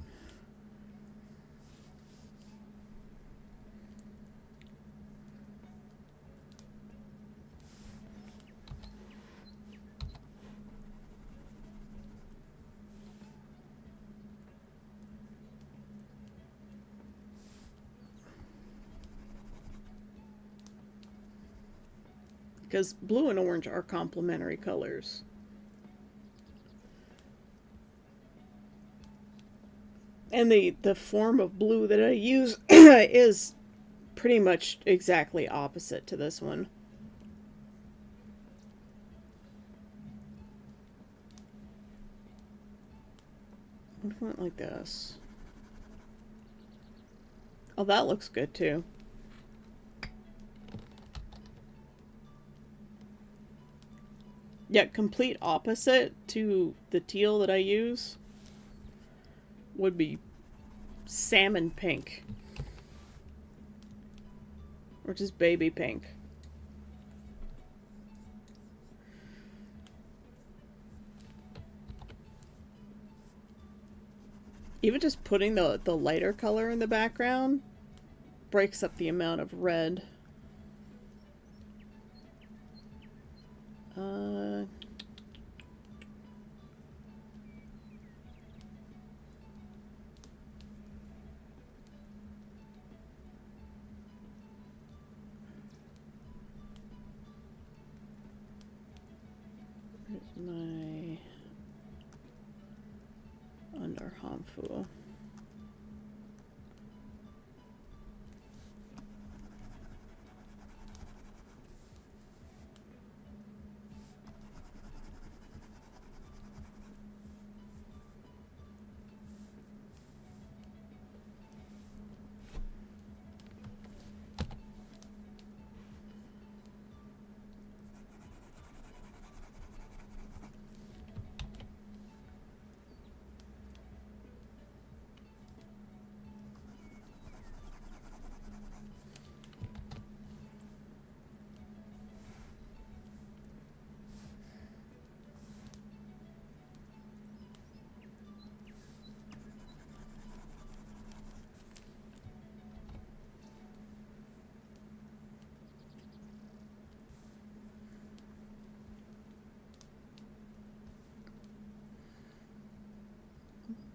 Speaker 1: Because blue and orange are complementary colors. And the form of blue that I use is pretty much exactly opposite to this one. What if I went like this? Oh, that looks good too. Yeah, complete opposite to the teal that I use would be salmon pink. Or just baby pink. Even just putting the lighter color in the background breaks up the amount of red. Here's my under Hanfu.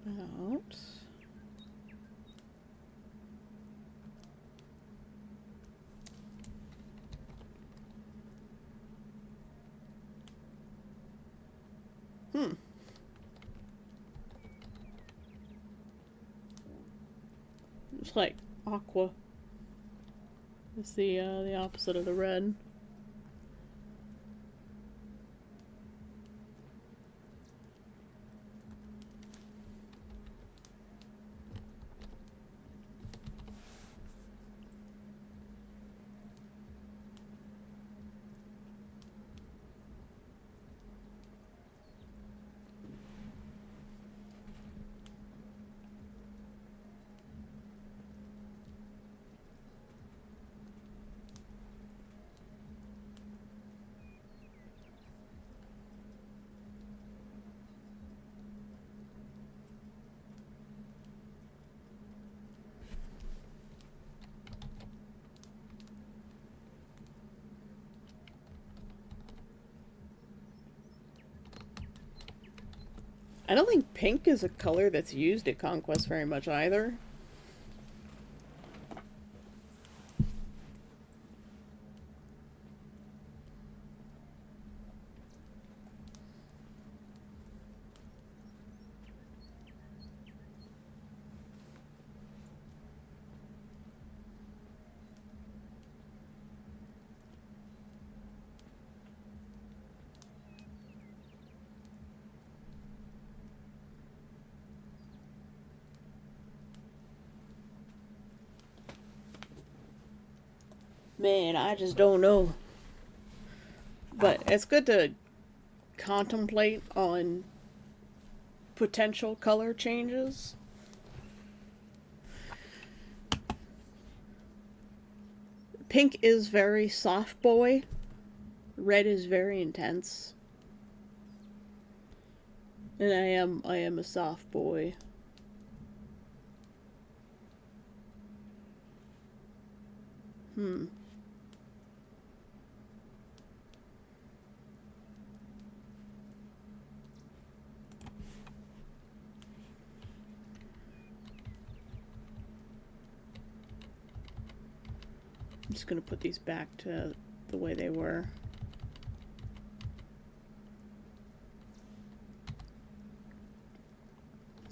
Speaker 1: About it's like aqua. It's the opposite of the red. I don't think pink is a color that's used at Conquest very much either. Man, I just don't know. But it's good to contemplate on potential color changes. Pink is very soft boy. Red is very intense. And I am a soft boy. I'm just gonna put these back to the way they were.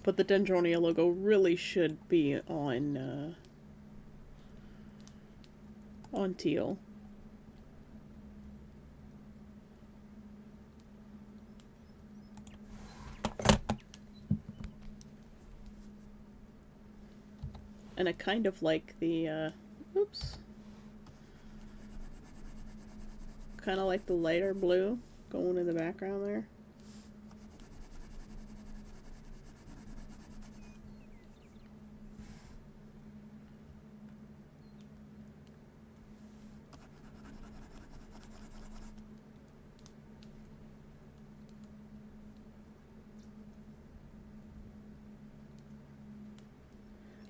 Speaker 1: But the Dendronia logo really should be on teal. And I kind of like the, oops. Kind of like the lighter blue going in the background there.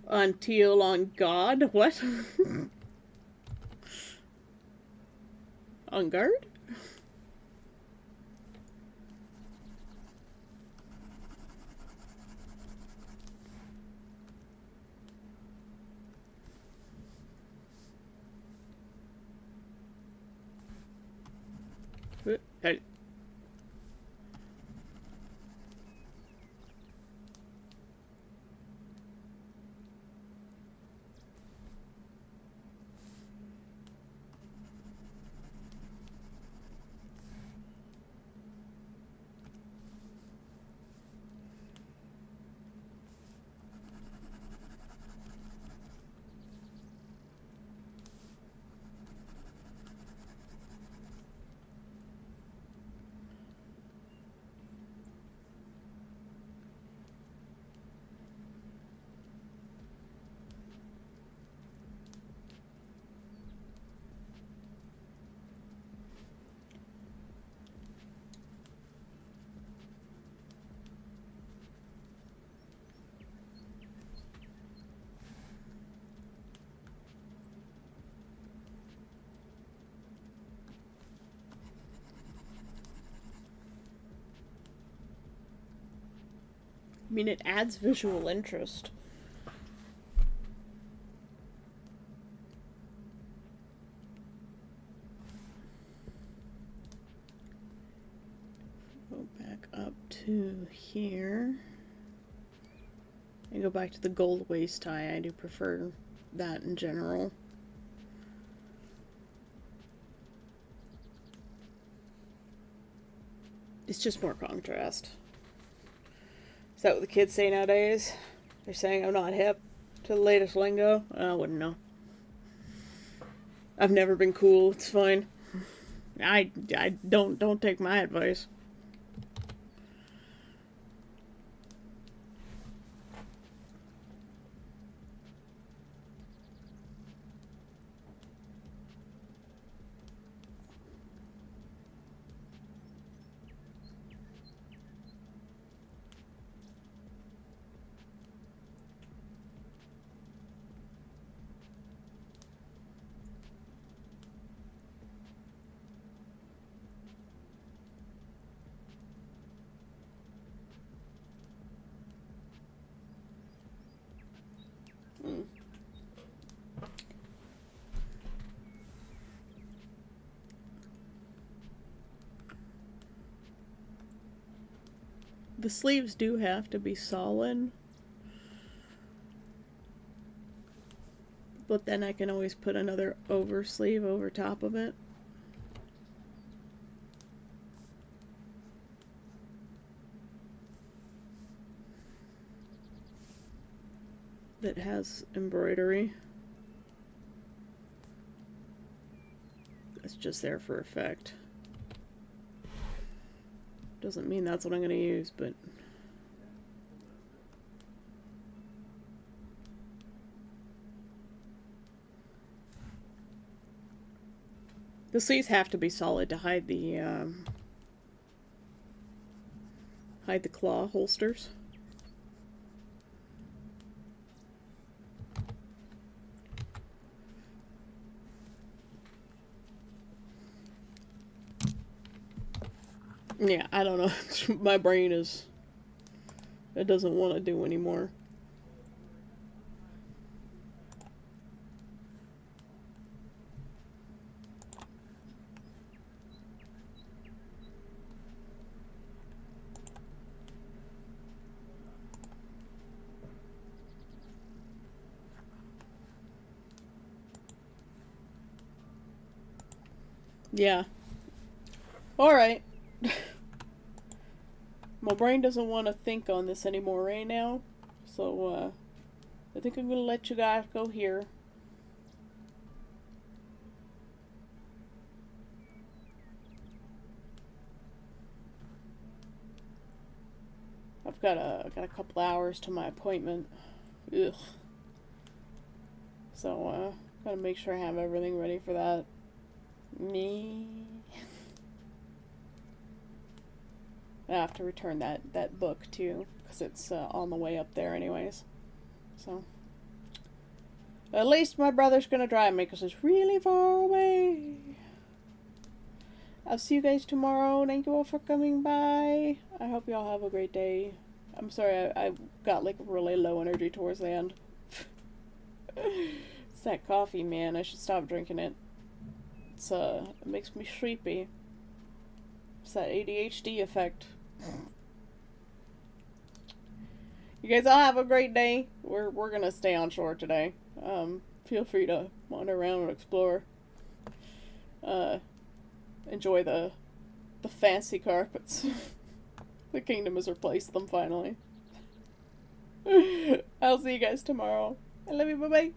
Speaker 1: On teal on God? What? On guard? Hey. I mean, it adds visual interest. Go back up to here. And go back to the gold waist tie. I do prefer that in general. It's just more contrast. Is that what the kids say nowadays? They're saying I'm not hip to the latest lingo? I wouldn't know. I've never been cool. It's fine. I don't take my advice. The sleeves do have to be solid. But then I can always put another oversleeve over top of it. That has embroidery. It's just there for effect. Doesn't mean that's what I'm going to use, but... The sleeves have to be solid to hide the claw holsters. Yeah, I don't know. My brain is... It doesn't want to do anymore. Yeah. Alright. My brain doesn't want to think on this anymore right now. So, I think I'm going to let you guys go here. I've got a couple hours to my appointment. Ugh. So, gotta make sure I have everything ready for that. Me. I have to return that book too, because it's on the way up there anyways. So, at least my brother's gonna drive me, because it's really far away. I'll see you guys tomorrow. Thank you all for coming by. I hope you all have a great day. I'm sorry I got like really low energy towards the end. It's that coffee, man. I should stop drinking it. It's it makes me sleepy. It's that ADHD effect. You guys all have a great day. We're gonna stay on shore today. Feel free to wander around and explore. Enjoy the fancy carpets. The kingdom has replaced them finally. I'll see you guys tomorrow. I love you. Bye bye.